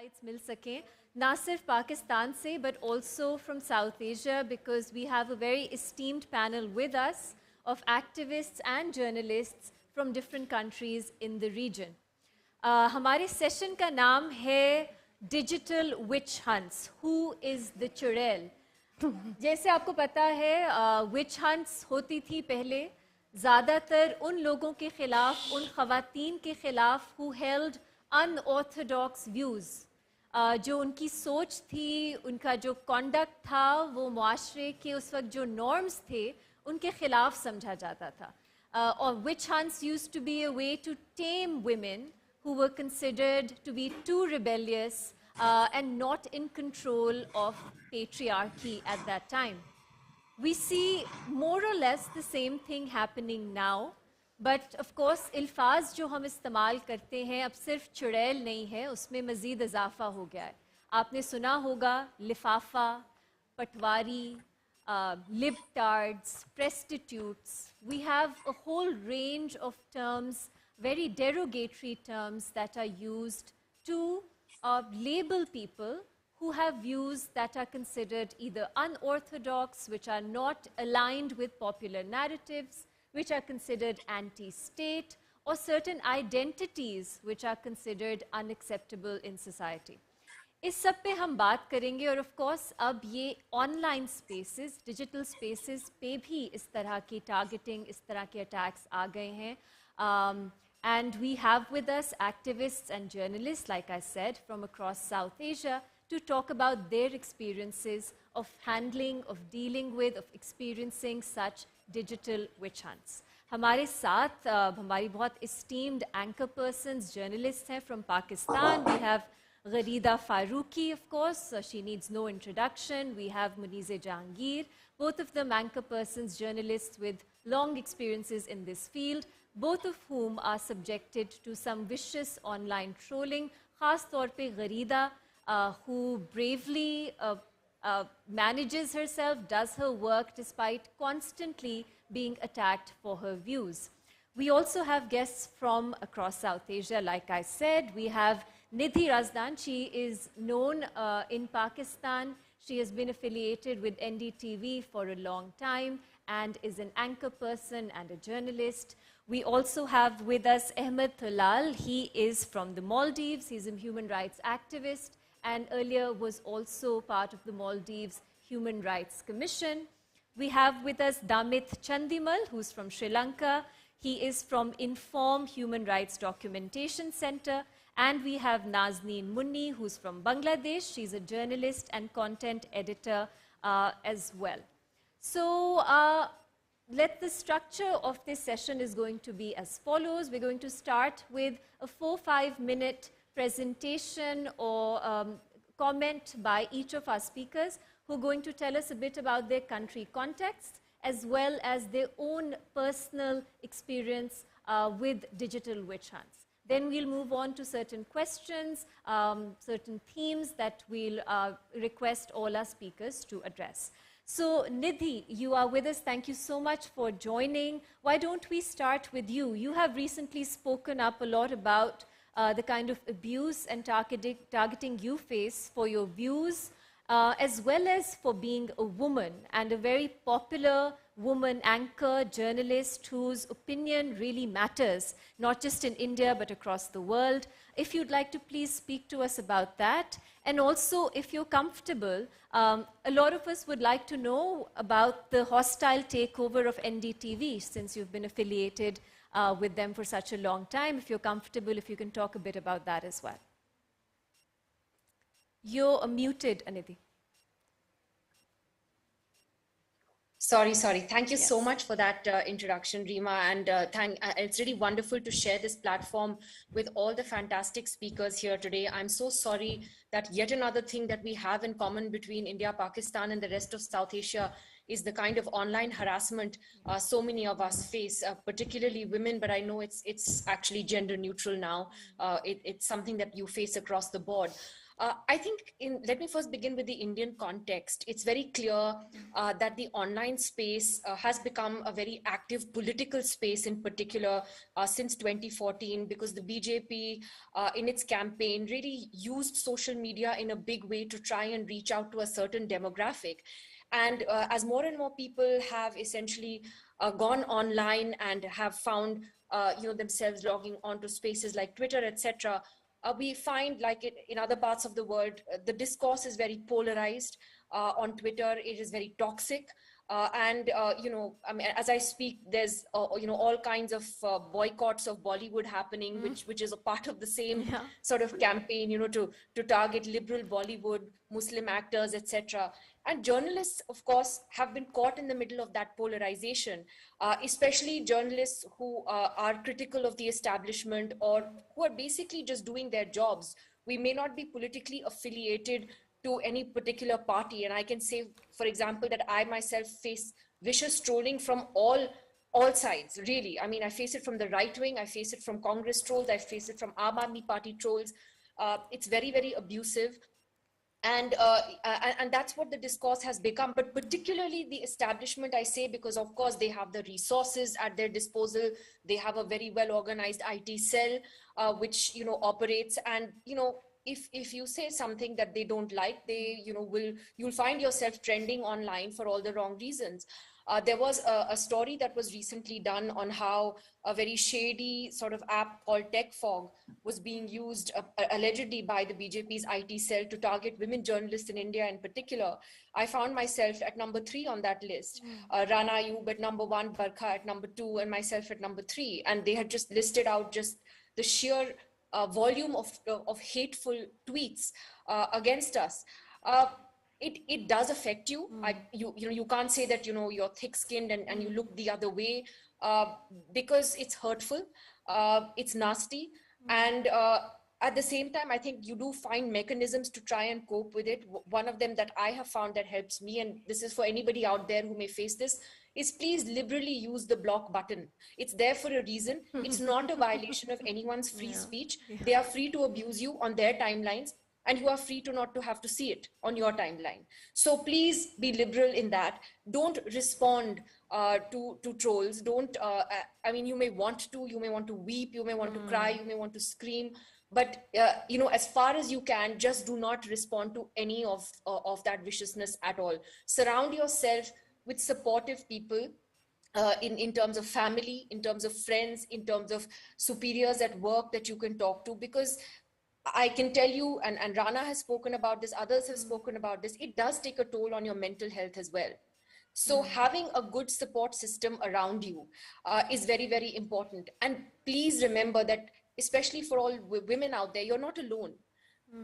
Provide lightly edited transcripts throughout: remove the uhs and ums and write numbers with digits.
insights मिल सकें ना सिर्फ पाकिस्तान से but also from South Asia, because we have a very esteemed panel with us of activists and journalists from different countries in the region. हमारे session का नाम है Digital Witch Hunts. Who is the churail? जैसे आपको पता है विच hunts होती थी पहले ज़्यादातर उन लोगों के ख़िलाफ़, उन ख़वातीन के ख़िलाफ़ who held unorthodox views, जो उनकी सोच थी, उनका जो कॉन्डक्ट था, वो मुआशरे के उस वक्त जो नॉर्म्स थे उनके ख़िलाफ़ समझा जाता था. और witch hunts used to be a way to tame women who were considered to be too rebellious and not in control of patriarchy at that time. We see more or less the same thing happening now, but of course अल्फाज जो हम इस्तेमाल करते हैं अब सिर्फ चुड़ैल नहीं है, उसमें मज़ीद इजाफा हो गया है. आपने सुना होगा लिफाफा, पटवारी, libtards, prostitutes. We have a whole range of terms, very derogatory terms that are used to label people who have views that are considered either unorthodox, which are not aligned with popular narratives, which are considered anti-state, or certain identities which are considered unacceptable in society. इस सब पे हम बात करेंगे और of course अब ये online spaces, digital spaces पे भी इस तरह की targeting, इस तरह के attacks आ गए हैं. And we have with us activists and journalists, like I said, from across South Asia to talk about their experiences of handling, of dealing with, of experiencing such digital witch hunts. हमारे साथ हमारी बहुत esteemed anchor persons, journalists हैं from Pakistan. We have Gharida Farooqi, of course, she needs no introduction. We have Munize Jahangir, both of them anchor persons, journalists with long experiences in this field, both of whom are subjected to some vicious online trolling. Khas taur pe Gharida, who bravely manages herself, does her work despite constantly being attacked for her views. We also have guests from across South Asia, like I said. We have Nidhi Razdan. She is known in Pakistan. She has been affiliated with NDTV for a long time and is an anchor person and a journalist. We also have with us Ahmed Thalal. He is from the Maldives. He's a human rights activist and earlier was also part of the Maldives Human Rights Commission. We have with us Damit Chandimal, who's from Sri Lanka. He is from Inform Human Rights Documentation Center. And we have Nazneen Munni, who's from Bangladesh. She's a journalist and content editor as well. So the structure of this session is going to be as follows. We're going to start with a 4-5 minute presentation or comment by each of our speakers who are going to tell us a bit about their country context as well as their own personal experience with digital witch hunts. Then we'll move on to certain questions, certain themes that we'll request all our speakers to address. So Nidhi, you are with us. Thank you so much for joining. Why don't we start with you? You have recently spoken up a lot about the kind of abuse and targeting you face for your views, as well as for being a woman and a very popular woman anchor, journalist whose opinion really matters, not just in India but across the world. If you'd like to please speak to us about that. And also, if you're comfortable, a lot of us would like to know about the hostile takeover of NDTV, since you've been affiliated with them for such a long time. If you're comfortable, if you can talk a bit about that as well. You're muted, Anidhi. Sorry. Thank you so much for that introduction, Rima. And it's really wonderful to share this platform with all the fantastic speakers here today. I'm so sorry that yet another thing that we have in common between India, Pakistan, and the rest of South Asia is the kind of online harassment so many of us face, particularly women, but I know it's actually gender neutral now. It's something that you face across the board. I think let me first begin with the Indian context. It's very clear that the online space has become a very active political space in particular since 2014, because the BJP in its campaign really used social media in a big way to try and reach out to a certain demographic. And as more and more people have essentially gone online and have found themselves logging onto spaces like Twitter, etc., we find, like it in other parts of the world, the discourse is very polarized. On Twitter, it is very toxic. I mean, as I speak, there's all kinds of boycotts of Bollywood happening, which is a part of the same sort of campaign, to target liberal Bollywood, Muslim actors, etc. And journalists, of course, have been caught in the middle of that polarization, especially journalists who are critical of the establishment, or who are basically just doing their jobs. We may not be politically affiliated to any particular party. And I can say, for example, that I myself face vicious trolling from all sides, really. I mean, I face it from the right wing, I face it from Congress trolls, I face it from Aam Aadmi Party trolls. It's very, very abusive. And that's what the discourse has become. But particularly the establishment, I say, because of course they have the resources at their disposal. They have a very well organized IT cell, which operates. And if you say something that they don't like, they you'll find yourself trending online for all the wrong reasons. There was a story that was recently done on how a very shady sort of app called Tech Fog was being used allegedly by the BJP's IT cell to target women journalists in India in particular. I found myself at number 3 on that list. Rana Ayub at number 1, Barkha at number 2, and myself at number 3. And they had just listed out just the sheer volume of hateful tweets against us. It does affect you. You can't say that you're thick-skinned and you look the other way, because it's hurtful, it's nasty, and at the same time, I think you do find mechanisms to try and cope with it. One of them that I have found that helps me, and this is for anybody out there who may face this, is please liberally use the block button. It's there for a reason. It's not a violation of anyone's free speech. They are free to abuse you on their timelines, and you are free to not to have to see it on your timeline. So please be liberal in that. Don't respond to trolls. Don't, I mean, you may want to weep, you may want to cry, you may want to scream, but as far as you can, just do not respond to any of that viciousness at all. Surround yourself with supportive people, in terms of family, in terms of friends, in terms of superiors at work that you can talk to, because I can tell you, and Rana has spoken about this, others have spoken about this, it does take a toll on your mental health as well. So having a good support system around you is very, very important. And please remember that, especially for all women out there, you're not alone.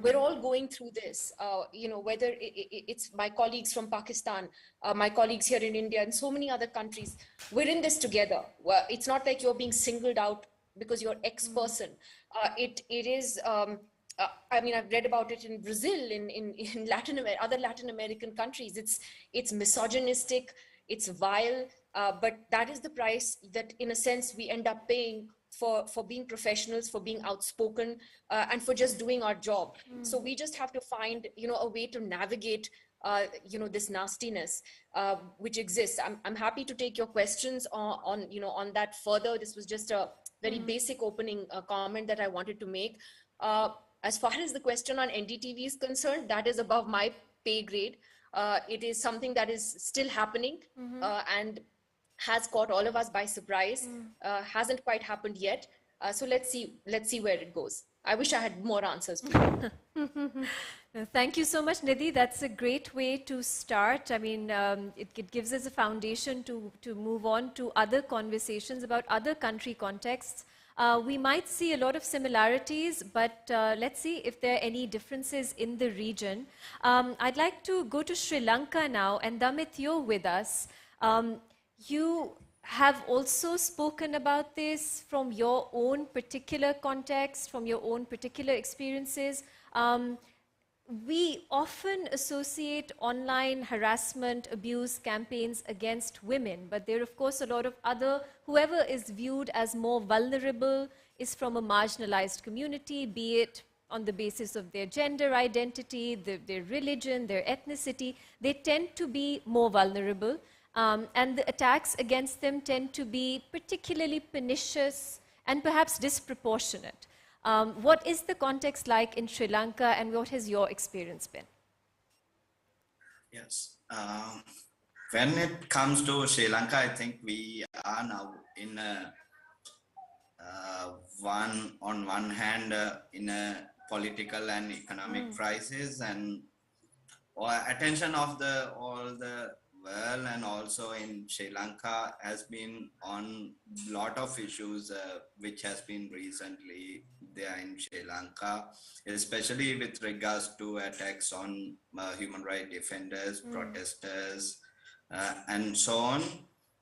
We're all going through this, whether it's my colleagues from Pakistan, my colleagues here in India, and so many other countries. We're in this together. Well, it's not like you're being singled out because you're X person. It is, I mean, I've read about it in Brazil, in other Latin American countries. It's misogynistic, it's vile, but that is the price that, in a sense, we end up paying for being professionals, for being outspoken, and for just doing our job. So we just have to find, a way to navigate, this nastiness which exists. I'm happy to take your questions on that further. This was just a very basic opening comment that I wanted to make. As far as the question on NDTV is concerned, that is above my pay grade. It is something that is still happening, and has caught all of us by surprise. Hasn't quite happened yet. So let's see where it goes. I wish I had more answers. Thank you so much, Nidhi. That's a great way to start. I mean, it gives us a foundation to move on to other conversations about other country contexts. We might see a lot of similarities, but let's see if there are any differences in the region. I'd like to go to Sri Lanka now, and Damit, you're with us. You have also spoken about this from your own particular context, from your own particular experiences. We often associate online harassment, abuse campaigns against women, but there are, of course, a lot of other, whoever is viewed as more vulnerable is from a marginalized community, be it on the basis of their gender identity, their religion, their ethnicity, they tend to be more vulnerable. And the attacks against them tend to be particularly pernicious and perhaps disproportionate. What is the context like in Sri Lanka, and what has your experience been? Yes. When it comes to Sri Lanka, I think we are now in a on one hand in a political and economic crisis, and attention of all the world and also in Sri Lanka has been on a lot of issues which has been recently there in Sri Lanka, especially with regards to attacks on human rights defenders, protesters, and so on.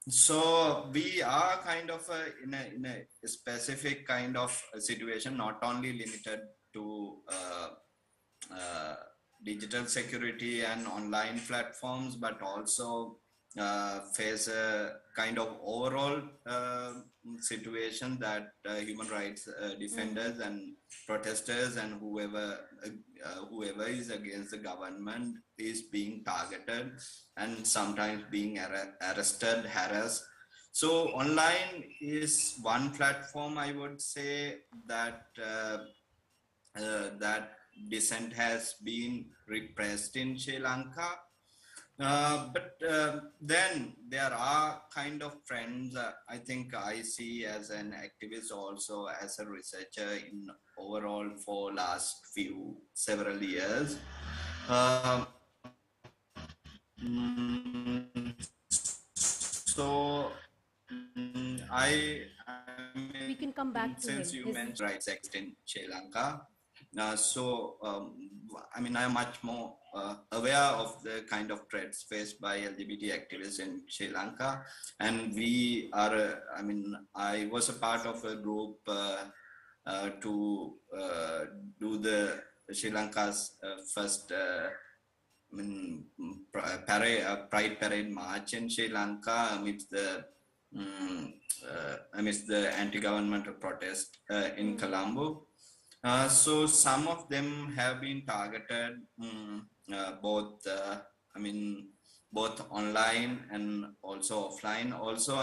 So we are kind of in a specific kind of situation, not only limited to digital security and online platforms, but also face a kind of overall situation that human rights defenders and protesters and whoever is against the government is being targeted and sometimes being arrested, harassed. So online is one platform, I would say, that that dissent has been repressed in Sri Lanka. But then there are kind of trends I think I see as an activist, also as a researcher in overall for last several years. So We can come back to since him. you mentioned rights act in Sri Lanka, I'm much more aware of the kind of threats faced by LGBT activists in Sri Lanka, and we are. I was a part of a group to do the Sri Lanka's first. Pride parade march in Sri Lanka amidst the anti-governmental protest in Colombo. So some of them have been targeted, both online and also offline. Also,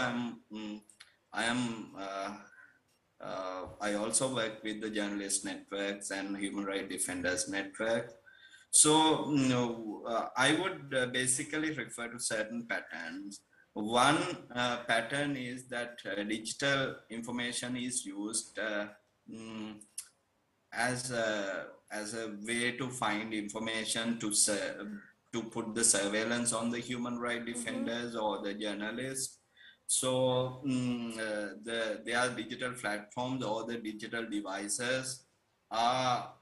I also work with the journalist networks and human rights defenders network. So I would basically refer to certain patterns. One pattern is that digital information is used as a way to find information to put the surveillance on the human rights defenders or the journalists. So there are digital platforms or the digital devices are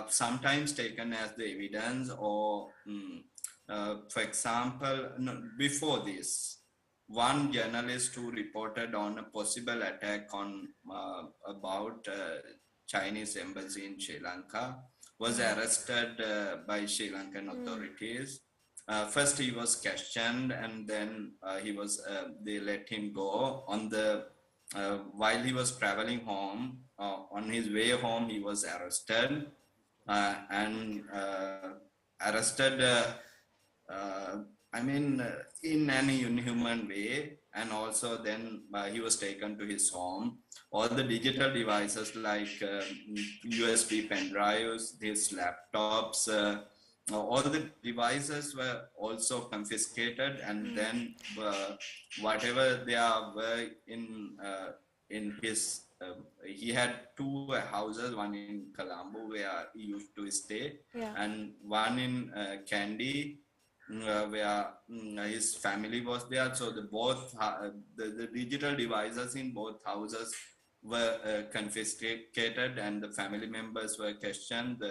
sometimes taken as the evidence, or for example, before this, one journalist who reported on a possible attack on about Chinese embassy in Sri Lanka was arrested by Sri Lankan authorities. First he was questioned, and then they let him go on the while he was traveling home. On his way home, he was arrested and arrested. In an inhuman way, and also then he was taken to his home. All the digital devices like USB pen drives, his laptops, all the devices were also confiscated, and then whatever they were in his he had two houses, one in Colombo where he used to stay, and one in Kandy where his family was there. So the digital devices in both houses were confiscated, and the family members were questioned.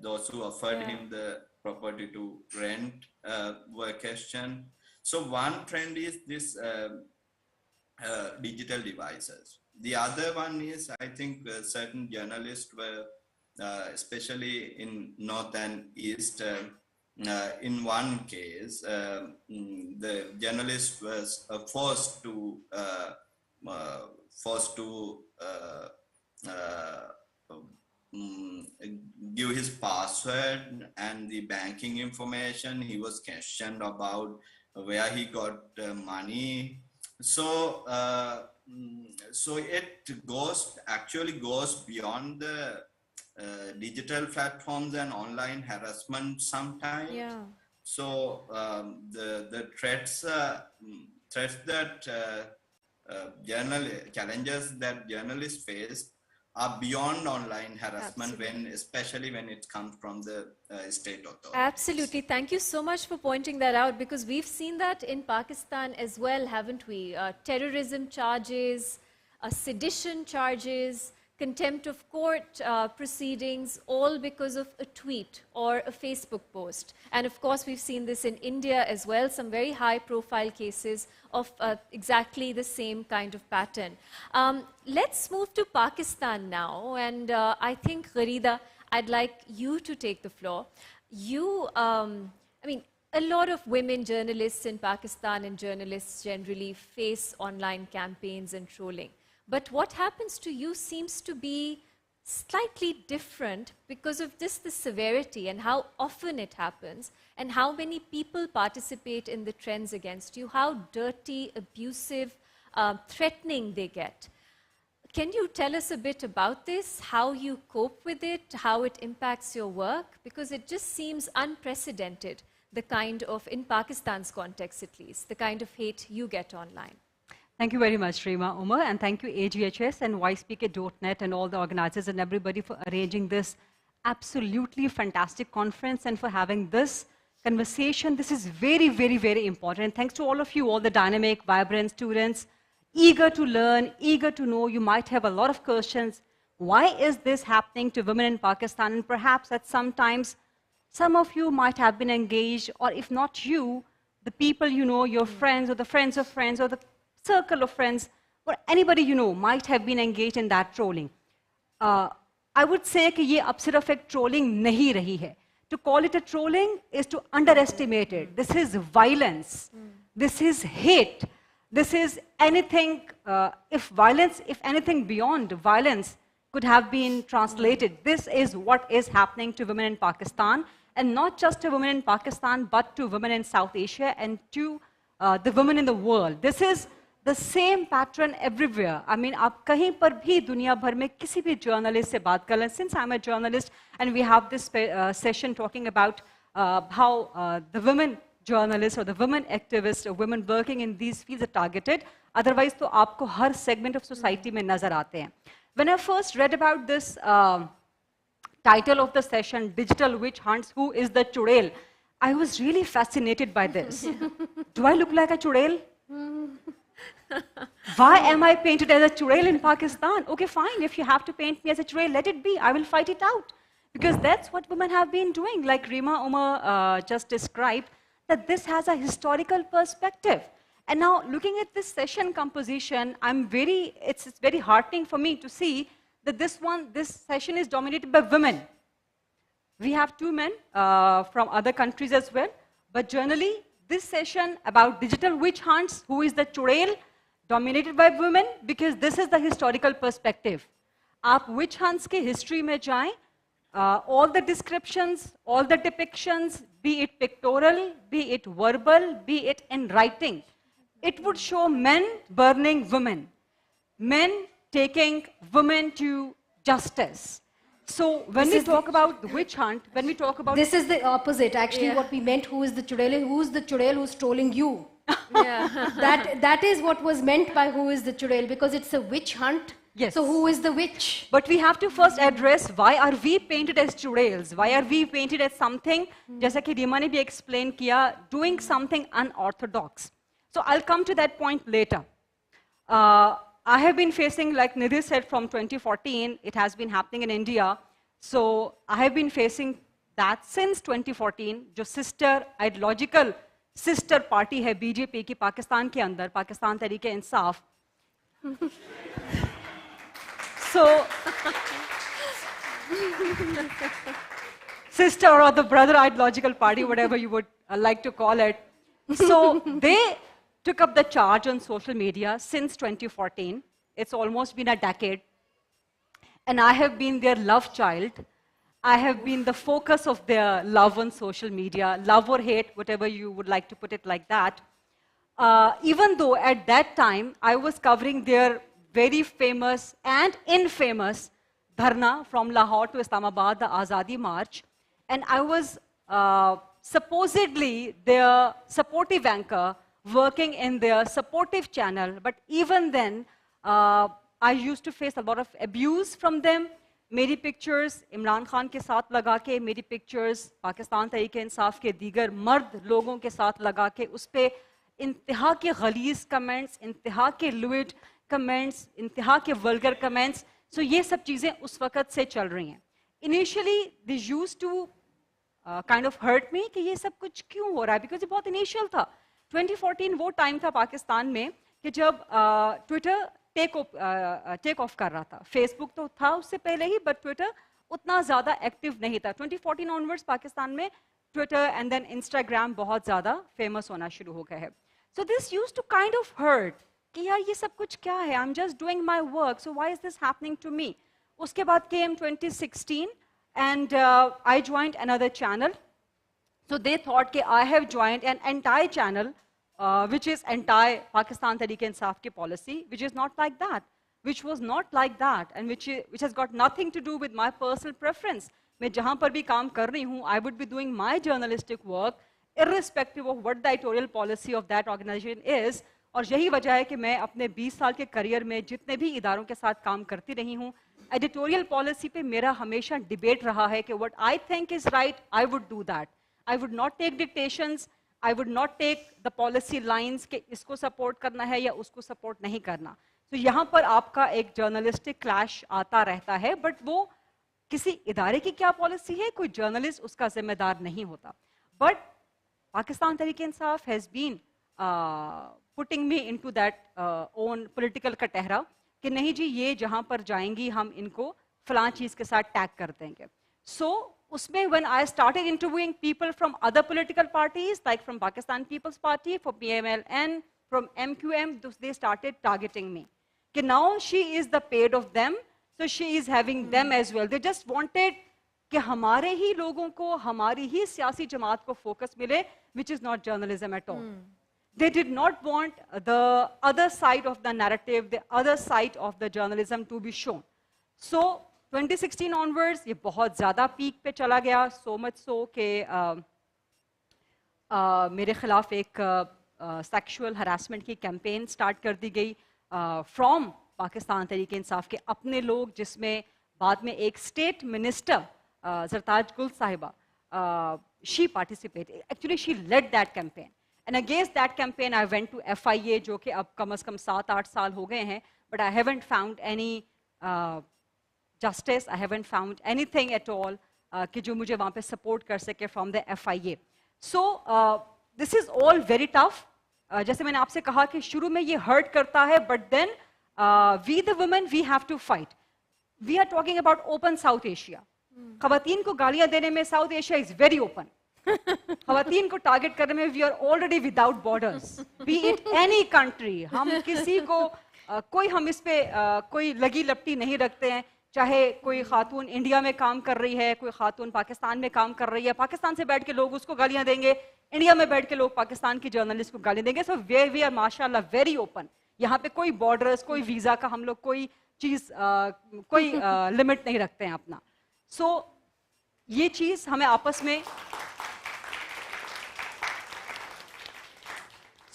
Those who offered him the property to rent were questioned. So one trend is this digital devices. The other one is, I think, certain journalists were, especially in North and East, in one case, the journalist was forced to give his password and the banking information. He was questioned about where he got money. So, so it actually goes beyond the digital platforms and online harassment sometimes. Yeah. So the threats that challenges that journalists face are beyond online harassment, especially when it comes from the state authorities. Absolutely. Thank you so much for pointing that out, because we've seen that in Pakistan as well, haven't we? Terrorism charges, sedition charges, contempt of court proceedings, all because of a tweet or a Facebook post. And of course, we've seen this in India as well, some very high-profile cases of exactly the same kind of pattern. Let's move to Pakistan now, and I think, Gharida, I'd like you to take the floor. You, I mean, a lot of women journalists in Pakistan and journalists generally face online campaigns and trolling. But what happens to you seems to be slightly different because of just the severity and how often it happens and how many people participate in the trends against you, how dirty, abusive, threatening they get. Can you tell us a bit about this, how you cope with it, how it impacts your work? Because it just seems unprecedented, the kind of, in Pakistan's context at least, the kind of hate you get online. Thank you very much, Reema, Umar, and thank you AGHS and Voicepkdotnet and all the organizers and everybody for arranging this absolutely fantastic conference and for having this conversation. This is very, very, very important. And thanks to all of you, all the dynamic, vibrant students, eager to learn, eager to know. You might have a lot of questions. Why is this happening to women in Pakistan? And perhaps at sometimes, some of you might have been engaged, or if not you, the people you know, your friends, or the friends of friends, or the circle of friends, or anybody you know might have been engaged in that trolling. I would say that ये अब सिर्फ एक trolling नहीं रही है. To call it a trolling is to underestimate it. This is violence. This is hate. This is anything, if anything beyond violence could have been translated. This is what is happening to women in Pakistan, and not just to women in Pakistan, but to women in South Asia and to the women in the world. This is the same pattern everywhere. I mean, आप कहीं पर भी दुनिया भर में किसी भी journalist से बात कर लें. Since I'm a journalist and we have this session talking about how the women journalists or the women activists or women working in these fields are targeted. Otherwise, तो आपको हर segment of society में नजर आते हैं. When I first read about this title of the session, Digital Witch Hunts, Who is the Churail? I was really fascinated by this. Do I look like a churail? Why am I painted as a churail in Pakistan? Okay, fine. If you have to paint me as a churail, let it be. I will fight it out. Because that's what women have been doing, like Reema Umar just described, that this has a historical perspective. And now, looking at this session composition, it's very heartening for me to see that this session is dominated by women. We have 2 men from other countries as well, but generally, this session about digital witch hunts, who is the churail, dominated by women, because this is the historical perspective. आप witch hunts के history में जाएं, all the descriptions, all the depictions, be it pictorial, be it verbal, be it in writing, it would show men burning women, men taking women to justice. So when we talk about the witch hunt, when we talk about... This is the opposite. Actually, what we meant, who is the churail who's trolling you? Yeah. that is what was meant by who is the churail, because it's a witch hunt. Yes. So who is the witch? But we have to first address why are we painted as churails? Why are we painted as something, जैसा कि रीमा ने भी explain किया, doing something unorthodox. So I'll come to that point later. I have been facing, like Nidhi said, from 2014, it has been happening in India. So I have been facing that since 2014, जो sister, ideological sister party है BJP की पाकिस्तान के अंदर, Pakistan Tehreek Insaf. So, sister or the brother ideological party, whatever you would like to call it. So they took up the charge on social media since 2014. It's almost been a decade. And I have been their love child. I have been the focus of their love on social media, love or hate, whatever you would like to put it like that. Even though at that time I was covering their very famous and infamous dharna from Lahore to Islamabad, the Azadi March, and I was supposedly their supportive anchor, working in their supportive channel, but even then, I used to face a lot of abuse from them. मेरी pictures Imran Khan के साथ लगा के, मेरी pictures Pakistan Tehreek Insaf के दीगर मर्द लोगों के साथ लगा के, उस पे इंतहा के गलीज कमेंट्स, इंतहा के lewd comments, इंतहा के vulgar comments, so ये सब चीज़ें उस वक़्त से चल रही हैं. Initially, this used to kind of hurt me कि ये सब कुछ क्यों हो रहा है, because ये बहुत initial था. 2014 वो टाइम था पाकिस्तान में कि जब ट्विटर टेक ऑफ कर रहा था. फेसबुक तो था उससे पहले ही, बट ट्विटर उतना ज़्यादा एक्टिव नहीं था. 2014 ऑनवर्ड्स पाकिस्तान में ट्विटर एंड देन इंस्टाग्राम बहुत ज़्यादा फेमस होना शुरू हो गया है. So this used to kind of hurt कि यार ये सब कुछ क्या है, I am just doing my work, so why is this happening to me. उसके बाद came 2016 and I joined another channel. So they thought that I have joined an entire channel which is anti-Pakistan Tehreek-e-Insaf ki policy, which is not like that, which was not like that, and which has got nothing to do with my personal preference. मैं जहाँ पर भी काम कर रही हूँ, I would be doing my journalistic work irrespective of what the editorial policy of that organization is. और यही वजह है कि मैं अपने 20 साल के करियर में जितने भी इदारों के साथ काम करती रही हूँ, editorial policy पे मेरा हमेशा डिबेट रहा है कि what I think is right, I would do that. I would not take dictations, I would not take the policy lines कि इसको support करना है या उसको support नहीं करना. So यहाँ पर आपका एक journalistic clash आता रहता है, but वो किसी इदारे की क्या policy है, कोई journalist उसका जिम्मेदार नहीं होता. But Pakistan Tehreek-e-Insaf has been putting me into that own political Katahara कि नहीं जी ये जहाँ पर जाएंगी हम इनको फलां चीज़ के साथ टैग कर देंगे. So उसमें when I started interviewing people from other political parties, like from Pakistan People's Party, for PMLN, from MQM, they started targeting me. कि now she is the paid of them, so she is having them as well. They just wanted कि हमारे ही लोगों को, हमारी ही सियासी जमात को focus मिले, which is not journalism at all. They did not want the other side of the narrative, the other side of the journalism to be shown. So 2016 onwards ये बहुत ज़्यादा पीक पे चला गया, so much so कि मेरे खिलाफ एक sexual harassment की कैंपेन स्टार्ट कर दी गई from पाकिस्तान तहरीक इंसाफ के अपने लोग, जिसमें बाद में एक स्टेट मिनिस्टर जरताज गुल साहिबा she participated. Actually she led that campaign, and against that campaign I went to FIA, जो कि अब कम से कम 7-8 साल हो गए हैं, but I haven't found any justice, I haven't found anything at all कि जो मुझे वहाँ पे support कर सके from the FIA. So this is all very tough. जैसे मैंने आपसे कहा कि शुरू में ये hurt करता है, but then we the women we have to fight. We are talking about open South Asia. ख़वातीन को गालियाँ देने में South Asia is very open. ख़वातीन को target करने में we are already without borders. Be it any country, हम किसी को कोई हम इस पे कोई लगी लपटी नहीं रखते हैं. चाहे कोई खातून इंडिया में काम कर रही है, कोई खातून पाकिस्तान में काम कर रही है, पाकिस्तान से बैठ के लोग उसको गालियां देंगे, इंडिया में बैठ के लोग पाकिस्तान की जर्नलिस्ट को गालियां देंगे. सो वेयर वी आर माशाल्लाह वेरी ओपन. यहाँ पे कोई बॉर्डर्स, कोई वीजा का हम लोग कोई चीज कोई लिमिट नहीं रखते हैं अपना. सो ये चीज हमें आपस में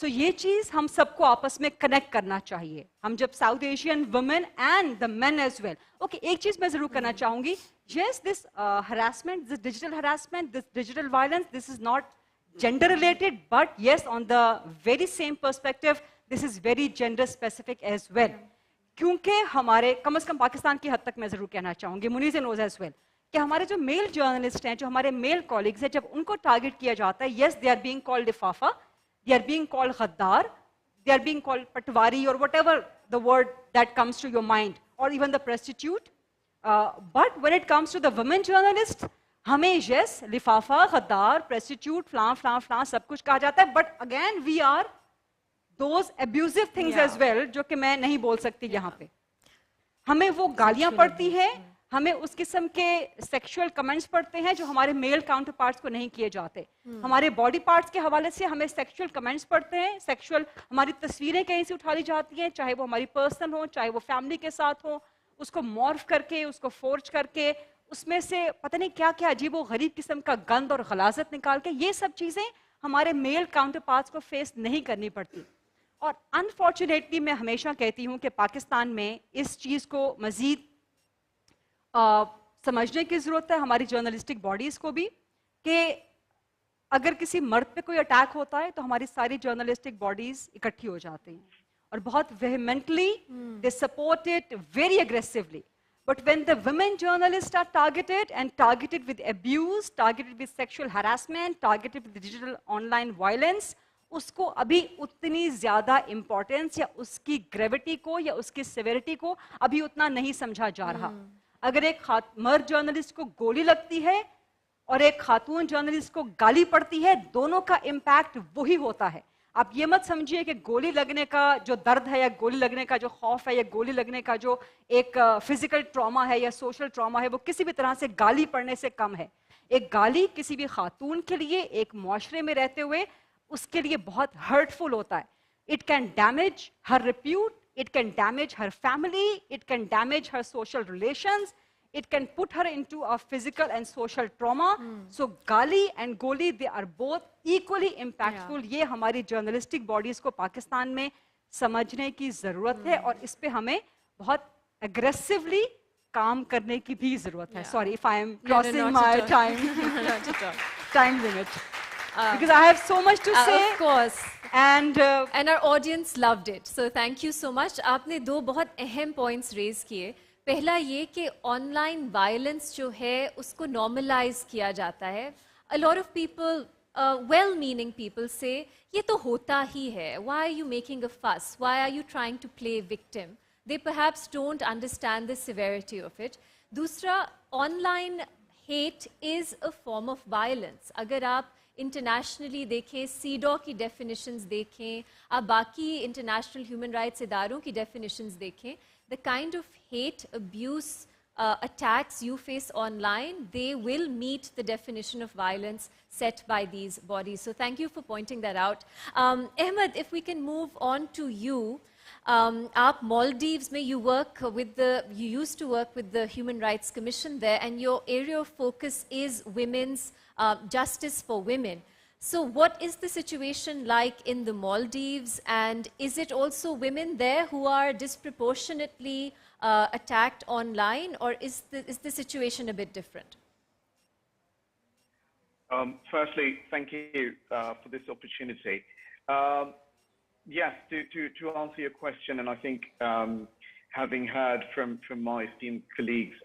So ये चीज हम सबको आपस में कनेक्ट करना चाहिए. हम जब South Asian women and the men as well. Okay, एक चीज मैं जरूर करना चाहूंगी. Yes, this harassment, this digital harassment, this digital violence, this is not gender related, but yes, on the very same perspective, this is very gender specific as well. क्योंकि हमारे कम से कम पाकिस्तान की हद तक मैं जरूर कहना चाहूंगी, मुनीज नोज एज वेल, कि हमारे जो मेल जर्नलिस्ट हैं, जो हमारे मेल कॉलीग्स हैं, जब उनको टारगेट किया जाता है, yes, they are being called लिफाफा, they are being called ghaddar, they are being called patwari, or whatever the word that comes to your mind, or even the prostitute. But when it comes to the women journalists, हमें yes, लिफाफा, गद्दार, prostitute, flan, flan, flan, सब कुछ कहा जाता है. But again, we are those abusive things as well, जो कि मैं नहीं बोल सकती यहाँ पे. हमें वो गालियाँ पड़ती हैं, हमें उस किस्म के सेक्सुअल कमेंट्स पढ़ते हैं जो हमारे मेल काउंटर पार्ट्स को नहीं किए जाते। हमारे बॉडी पार्ट्स के हवाले से हमें सेक्सुअल कमेंट्स पढ़ते हैं, सेक्सुअल हमारी तस्वीरें कहीं से उठा ली जाती हैं, चाहे वो हमारी पर्सनल हो, चाहे वो फैमिली के साथ हो, उसको मॉर्फ करके, उसको फोर्ज करके, उसमें से पता नहीं क्या क्या अजीब व गरीब किस्म का गंद और गलाजत निकाल के, ये सब चीज़ें हमारे मेल काउंटर पार्ट्स को फेस नहीं करनी पड़ती। और अनफॉर्चुनेटली मैं हमेशा कहती हूँ कि पाकिस्तान में इस चीज़ को मज़ीद समझने की ज़रूरत है, हमारी जर्नलिस्टिक बॉडीज़ को भी, कि अगर किसी मर्द पे कोई अटैक होता है तो हमारी सारी जर्नलिस्टिक बॉडीज़ इकट्ठी हो जाती हैं और बहुत vehemently they support it very aggressively. But when the women journalists are targeted with abuse, targeted with sexual harassment, targeted with digital online violence, उसको अभी उतनी ज़्यादा इम्पोर्टेंस या उसकी ग्रेविटी को या उसकी सेवेरिटी को अभी उतना नहीं समझा जा रहा. अगर एक मर्द जर्नलिस्ट को गोली लगती है और एक खातून जर्नलिस्ट को गाली पड़ती है, दोनों का इम्पैक्ट वही होता है. आप ये मत समझिए कि गोली लगने का जो दर्द है या गोली लगने का जो खौफ है या गोली लगने का जो एक फिजिकल ट्रॉमा है या सोशल ट्रॉमा है वो किसी भी तरह से गाली पड़ने से कम है. एक गाली किसी भी खातून के लिए एक मुआशरे में रहते हुए उसके लिए बहुत हर्टफुल होता है. It can damage her repute, it can damage her family, it can damage her social relations, it can put her into a physical and social trauma. So gali and goli, they are both equally impactful. ये हमारी journalistic bodies को पाकिस्तान में समझने की ज़रूरत है और इस पे हमें बहुत aggressively काम करने की भी ज़रूरत है. Sorry if I am crossing my time limit. Because I have so much to say. Of course. And our audience loved it. So thank you so much. आपने दो बहुत अहम points raise किए. पहला ये कि online violence जो है उसको normalize किया जाता है. A lot of people, well-meaning people say, ये तो होता ही है. Why are you making a fuss? Why are you trying to play victim? They perhaps don't understand the severity of it. दूसरा, online hate is a form of violence. अगर आप internationally देखें, सीडॉ की definitions देखें, आप बाकी इंटरनेशनल ह्यूमन राइट्स इदारों की डेफिनेशंस देखें, the kind of hate, abuse, attacks you face online, they will meet the definition of violence set by these bodies. So thank you for pointing that out. Ahmed, if we can move on to you. आप Maldives में you used to work with the Human Rights Commission there, and your area of focus is women's justice for women. So what is the situation like in the Maldives, and is it also women there who are disproportionately attacked online, or is the situation a bit different? Firstly, thank you for this opportunity. Yes, to answer your question, and I think having heard from my esteemed colleagues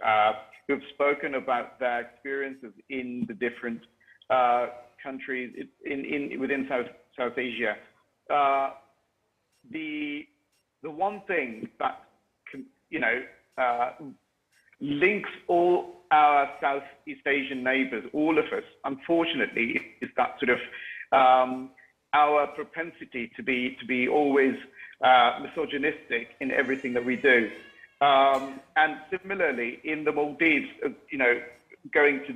who have spoken about their experiences in the different countries within South Asia, the one thing that links all our Southeast Asian neighbours, all of us, unfortunately, is that sort of our propensity to be always misogynistic in everything that we do. And similarly, in the Maldives, going to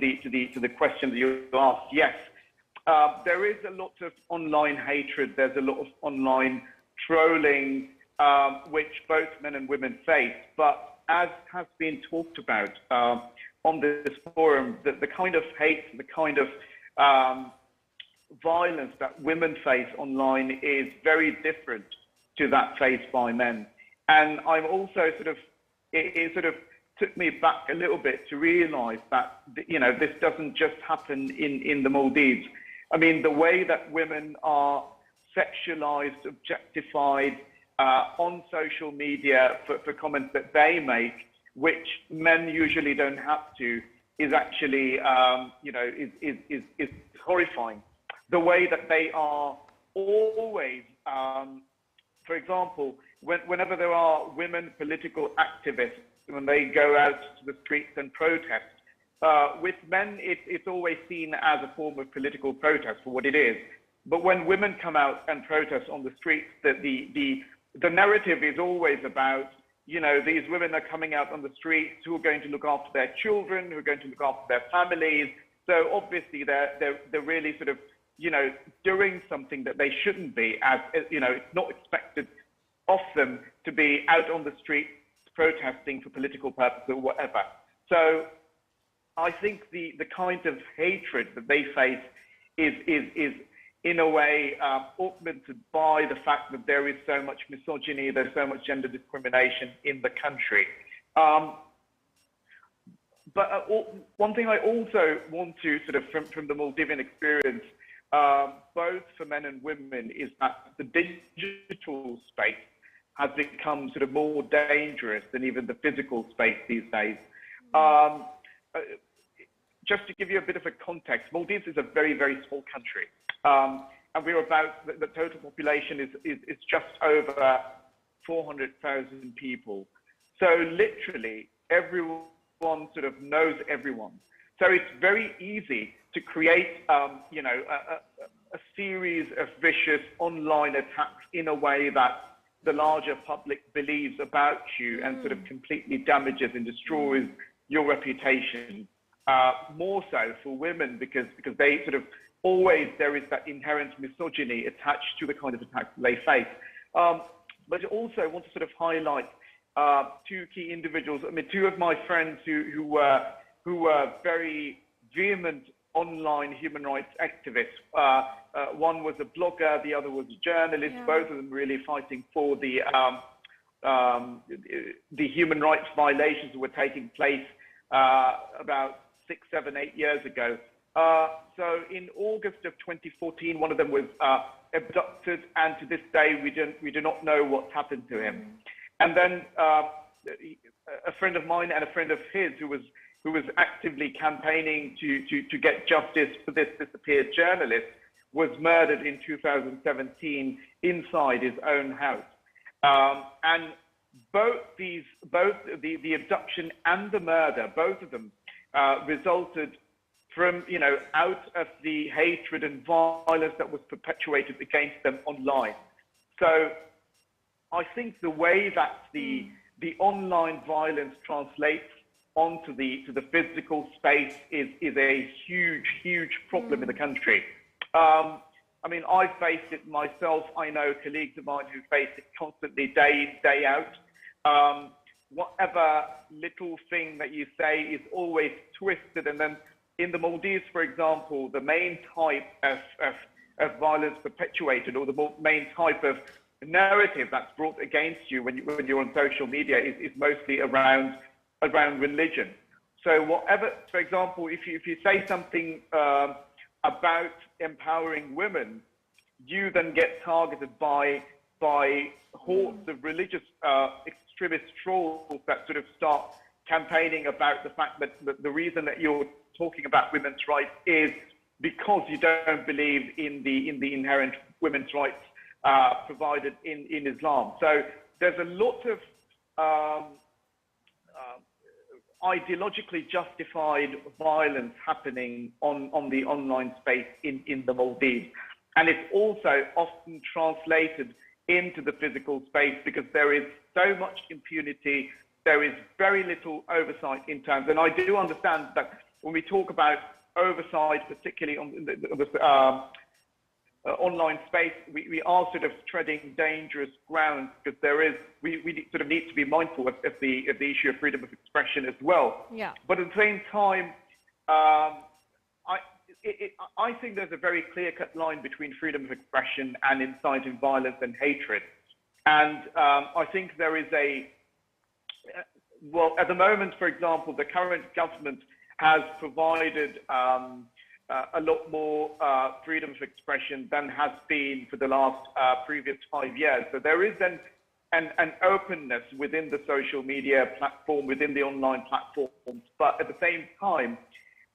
the question that you asked, yes, there is a lot of online hatred. There's a lot of online trolling, which both men and women face. But as has been talked about on this forum, the kind of hate, the kind of violence that women face online is very different to that faced by men. And I'm also it sort of took me back a little bit to realize that, this doesn't just happen in the Maldives. I mean, the way that women are sexualized, objectified on social media for comments that they make, which men usually don't have to, is actually, is horrifying. The way that they are always, for example, whenever there are women political activists, when they go out to the streets and protest, with men, it's always seen as a form of political protest for what it is. But when women come out and protest on the streets, the narrative is always about, these women are coming out on the streets who are going to look after their children, who are going to look after their families. So obviously they're really sort of, doing something that they shouldn't be, as, it's not expected of them to be out on the street protesting for political purposes or whatever. So I think the kind of hatred that they face is in a way augmented by the fact that there is so much misogyny, there's so much gender discrimination in the country. But one thing I also want to sort of, from the Maldivian experience, both for men and women, is that the digital space has become sort of more dangerous than even the physical space these days. Just to give you a bit of a context, Maldives is a very, very small country. And we're about, the total population is just over 400,000 people. So literally everyone sort of knows everyone. So it's very easy to create, a series of vicious online attacks in a way that the larger public believes about you and sort of completely damages and destroys your reputation. More so for women because they sort of always, there is that inherent misogyny attached to the kind of attacks they face. But I also want to sort of highlight two key individuals. I mean, two of my friends who were very vehement online human rights activists. One was a blogger, the other was a journalist. Yeah. Both of them really fighting for the human rights violations that were taking place about 6, 7, 8 years ago. So in August of 2014, one of them was abducted, and to this day we do not know what's happened to him. And then a friend of mine and a friend of his who was actively campaigning to get justice for this disappeared journalist was murdered in 2017 inside his own house. And both the abduction and the murder, both of them resulted from, out of the hatred and violence that was perpetuated against them online. So I think the way that the online violence translates onto the physical space is a huge problem in the country. I mean, I faced it myself. I know colleagues of mine who face it constantly, day in, day out. Whatever little thing that you say is always twisted. And then in the Maldives, for example, the main type of violence perpetuated, or the main type of narrative that's brought against you when you're on social media is mostly around religion. So whatever, for example, if you say something about empowering women, you then get targeted by hordes of religious extremist trolls that sort of start campaigning about the fact that the reason that you're talking about women's rights is because you don't believe in the inherent women's rights provided in Islam. So there's a lot of ideologically justified violence happening on the online space in the Maldives. And it's also often translated into the physical space because there is so much impunity, there is very little oversight in terms, and I do understand that when we talk about oversight, particularly on the online space, we are sort of treading dangerous ground because we sort of need to be mindful of the issue of freedom of expression as well. Yeah. But at the same time, I think there's a very clear-cut line between freedom of expression and inciting violence and hatred. And I think there is well, at the moment, for example, the current government has provided a lot more freedom of expression than has been for the last previous 5 years. So there is an openness within the social media platform, within the online platforms, but at the same time,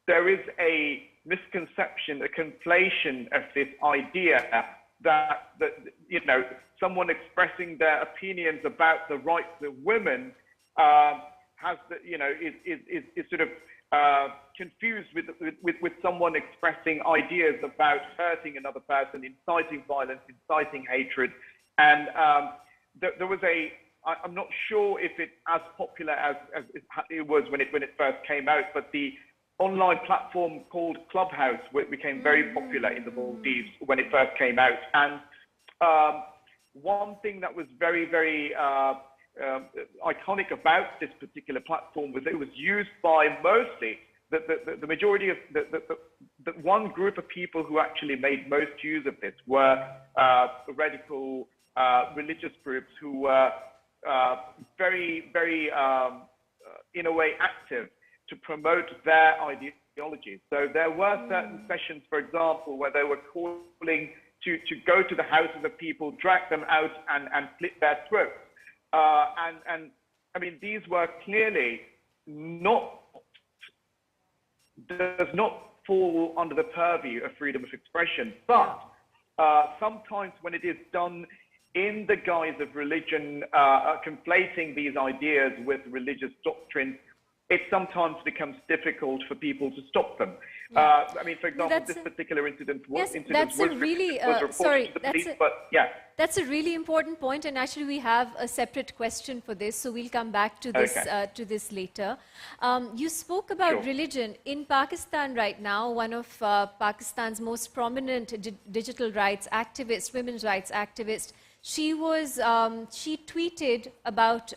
there is a misconception, a conflation of this idea that someone expressing their opinions about the rights of women has is sort of confused with someone expressing ideas about hurting another person, inciting violence, inciting hatred. And there was I'm not sure if it's as popular as it was when it first came out, but the online platform called Clubhouse became very popular in the Maldives when it first came out. And one thing that was very, very iconic about this particular platform was that it was used by mostly the majority of the one group of people who actually made most use of this were radical religious groups who were very, very, in a way, active to promote their ideology. So there were certain sessions, for example, where they were calling to go to the houses of people, drag them out and slit their throats. And I mean, these were clearly does not fall under the purview of freedom of expression. But sometimes when it is done in the guise of religion, conflating these ideas with religious doctrines, it sometimes becomes difficult for people to stop them. I mean, for example, this particular incident was reported to the police, but yeah. That's a really important point, and actually we have a separate question for this, so we'll come back to this, to this later. You spoke about religion. In Pakistan right now, one of Pakistan's most prominent digital rights activists, women's rights activists, she tweeted about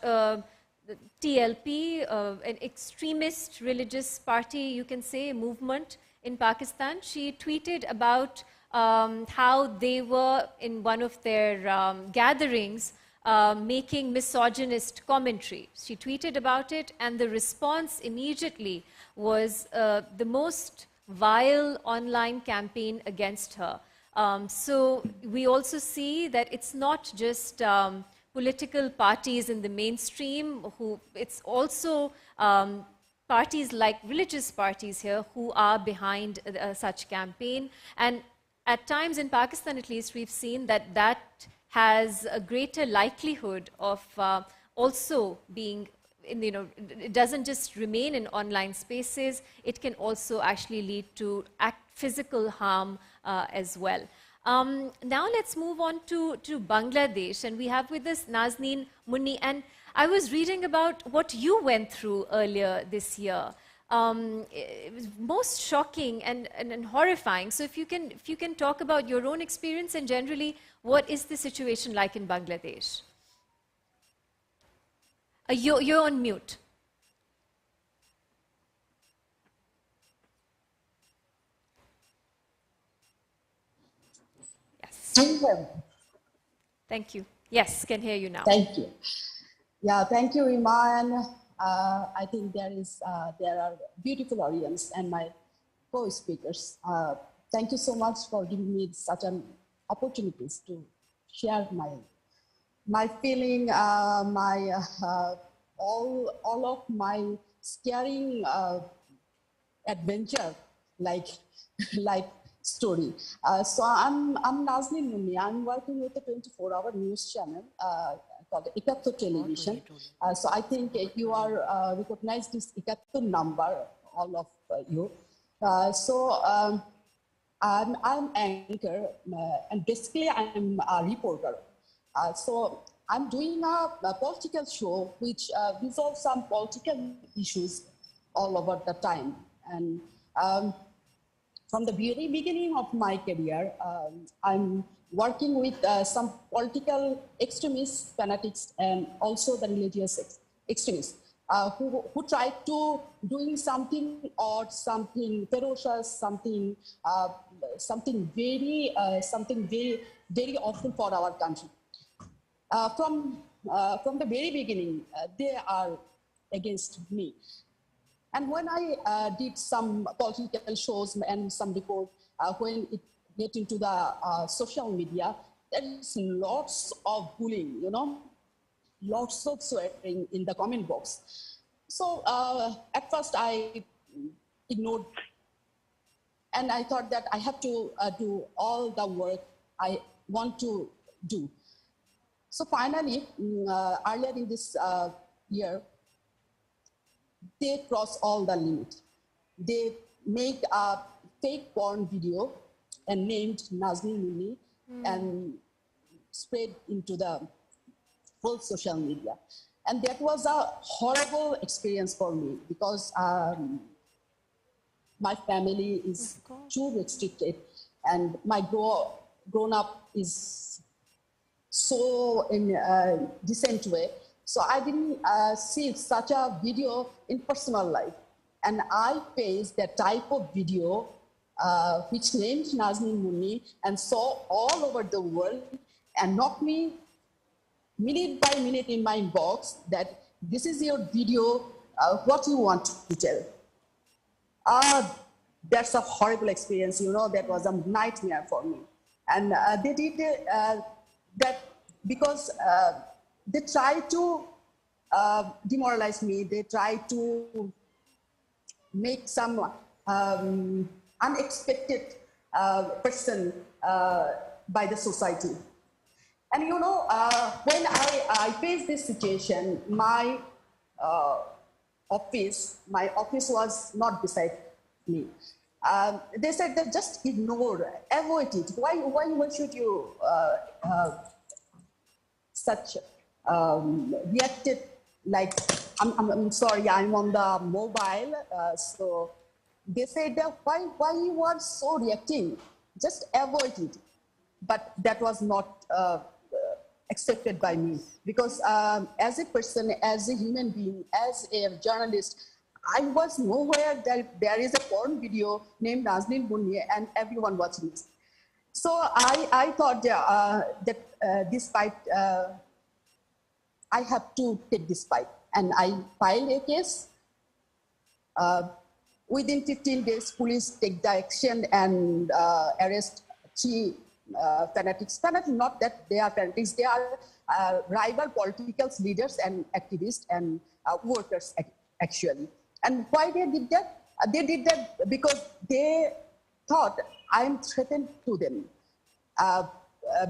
TLP, an extremist religious party, you can say, movement in Pakistan. She tweeted about how they were in one of their gatherings making misogynist commentary. She tweeted about it, and the response immediately was the most vile online campaign against her. So we also see that it's not just political parties in the mainstream, it's also parties like religious parties here who are behind such campaign. And at times in Pakistan, at least, we've seen that that has a greater likelihood of also being, it doesn't just remain in online spaces, it can also actually lead to physical harm as well. Now let's move on to Bangladesh, and we have with us Nazneen Munni, and I was reading about what you went through earlier this year. It was most shocking and horrifying. So if you can talk about your own experience and generally what is the situation like in Bangladesh? You're on mute. Thank you. Yes, can hear you now. Thank you. Yeah, thank you, Iman. I think there are beautiful audience and my co-speakers. Thank you so much for giving me such an opportunities to share my feeling, all of my scaring adventure, like story. So I'm Nazneen Munni. I'm working with a 24-hour news channel called Ikatto Television. So I think you are recognize this Ikatto number, all of you. I'm anchor, and basically I'm a reporter. So I'm doing a political show which resolves some political issues all over the time. And from the very beginning of my career, I'm working with some political extremists, fanatics, and also the religious extremists who try to doing something odd, something ferocious, something very very awful for our country. From the very beginning, they are against me. And when I did some political shows and some report, when it get into the social media, there is lots of bullying, lots of swearing in the comment box. So at first I ignored, and I thought that I have to do all the work I want to do. So finally, earlier in this year, they cross all the limit. They make a fake porn video and named Nazneen Munni and spread into the full social media. And that was a horrible experience for me because my family is too restricted and my grown up is so in a decent way. So I didn't see such a video in personal life. And I faced that type of video which named Nazneen Munni and saw all over the world and knocked me minute by minute in my inbox that this is your video, what you want to tell. That's a horrible experience, you know, that was a nightmare for me. And they did that because they tried to demoralize me, they tried to make some unexpected person by the society. And you know, when I faced this situation, my office was not beside me. They said that just ignore, avoid it. Why should you such reacted like, I'm sorry, I'm on the mobile. So they said that why you are so reacting? Just avoid it. But that was not accepted by me because as a person, as a human being, as a journalist, I was nowhere that there is a porn video named Nazneen Munni and everyone watching it. So I thought that despite, I have to take this fight. And I filed a case. Within 15 days, police take the action and arrest 3 fanatics. Fanatics, not that they are fanatics, they are rival political leaders and activists and workers actually. And why they did that? They did that because they thought I am threatened to them.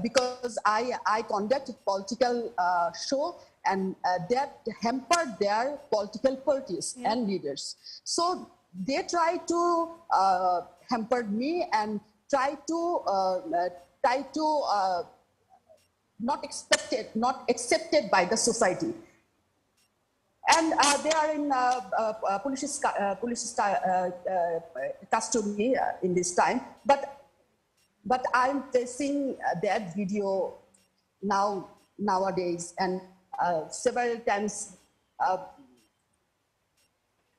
Because I conducted political show and that hampered their political parties and leaders. So they tried to hamper me and try to not accepted by the society. And they are in police custody in this time. But I'm facing that video nowadays, and several times,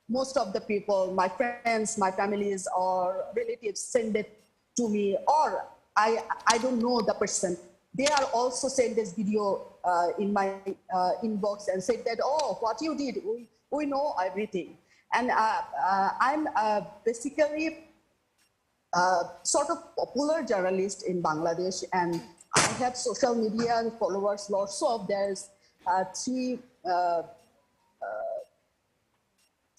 most of the people, my friends, my families, or relatives send it to me, or I don't know the person. They are also send this video in my inbox and said that, oh, what you did, we know everything. And I'm basically sort of popular journalist in Bangladesh, and I have social media followers, lots of, there's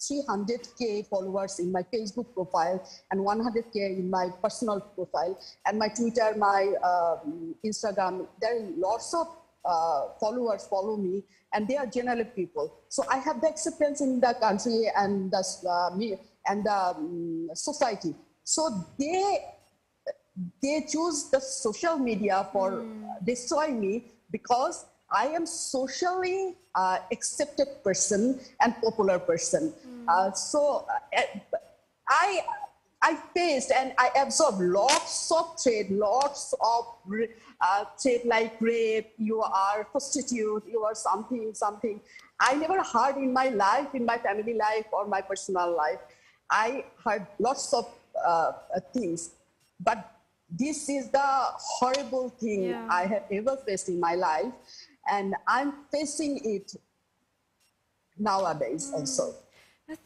300K followers in my Facebook profile and 100K in my personal profile, and my Twitter, my Instagram, there are lots of followers follow me, and they are general people. So I have the acceptance in the country and the society. So they choose the social media for destroying me because I am socially accepted person and popular person. So I faced and I absorbed lots of threat like rape, you are prostitute, you are something. I never heard in my life, in my family life or my personal life. I heard lots of things, but this is the horrible thing I have ever faced in my life, and I'm facing it nowadays also.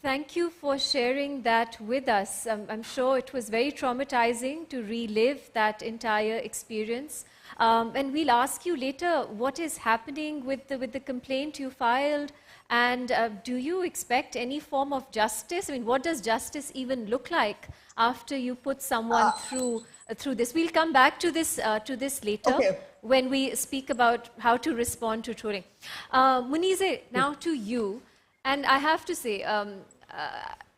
Thank you for sharing that with us. I'm sure it was very traumatizing to relive that entire experience. And we'll ask you later what is happening with the complaint you filed, and do you expect any form of justice? I mean, what does justice even look like after you put someone through this? We'll come back to this later when we speak about how to respond to trolling. Munize, now to you. And I have to say,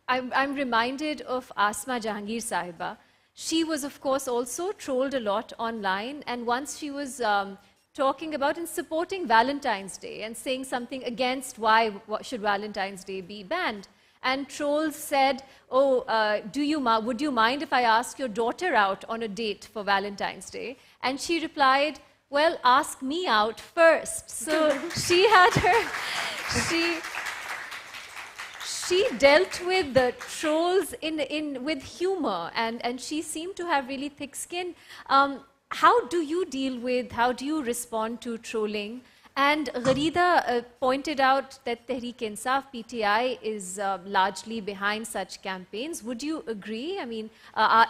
I'm reminded of Asma Jahangir Sahiba. She was, of course, also trolled a lot online. And once she was talking about and supporting Valentine's Day and saying something against why should Valentine's Day be banned. And trolls said, oh, would you mind if I ask your daughter out on a date for Valentine's Day? And she replied, well, ask me out first. So she had she dealt with the trolls with humor, and she seemed to have really thick skin. How do you respond to trolling? And Gharida pointed out that Tehreek-e-Insaf, PTI, is largely behind such campaigns. Would you agree? I mean,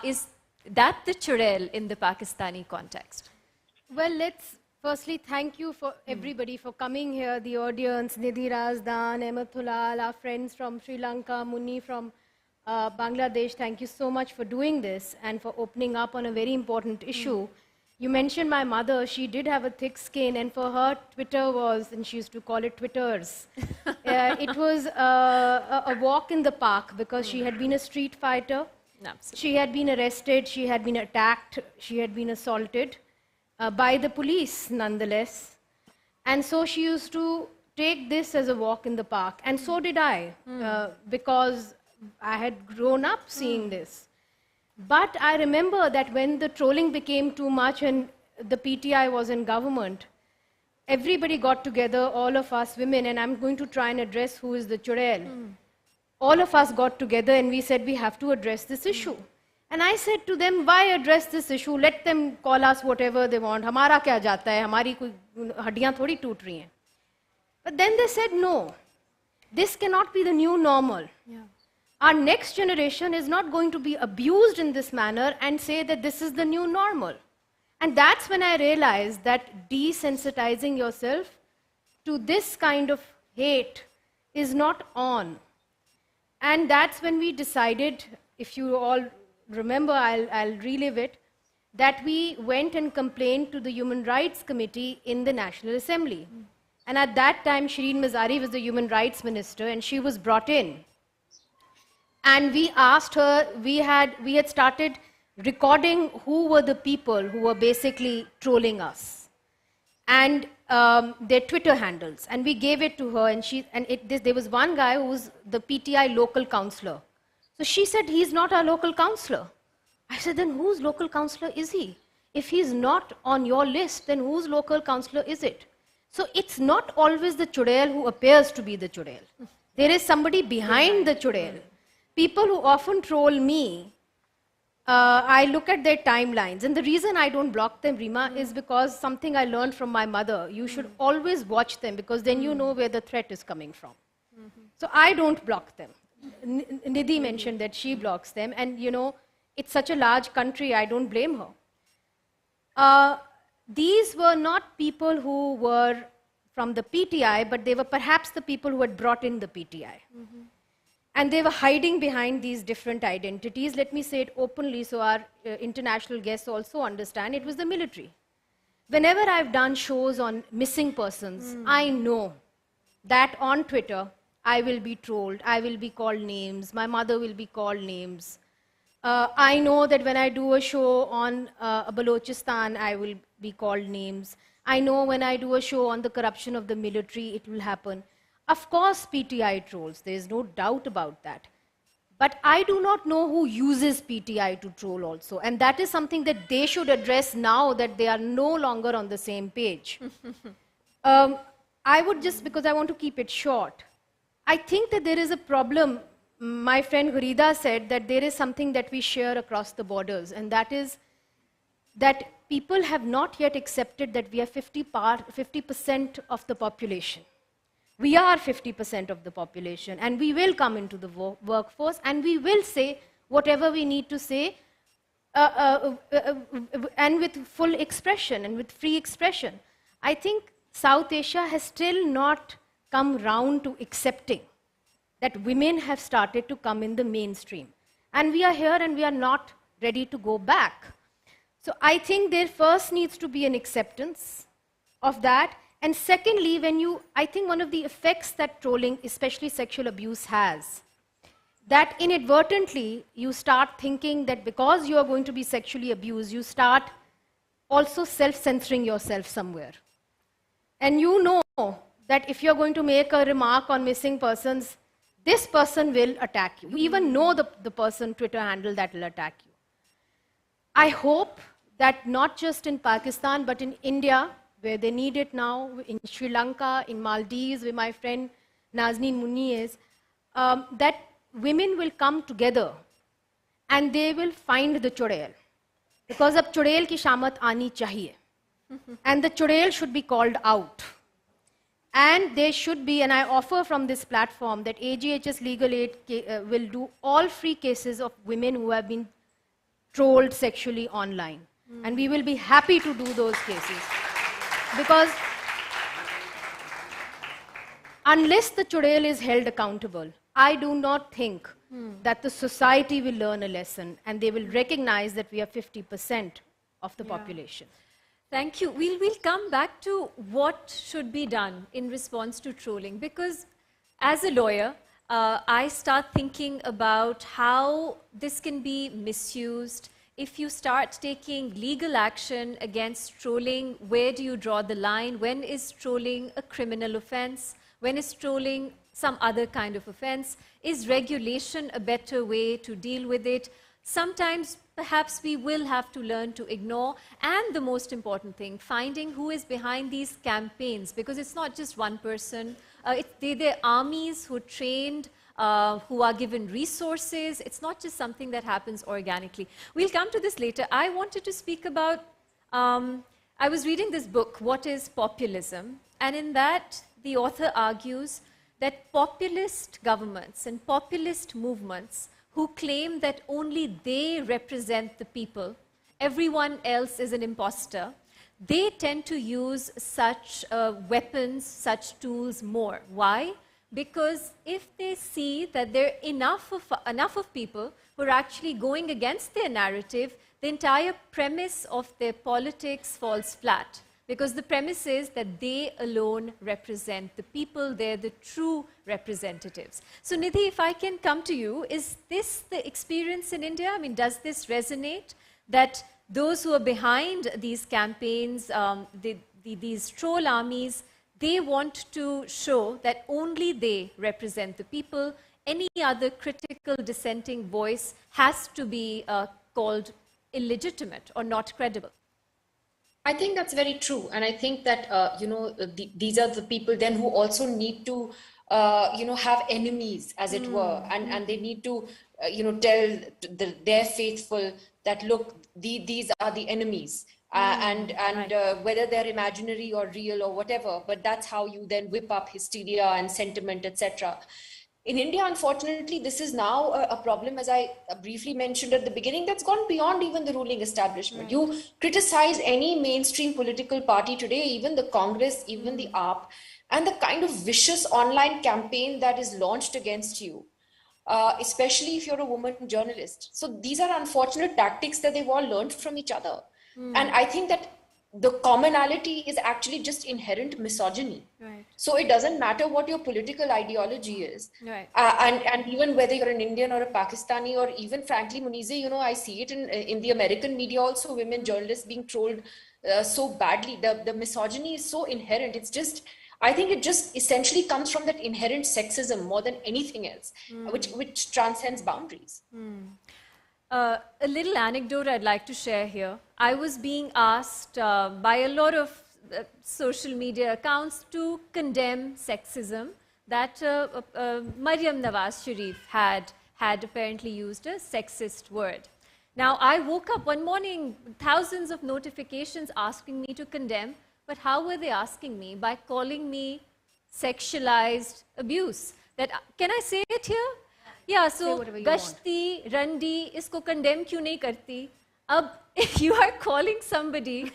is that the churail in the Pakistani context? Well, let's firstly thank you for everybody for coming here, the audience, Nidhi Razdan, Ematulal, our friends from Sri Lanka, Muni from Bangladesh. Thank you so much for doing this and for opening up on a very important issue. You mentioned my mother. She did have a thick skin, and for her, Twitter was, and she used to call it Twitters. It was a walk in the park because she had been a street fighter. Absolutely. She had been arrested. She had been attacked. She had been assaulted by the police, nonetheless. And so she used to take this as a walk in the park. And so did I, because I had grown up seeing this. But I remember that when the trolling became too much and the PTI was in government, everybody got together, all of us women, and I'm going to try and address who is the churail. All of us got together and we said we have to address this issue. And I said to them, why address this issue? Let them call us whatever they want. Hamara kya jata hai? Hamari koi haddiyan thodi toot rahi hain. But then they said, no, this cannot be the new normal. Yeah. Our next generation is not going to be abused in this manner and say that this is the new normal. And that's when I realized that desensitizing yourself to this kind of hate is not on. And that's when we decided, if you all remember, I'll relive it, that we went and complained to the Human Rights Committee in the National Assembly. And at that time, Shireen Mazari was the Human Rights Minister, and she was brought in. And we asked her, we had started recording who were the people who were basically trolling us, and their Twitter handles. And we gave it to her, and there was one guy who was the PTI local councillor. So she said, he's not our local councillor. I said, then whose local councillor is he? If he's not on your list, then whose local councillor is it? So it's not always the churail who appears to be the churail. There is somebody behind the churail. People who often troll me, I look at their timelines. And the reason I don't block them, Rima, is because something I learned from my mother. You should always watch them because then you know where the threat is coming from. So I don't block them. Nidhi mentioned that she blocks them. And, you know, it's such a large country, I don't blame her. These were not people who were from the PTI, but they were perhaps the people who had brought in the PTI. And they were hiding behind these different identities. Let me say it openly so our international guests also understand. It was the military. Whenever I've done shows on missing persons, I know that on Twitter, I will be trolled. I will be called names. My mother will be called names. I know that when I do a show on Balochistan, I will be called names. I know when I do a show on the corruption of the military, it will happen. Of course, PTI trolls, there is no doubt about that. But I do not know who uses PTI to troll also. And that is something that they should address now that they are no longer on the same page. I would just, because I want to keep it short, I think that there is a problem. My friend Gharida said that there is something that we share across the borders, and that is that people have not yet accepted that we are 50% of the population. We are 50% of the population, and we will come into the workforce, and we will say whatever we need to say, and with full expression and with free expression. I think South Asia has still not come round to accepting that women have started to come in the mainstream. And we are here and we are not ready to go back. So I think there first needs to be an acceptance of that. And secondly, I think one of the effects that trolling, especially sexual abuse, has, that inadvertently you start thinking that because you are going to be sexually abused, you start also self-censoring yourself somewhere. And you know that if you're going to make a remark on missing persons, this person will attack you. You even know the person Twitter handle that will attack you. I hope that not just in Pakistan, but in India, where they need it now, in Sri Lanka, in Maldives, where my friend Nazneen Munni is, that women will come together and they will find the churail. Because ab churail ki shamat aani chahiye. And the churail should be called out. And there should be, and I offer from this platform that AGHS Legal Aid will do all free cases of women who have been trolled sexually online. And we will be happy to do those cases. Because unless the churail is held accountable, I do not think that the society will learn a lesson and they will recognize that we are 50% of the population. Thank you. We'll come back to what should be done in response to trolling, because as a lawyer, I start thinking about how this can be misused. If you start taking legal action against trolling, where do you draw the line? When is trolling a criminal offense? When is trolling some other kind of offense? Is regulation a better way to deal with it? Sometimes perhaps we will have to learn to ignore, and the most important thing, finding who is behind these campaigns, because it's not just one person. They're armies who are trained, who are given resources. It's not just something that happens organically. We'll come to this later. I wanted to speak about, I was reading this book, What is Populism? And in that, the author argues that populist governments and populist movements who claim that only they represent the people, everyone else is an imposter, they tend to use such weapons, such tools more. Why? Because if they see that there are enough of people who are actually going against their narrative, the entire premise of their politics falls flat. Because the premise is that they alone represent the people, they're the true representatives. So Nidhi, if I can come to you, is this the experience in India? I mean, does this resonate? That those who are behind these campaigns, these troll armies, they want to show that only they represent the people. Any other critical dissenting voice has to be called illegitimate or not credible. I think that's very true. And I think that, these are the people then who also need to, have enemies, as it were. And they need to, tell their faithful that, look, these are the enemies. Whether they're imaginary or real or whatever, but that's how you then whip up hysteria and sentiment, etc. In India, unfortunately, this is now a problem, as I briefly mentioned at the beginning, that's gone beyond even the ruling establishment. You criticize any mainstream political party today, even the Congress, even the AAP, and the kind of vicious online campaign that is launched against you, especially if you're a woman journalist. So these are unfortunate tactics that they've all learned from each other. And I think that the commonality is actually just inherent misogyny. Right. So it doesn't matter what your political ideology is. Right. And even whether you're an Indian or a Pakistani, or even frankly, Munize, I see it in the American media also, women journalists being trolled so badly. The misogyny is so inherent. It's just, I think it just essentially comes from that inherent sexism more than anything else, which transcends boundaries. A little anecdote I'd like to share here. I was being asked by a lot of social media accounts to condemn sexism that Maryam Nawaz Sharif had apparently used a sexist word. Now, I woke up one morning, thousands of notifications asking me to condemn, but how were they asking me? By calling me sexualized abuse. That, can I say it here? Yeah, so Gashti, Randi, isko condemn kyun nahi karti? If you are calling somebody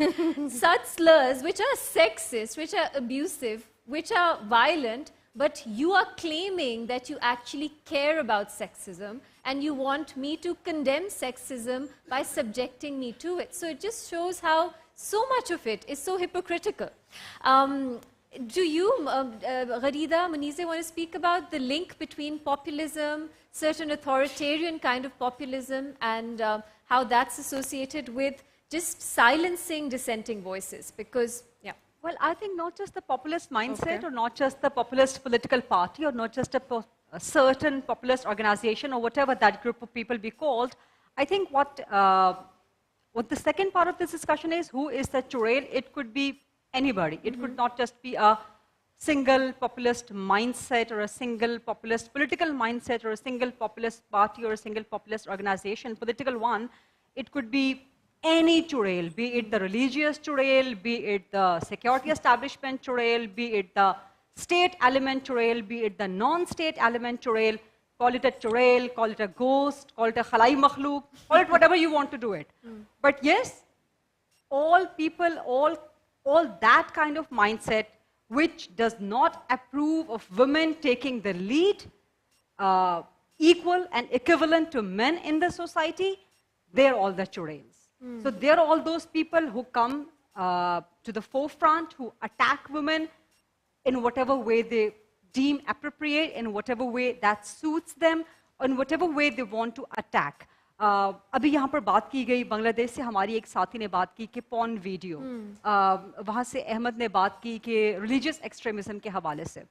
such slurs which are sexist, which are abusive, which are violent, but you are claiming that you actually care about sexism and you want me to condemn sexism by subjecting me to it. So it just shows how so much of it is so hypocritical. Do you, Gharida, Munize, want to speak about the link between populism, certain authoritarian kind of populism, and how that's associated with just silencing dissenting voices? Because, yeah. Well, I think not just the populist mindset or not just the populist political party or not just a certain populist organization or whatever that group of people be called. I think what the second part of this discussion is, who is the churail? It could be anybody. It could not just be a single populist mindset or a single populist political mindset or a single populist party or a single populist organization, political one. It could be any churail, be it the religious churail, be it the security establishment churail, be it the state element churail, be it the non-state element churail. Call it a churail, call it a ghost, call it a khalai makhluk, call it whatever you want to do it. But yes, all people, all that kind of mindset which does not approve of women taking the lead, equal and equivalent to men in the society, they're all the churails. So they're all those people who come to the forefront, who attack women in whatever way they deem appropriate, in whatever way that suits them, in whatever way they want to attack. अभी यहाँ पर बात की गई, बांग्लादेश से हमारी एक साथी ने बात की कि पॉर्न वीडियो, वहाँ से अहमद ने बात की कि रिलीजियस एक्सट्रीमिज्म के हवाले से.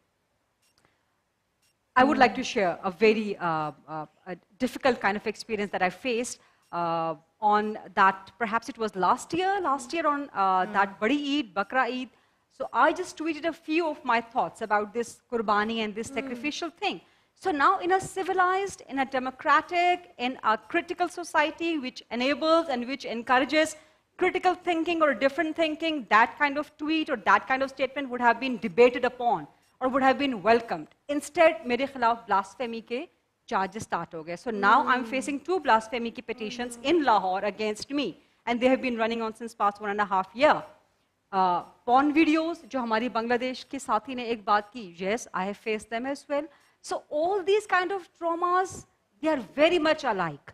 I would like to share a very a difficult kind of experience that I faced on that, perhaps it was last year on that Badi Eid, Bakra Eid. So I just tweeted a few of my thoughts about this Qurbani and this sacrificial thing. So now in a civilized, in a democratic, in a critical society which enables and which encourages critical thinking or different thinking, that kind of tweet or that kind of statement would have been debated upon or would have been welcomed. Instead, mere khilaf blasphemy ke charges start ho gaye. So now I'm facing 2 blasphemy ki petitions in Lahore against me, and they have been running on since past 1.5 years. Porn videos, जो हमारी बांग्लादेश के साथी ने एक बात की, yes, I have faced them as well. So all these kind of traumas, they are very much alike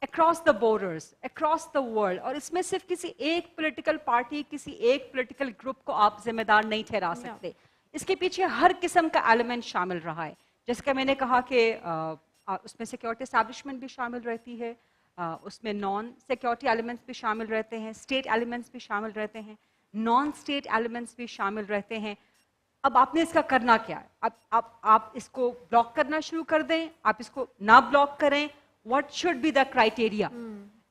across the borders, across the world. और इसमें सिर्फ किसी एक political party, किसी एक political group को आप जिम्मेदार नहीं ठहरा सकते. इसके पीछे हर किस्म का element शामिल रहा है. जैसे मैंने कहा कि उसमें security establishment भी शामिल रहती है, उसमें non-security elements भी शामिल रहते हैं, state elements भी शामिल रहते हैं, non-state elements भी शामिल रहते हैं. अब आपने इसका करना क्या है? आप इसको ब्लॉक करना शुरू कर दें, आप इसको ना ब्लॉक करें. What should be the criteria?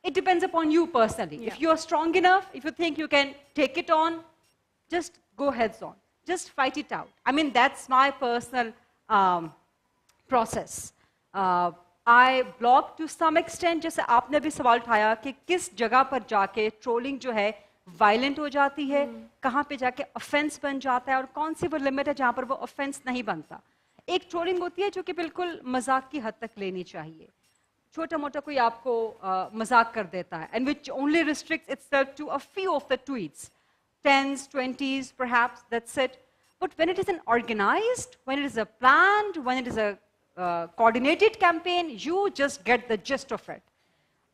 It depends upon you personally. If you are strong enough, if you think you can take it on, just go heads on. Just fight it out. I mean, that's my personal process. I block to some extent. जैसे आपने भी सवाल उठाया कि किस जगह पर जाके ट्रोलिंग जो है वायलेंट हो जाती है, कहाँ पे जाके ऑफेंस बन जाता है और कौन सी वो लिमिट है जहाँ पर वो ऑफेंस नहीं बनता. एक ट्रोलिंग होती है जो कि बिल्कुल मजाक की हद तक लेनी चाहिए. छोटा मोटा कोई आपको मजाक कर देता है, and which only restricts itself to a few of the tweets, 10s, 20s, perhaps, that's it. But when it is an organized, when it is a planned, when it is a coordinated campaign, you just get the gist of it.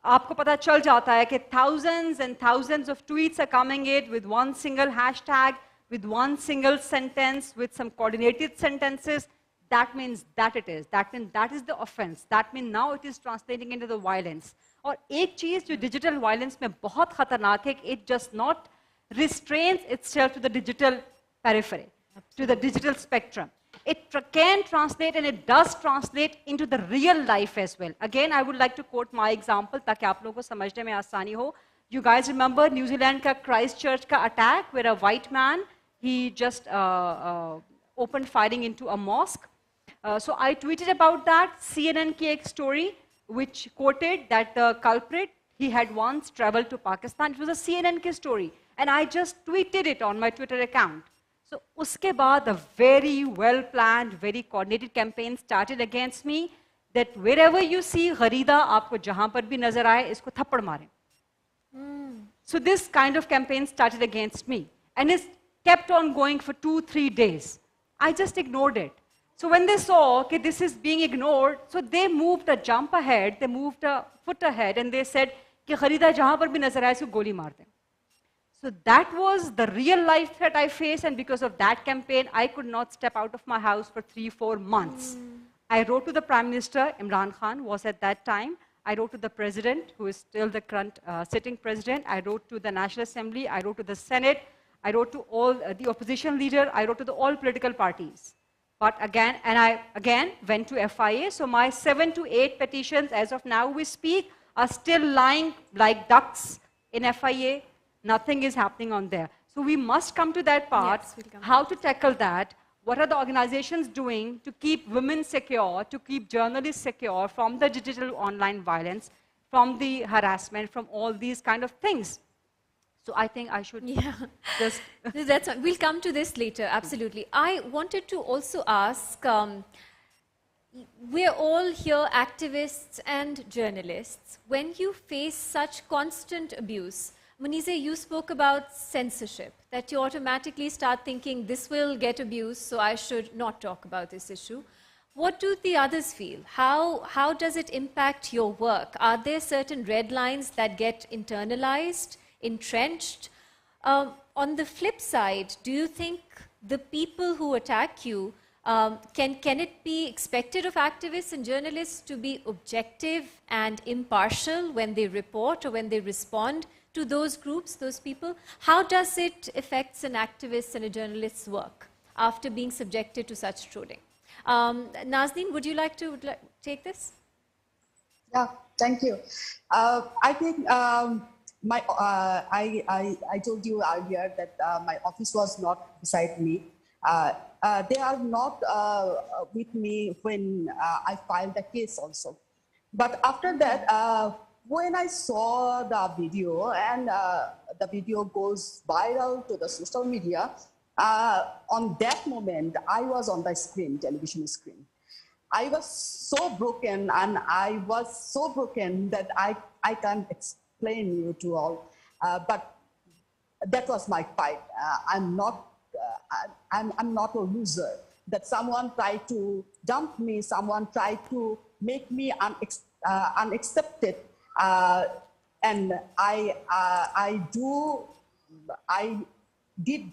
आपको पता चल जाता है कि thousands and thousands of tweets are coming in with one single hashtag, with one single sentence, with some coordinated sentences. That means that it is. That means that is the offense. That means now it is translating into the violence. और एक चीज जो digital violence में बहुत खतरनाक है, it just not restrains itself to the digital periphery, to the digital spectrum. It can translate, and it does translate into the real life as well. Again, I would like to quote my example ताकि आप लोगों को समझने में आसानी हो. You guys remember New Zealand का Christchurch का attack, where a white man, he just opened firing into a mosque. So I tweeted about that. CNN की एक story which quoted that the culprit, he had once traveled to Pakistan. It was a CNN की story, and I just tweeted it on my Twitter account. So उसके बाद a very well planned, very coordinated campaign started against me that wherever you see गरीदा, आपको जहाँ पर भी नजर आए इसको थप्पड़ मारें. So this kind of campaign started against me, and it kept on going for 2-3 days. I just ignored it. So when they saw that this is being ignored, so they moved a jump ahead, they moved a foot ahead, and they said कि गरीदा जहाँ पर भी नजर आए इसको गोली मार दें. So that was the real life threat I faced, and because of that campaign, I could not step out of my house for 3-4 months. I wrote to the Prime Minister, Imran Khan was at that time. I wrote to the President, who is still the current sitting President. I wrote to the National Assembly. I wrote to the Senate. I wrote to all the opposition leader, I wrote to all political parties. But again, and I again went to FIA, so my 7 to 8 petitions as of now we speak are still lying like ducks in FIA. Nothing is happening on there. So we must come to that part, Yes, we'll come how to tackle that. What are the organizations doing to keep women secure, to keep journalists secure from the digital online violence, from the harassment, from all these kind of things? So I think I should just... That's fine. We'll come to this later, absolutely. I wanted to also ask, we're all here activists and journalists. When you face such constant abuse, Munize, you spoke about censorship, that you automatically start thinking this will get abused, so I should not talk about this issue. What do the others feel? How does it impact your work? Are there certain red lines that get internalized, entrenched? On the flip side, do you think the people who attack you, can it be expected of activists and journalists to be objective and impartial when they report or when they respond to those groups, those people? How does it affect an activist and a journalist's work after being subjected to such trolling? Nazneen, would you like to take this? Yeah, thank you. I think I told you earlier that my office was not beside me. They are not with me when I filed the case also. But after that, when I saw the video and the video goes viral to the social media, on that moment, I was on the screen, television screen. I was so broken, and I was so broken that I can't explain you to all. But that was my fight. I'm not a loser. That someone tried to dump me, someone tried to make me unaccepted, and I did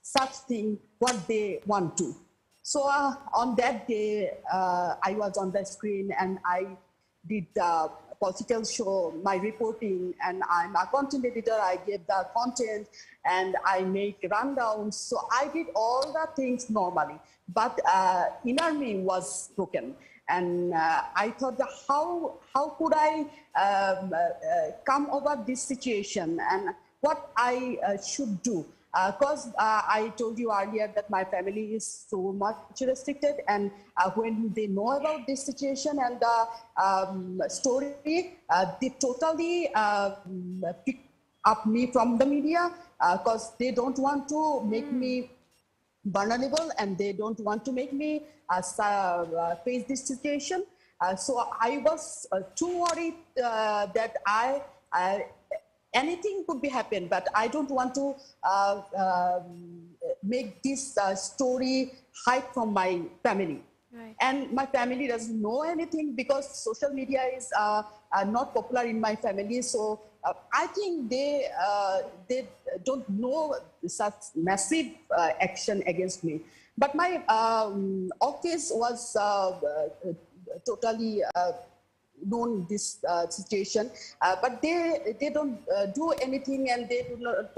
such thing what they want to. So on that day, I was on the screen and I did the political show, my reporting, and I'm a content editor. I gave the content and I make rundowns. So I did all the things normally, but inner me was broken. And I thought, how could I come over this situation and what I should do? Because I told you earlier that my family is so much restricted, and when they know about this situation and the story, they totally pick up me from the media because they don't want to make me vulnerable and they don't want to make me face this situation. So I was too worried that anything could be happen, but I don't want to make this story hide from my family. Right. And my family doesn't know anything because social media is not popular in my family. So I think they don't know such massive action against me. But my office was totally known this situation, but they don't do anything, and they do not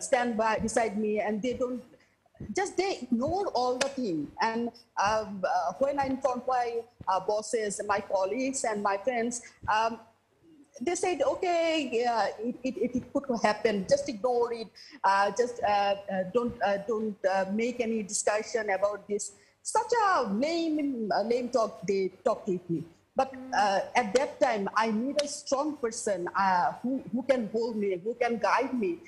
stand beside me, and they don't. Just they ignore all the thing. And when I informed my bosses, my colleagues, and my friends, they said, "Okay, it could happen. Just ignore it. Just don't make any discussion about this." Such a lame talk they talked with me. But at that time, I need a strong person who can hold me, who can guide me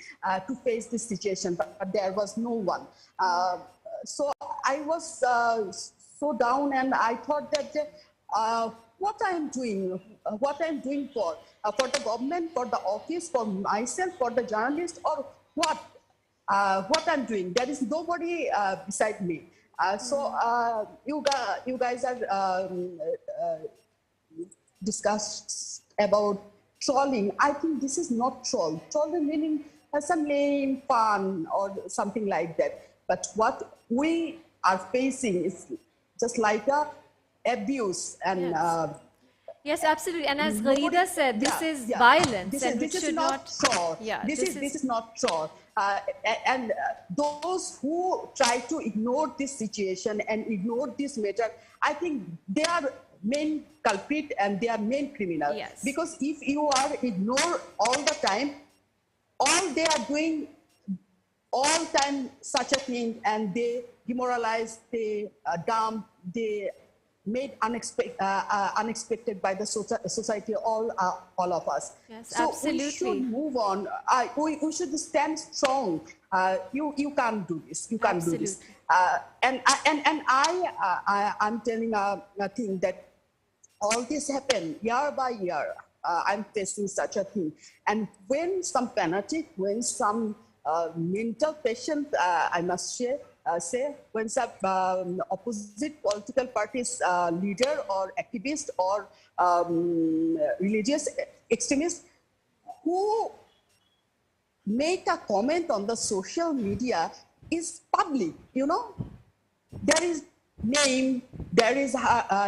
to face this situation. But there was no one. So I was so down, and I thought that what I'm doing for the government, for the office, for myself, for the journalist, or what I'm doing. There is nobody beside me. So you guys are discussed about trolling. I think this is not troll. Trolling meaning some lame fun or something like that. But what we are facing is just like a abuse and. Yes, absolutely. And as Gharida said, this is violence, This and is not troll. Yeah, this is not troll. and those who try to ignore this situation and ignore this matter, I think they are main culprit and they are main criminal. Yes. Because if you are ignore all the time, all they are doing all time such a thing, and they demoralize, they dump, they made unexpected by the society, all of us. Yes, so absolutely. we should move on. We should stand strong. You can't do this. You can't Absolutely. do this. And I'm telling a thing that all this happen year by year. I'm facing such a thing. And when some fanatic, when some mental patient, I must say, when some opposite political parties leader or activist or religious extremist who make a comment on the social media is public, you know. There is name, there is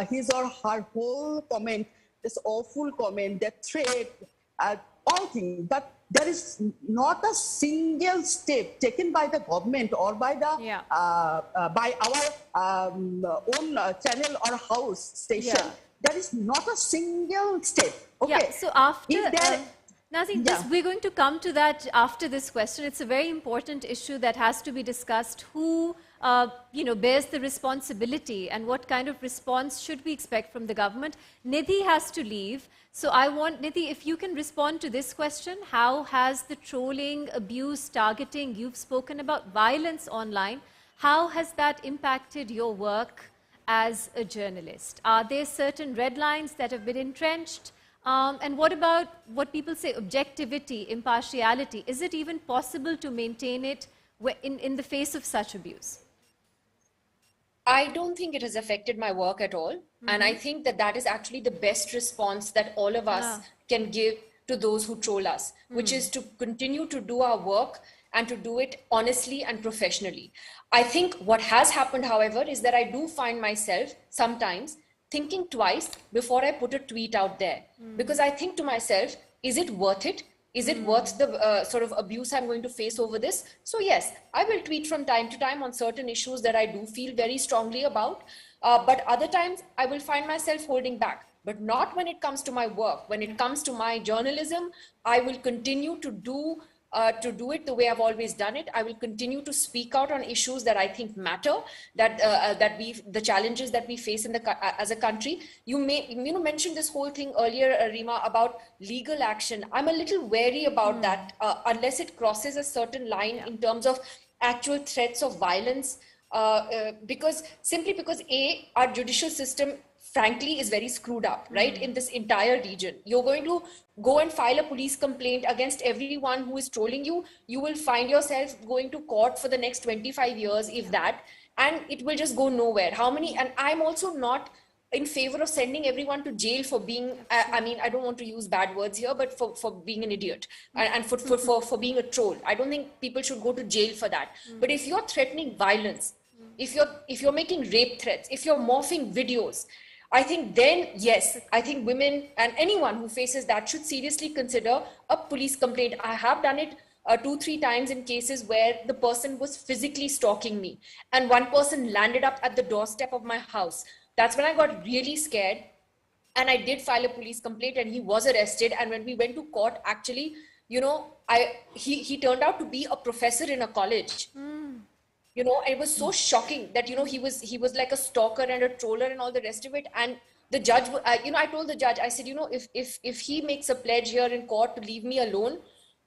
his or her whole comment, this awful comment, that threat, all things, but there is not a single step taken by the government or by the by our own channel or house station. Yeah. There is not a single step. Okay. Yeah. So after If Nazim, we're going to come to that after this question. It's a very important issue that has to be discussed. Who bears the responsibility and what kind of response should we expect from the government? Nidhi has to leave. So I want, Nidhi, if you can respond to this question. How has the trolling, abuse, targeting, you've spoken about violence online, how has that impacted your work as a journalist? Are there certain red lines that have been entrenched? And what about what people say, objectivity, impartiality? Is it even possible to maintain it in the face of such abuse? I don't think it has affected my work at all. And I think that that is actually the best response that all of us can give to those who troll us, which is to continue to do our work and to do it honestly and professionally. I think what has happened, however, is that I do find myself sometimes thinking twice before I put a tweet out there. Because I think to myself, is it worth it? Is it worth the sort of abuse I'm going to face over this? So yes, I will tweet from time to time on certain issues that I do feel very strongly about. But other times I will find myself holding back. But not when it comes to my work. When it comes to my journalism, I will continue to do it the way I've always done it. I will continue to speak out on issues that I think matter, the challenges that we face in as a country. You mentioned this whole thing earlier, Rima, about legal action. I'm a little wary about that unless it crosses a certain line in terms of actual threats of violence, because our judicial system, frankly, is very screwed up, right? In this entire region. You're going to go and file a police complaint against everyone who is trolling you. You will find yourself going to court for the next 25 years, if that, and it will just go nowhere. And I'm also not in favor of sending everyone to jail for being, I don't want to use bad words here, but for being an idiot and for being a troll. I don't think people should go to jail for that. But if you're threatening violence, if you're making rape threats, if you're morphing videos, I think then, yes, I think women and anyone who faces that should seriously consider a police complaint. I have done it 2-3 times in cases where the person was physically stalking me and one person landed up at the doorstep of my house. That's when I got really scared and I did file a police complaint and he was arrested. And when we went to court, actually, he turned out to be a professor in a college. It was so shocking that, he was like a stalker and a troller and all the rest of it. And the judge, I told the judge, I said, if he makes a pledge here in court to leave me alone,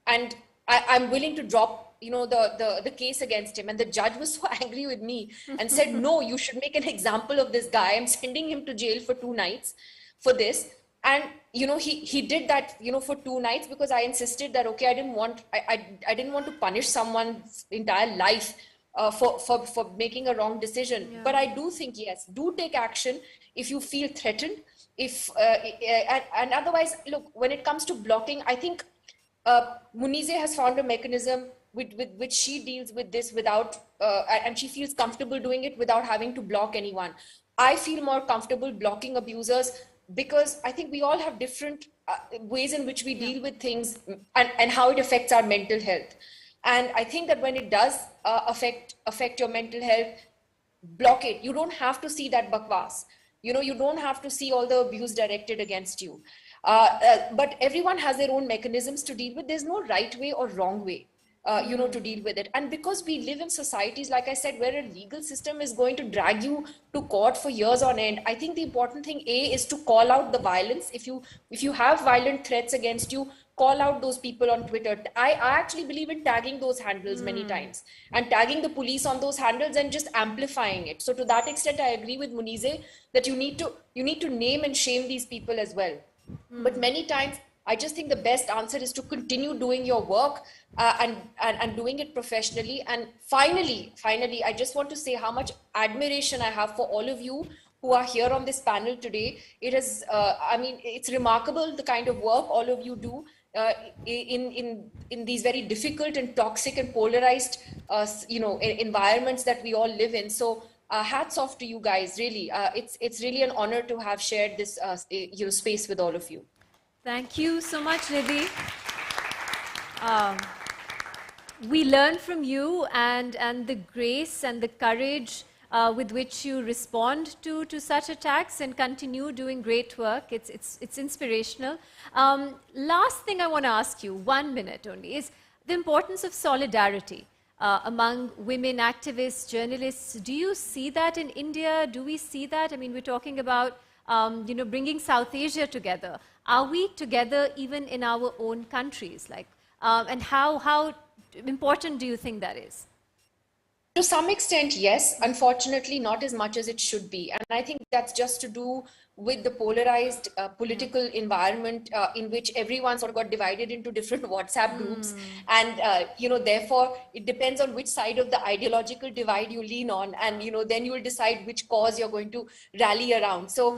and I'm willing to drop, the case against him. And the judge was so angry with me and said, no, you should make an example of this guy. I'm sending him to jail for 2 nights for this. And, he did that, for 2 nights because I insisted that, okay, I didn't want to punish someone's entire life for making a wrong decision. But I do think, yes, do take action if you feel threatened. And otherwise, look, when it comes to blocking, I think Munize has found a mechanism with which she deals with this without, and she feels comfortable doing it without having to block anyone. I feel more comfortable blocking abusers because I think we all have different ways in which we deal with things and how it affects our mental health. And I think that when it does affect your mental health, block it. You don't have to see that bakwas. You don't have to see all the abuse directed against you. But everyone has their own mechanisms to deal with. There's no right way or wrong way, to deal with it. And because we live in societies, like I said, where a legal system is going to drag you to court for years on end, I think the important thing, is to call out the violence. If you have violent threats against you, call out those people on Twitter. I actually believe in tagging those handles many times, and tagging the police on those handles, and just amplifying it. So to that extent, I agree with Munize that you need to name and shame these people as well. But many times, I just think the best answer is to continue doing your work, and doing it professionally. And finally, I just want to say how much admiration I have for all of you who are here on this panel today. It is, it's remarkable the kind of work all of you do in these very difficult and toxic and polarized, environments that we all live in. So hats off to you guys. Really, it's really an honor to have shared this space with all of you. Thank you so much, Nidhi. We learn from you and the grace and the courage with which you respond to such attacks and continue doing great work. It's inspirational. Last thing I want to ask you, 1 minute only, is the importance of solidarity among women activists, journalists. Do you see that in India? Do we see that? I mean, we're talking about bringing South Asia together. Are we together even in our own countries? And how important do you think that is? To some extent, yes. Unfortunately, not as much as it should be. And I think that's just to do with the polarized political environment in which everyone sort of got divided into different WhatsApp groups. And, therefore, it depends on which side of the ideological divide you lean on. And, then you will decide which cause you're going to rally around. So,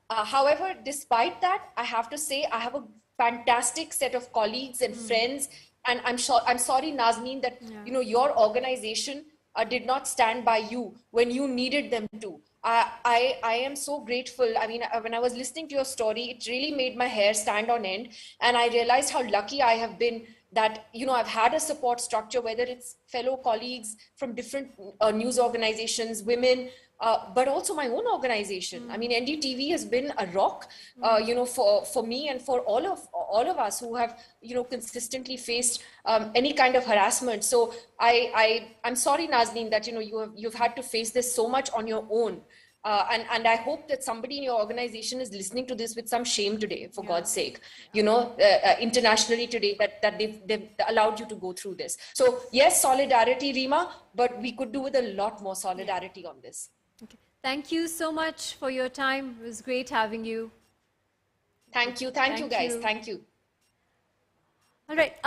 however, despite that, I have to say I have a fantastic set of colleagues and friends. And I'm sorry, Nazneen, that your organization did not stand by you when you needed them to. I am so grateful. I mean, when I was listening to your story, it really made my hair stand on end, and I realized how lucky I have been that I've had a support structure, whether it's fellow colleagues from different news organizations, women, but also my own organization. I mean, NDTV has been a rock, for me and for all of us who have, consistently faced any kind of harassment. So I'm sorry, Nazneen, that you've had to face this so much on your own. And I hope that somebody in your organization is listening to this with some shame today, for God's sake, internationally today, that they've allowed you to go through this. So yes, solidarity, Rima, but we could do with a lot more solidarity on this. Okay. Thank you so much for your time. It was great having you. Thank you. Thank you, guys. Thank you. All right.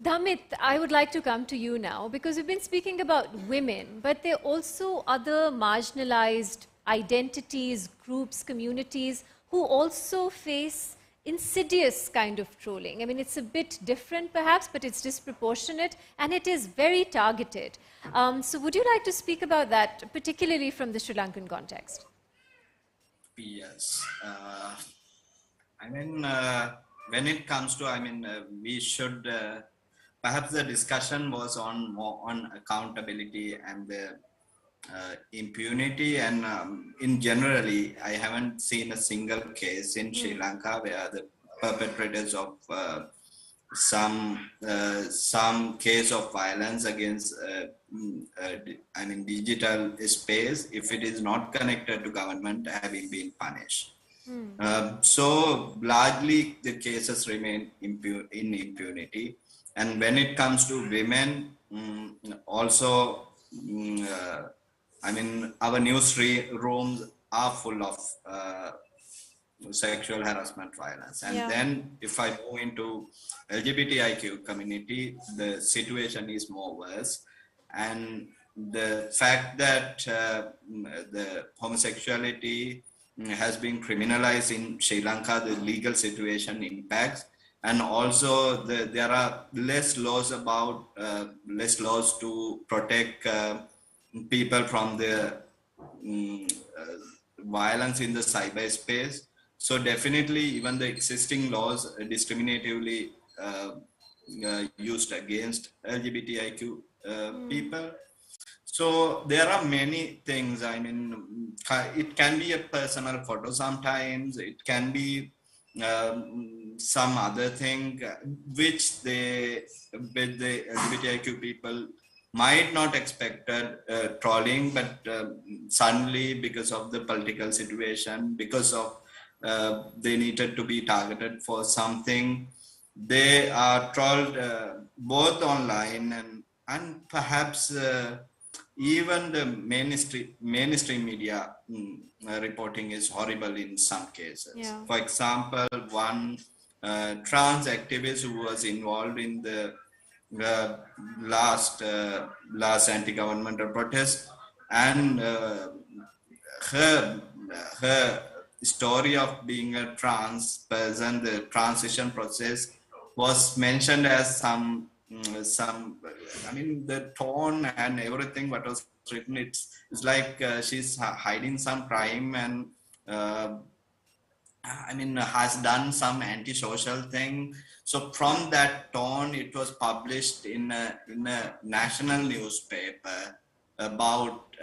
Dhamit, I would like to come to you now, because we've been speaking about women, but there are also other marginalized identities, groups, communities who also face insidious kind of trolling. I mean, it's a bit different perhaps, but it's disproportionate and it is very targeted. So would you like to speak about that, particularly from the Sri Lankan context? Yes. When it comes to, we should, perhaps the discussion was more on accountability and the impunity, and in generally, I haven't seen a single case in Sri Lanka where the perpetrators of some case of violence against digital space, if it is not connected to government, having been punished. So largely the cases remain in impunity. And when it comes to women, also, our news rooms are full of sexual harassment violence. And then if I move into LGBTIQ community, the situation is more worse. And the fact that the homosexuality has been criminalized in Sri Lanka, the legal situation impacts. And also there are less laws to protect people from the violence in the cyberspace. So definitely even the existing laws discriminatively used against LGBTIQ people. So there are many things. I mean, it can be a personal photo sometimes. It can be some other thing which the LGBTIQ people might not expected trolling, but suddenly because of the political situation, because of they needed to be targeted for something, they are trolled both online and perhaps even the mainstream media reporting is horrible in some cases. Yeah. For example, one trans activist who was involved in the last anti-governmental protest, and her story of being a trans person, the transition process was mentioned as some. I mean, the tone and everything what was written, it's like she's hiding some crime and I mean, has done some antisocial thing. So from that tone, it was published in a national newspaper about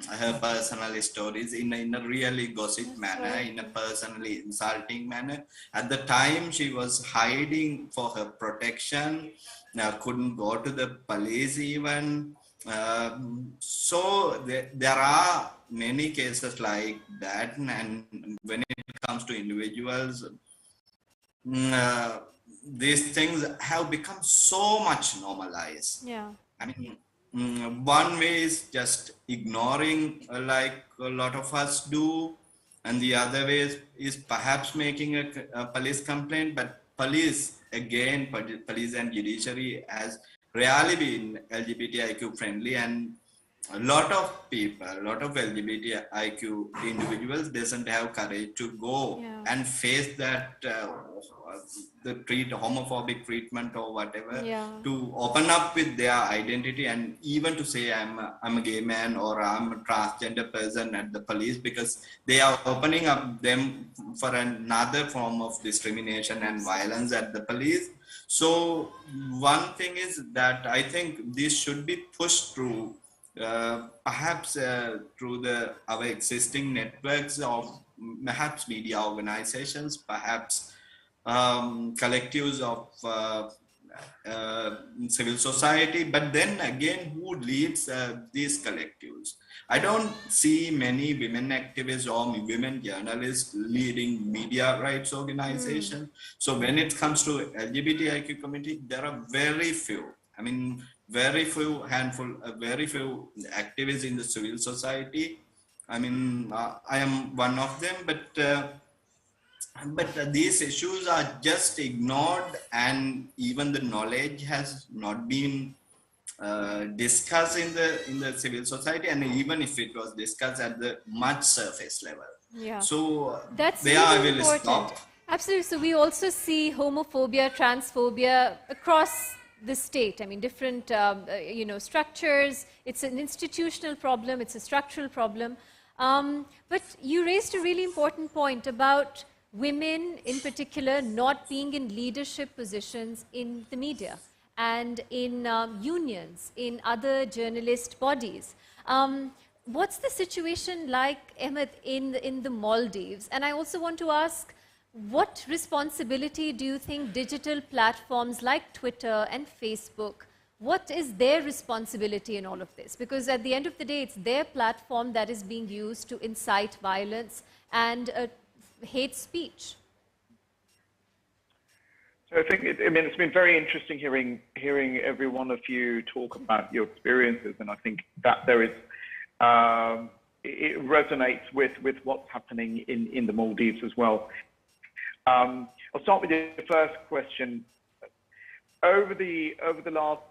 her personal stories in a really gossip manner, in a personally insulting manner. At the time, she was hiding for her protection, couldn't go to the police even. So there are many cases like that, and when it comes to individuals, these things have become so much normalized. Yeah. I mean, one way is just ignoring like a lot of us do, and the other way is perhaps making a police complaint, but police and judiciary has rarely been LGBTIQ friendly, and a lot of people, a lot of LGBTIQ individuals doesn't have courage to go and face that the homophobic treatment or whatever, to open up with their identity and even to say I'm a gay man or I'm a transgender person at the police, because they are opening up them for another form of discrimination and violence at the police. So one thing is that I think this should be pushed through perhaps through our existing networks of perhaps media organizations, perhaps collectives of civil society, but then again, who leads these collectives? I don't see many women activists or women journalists leading media rights organizations. So when it comes to LGBTIQ community, there are very few. I mean, very few activists in the civil society. I mean, I am one of them, but these issues are just ignored, and even the knowledge has not been discussed in the civil society, and even if it was discussed at the much surface level. Yeah. So that's there really I will important. stop. Absolutely. So we also see homophobia, transphobia across the state. I mean, different structures. It's an institutional problem. It's a structural problem. But you raised a really important point about women, in particular, not being in leadership positions in the media and in unions, in other journalist bodies. What's the situation like, Ahmed, in the Maldives? And I also want to ask, what responsibility do you think digital platforms like Twitter and Facebook, what is their responsibility in all of this? Because at the end of the day, it's their platform that is being used to incite violence and hate speech. So I think it's been very interesting hearing every one of you talk about your experiences, and I think that there is it resonates with what's happening in the Maldives as well. I'll start with the first question. Over the last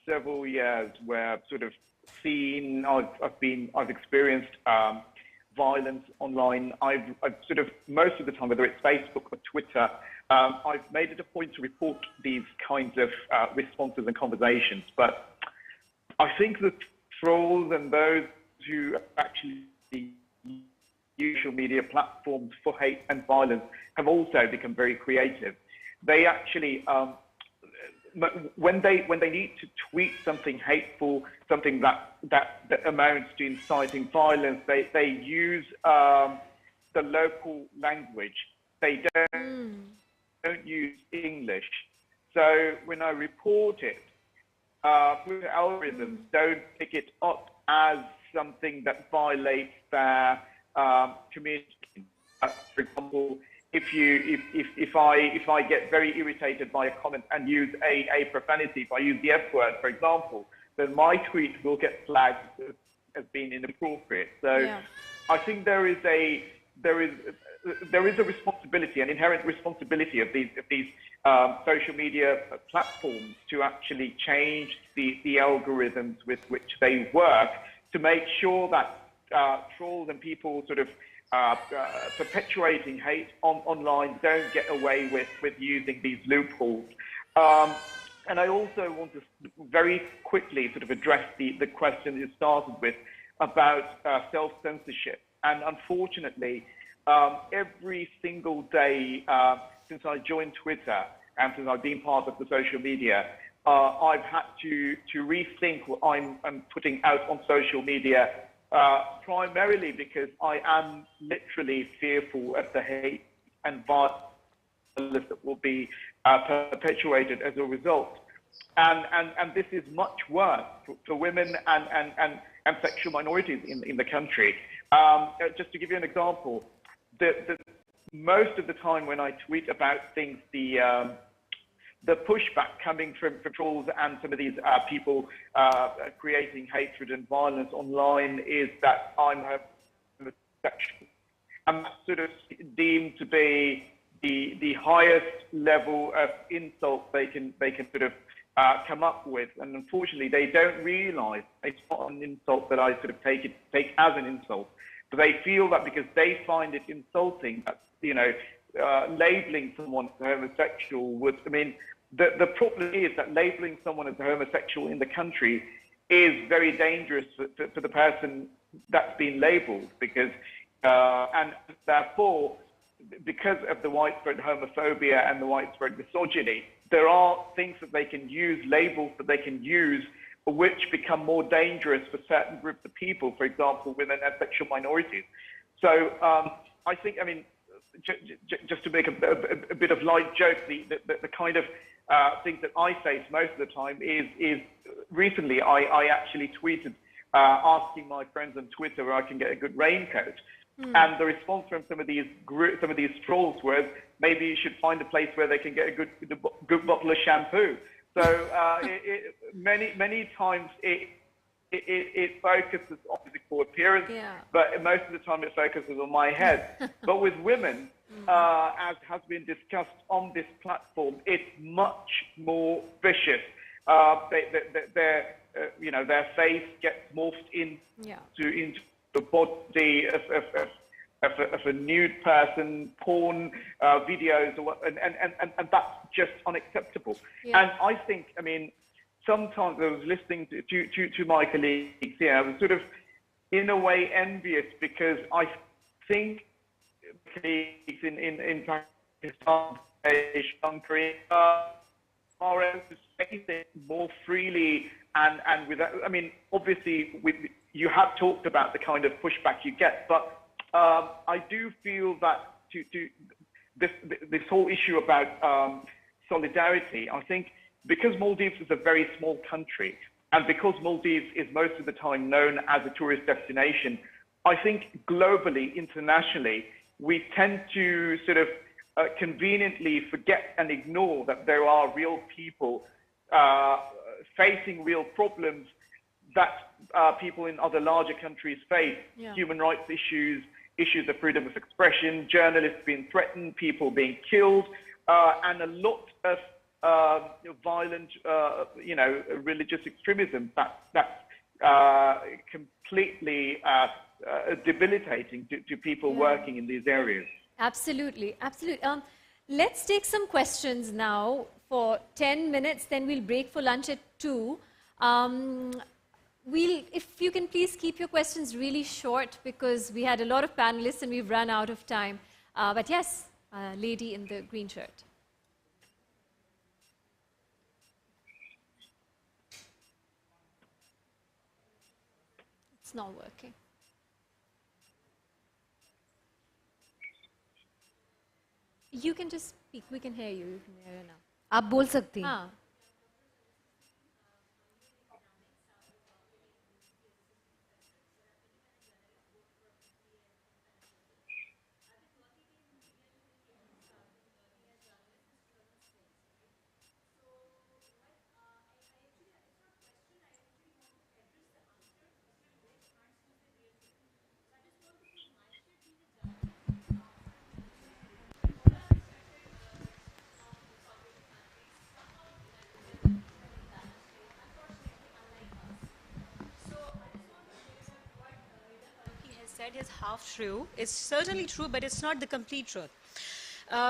several years, where I've sort of seen, I've experienced violence online. I've sort of, most of the time, whether it's Facebook or Twitter, I've made it a point to report these kinds of responses and conversations. But I think that trolls and those who actually use social media platforms for hate and violence have also become very creative. they actually, when they need to tweet something hateful, something that amounts to inciting violence, they use the local language. They don't use English. So when I report it, the algorithms don't pick it up as something that violates their community. For example, if I get very irritated by a comment and use a profanity, if I use the F word, for example, then my tweet will get flagged as being inappropriate. So I think there is a responsibility, an inherent responsibility of these social media platforms to actually change the algorithms with which they work to make sure that trolls and people sort of perpetuating hate online don't get away with using these loopholes. And I also want to very quickly sort of address the question you started with about self-censorship. And unfortunately, every single day since I joined Twitter and since I've been part of the social media, I've had to rethink what I'm putting out on social media, primarily because I am literally fearful of the hate and violence that will be perpetuated as a result. And this is much worse for women and sexual minorities in the country. Just to give you an example, most of the time when I tweet about things, the pushback coming from trolls and some of these people creating hatred and violence online is that I'm homosexual. I'm sort of deemed to be the highest level of insult they can sort of come up with, and unfortunately they don't realise it's not an insult that I sort of take as an insult, but they feel that because they find it insulting, that, you know, labelling someone as homosexual would, I mean, the problem is that labelling someone as a homosexual in the country is very dangerous for the person that's been labelled, because and therefore, because of the widespread homophobia and the widespread misogyny, there are things that they can use, labels that they can use, which become more dangerous for certain groups of people, for example, women and sexual minorities. So I think, I mean, just to make a bit of light joke, the kind of things that I face most of the time is recently I actually tweeted asking my friends on Twitter where I can get a good raincoat. And the response from some of these trolls was, maybe you should find a place where they can get a good bottle of shampoo. So many times it focuses on physical appearance, but most of the time it focuses on my head. But with women, as has been discussed on this platform, it's much more vicious. Their face gets morphed into the body of a nude person, porn videos, and that's just unacceptable. And I think, I mean, sometimes I was listening to my colleagues here, I was sort of, in a way, envious, because I think colleagues in Pakistan, Korea, are able to say things more freely and without, I mean, obviously, you have talked about the kind of pushback you get, but I do feel that this whole issue about solidarity, I think, because Maldives is a very small country, and because Maldives is most of the time known as a tourist destination, I think globally, internationally, we tend to sort of conveniently forget and ignore that there are real people facing real problems that people in other larger countries face. Human rights issues, issues of freedom of expression, journalists being threatened, people being killed, and a lot of violent, religious extremism that's completely debilitating to people working in these areas. Absolutely, absolutely. Let's take some questions now for 10 minutes, then we'll break for lunch at 2. If you can please keep your questions really short, because we had a lot of panelists and we've run out of time. But yes, lady in the green shirt. It's not working. You can just speak. We can hear you. You can hear you now. आप बोल सकती हैं. हाँ. He has said is half true. It's certainly true, but it's not the complete truth.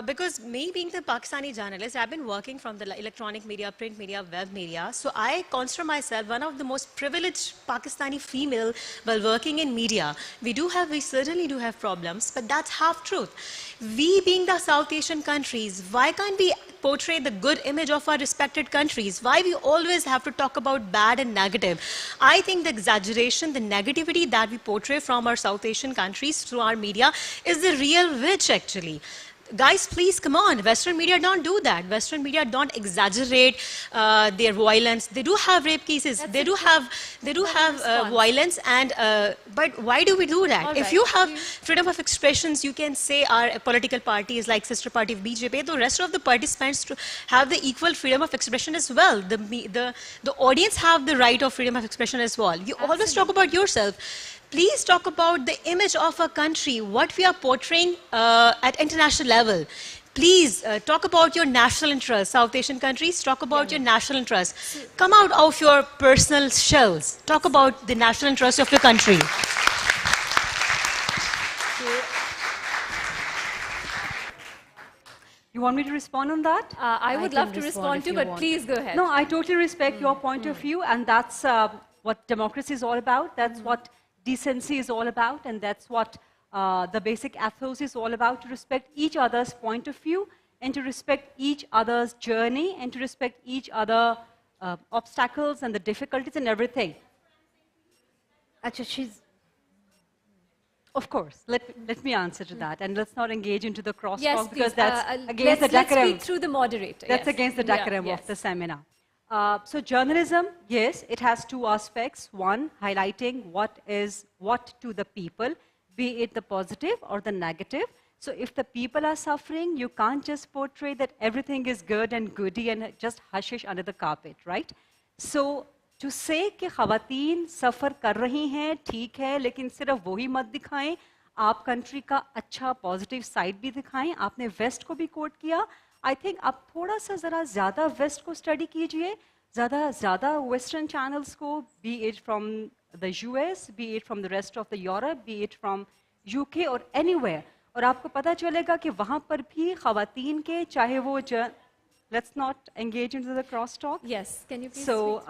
Because me being the Pakistani journalist, I've been working from the electronic media, print media, web media. So I consider myself one of the most privileged Pakistani female while working in media. We certainly do have problems, but that's half truth. We being the South Asian countries, why can't we portray the good image of our respected countries? Why we always have to talk about bad and negative? I think the exaggeration, the negativity that we portray from our South Asian countries through our media is the real witch actually. Guys, please come on. Western media don't do that. Western media don't exaggerate their violence. They do have rape cases. They do have violence. And but why do we do that? If you have freedom of expressions, you can say our political party is like sister party of BJP. The rest of the participants to have the equal freedom of expression as well. The audience have the right of freedom of expression as well. You always talk about yourself. Please talk about the image of a country, what we are portraying at international level. Please talk about your national interests. South Asian countries, talk about your national interests. Come out of your personal shells. Talk about the national interests of your country. You want me to respond on that? I would love to respond too, but please go ahead. No, I totally respect your point of view, and that's what democracy is all about. That's what decency is all about, and that's what the basic ethos is all about, to respect each other's point of view, and to respect each other's journey, and to respect each other obstacles and the difficulties and everything. Of course, let me answer to that, and let's not engage into the crosstalk, Yes, because please. that's against the Let's decorum. speak through the moderator. That's yes. against the decorum of the seminar. So journalism, yes, it has two aspects. One, highlighting what is what to the people, be it the positive or the negative. So if the people are suffering, you can't just portray that everything is good and goody and just hush under the carpet, right? So to say कि ख़वातीन सफ़र कर रही हैं, ठीक है, लेकिन सिर्फ वही मत दिखाएं, आप कंट्री का अच्छा पॉजिटिव साइड भी दिखाएं. आपने वेस्ट को भी कोट किया. आई थिंक आप थोड़ा सा ज़रा ज़्यादा वेस्ट को स्टडी कीजिए, ज़्यादा वेस्टर्न चैनल्स को, B it from the US, B it from the rest of the Europe, B it from UK और एनीवेयर, और आपको पता चलेगा कि वहाँ पर भी ख़वातीन के, चाहे वो let's not engage in the cross talk. Yes, can you please. So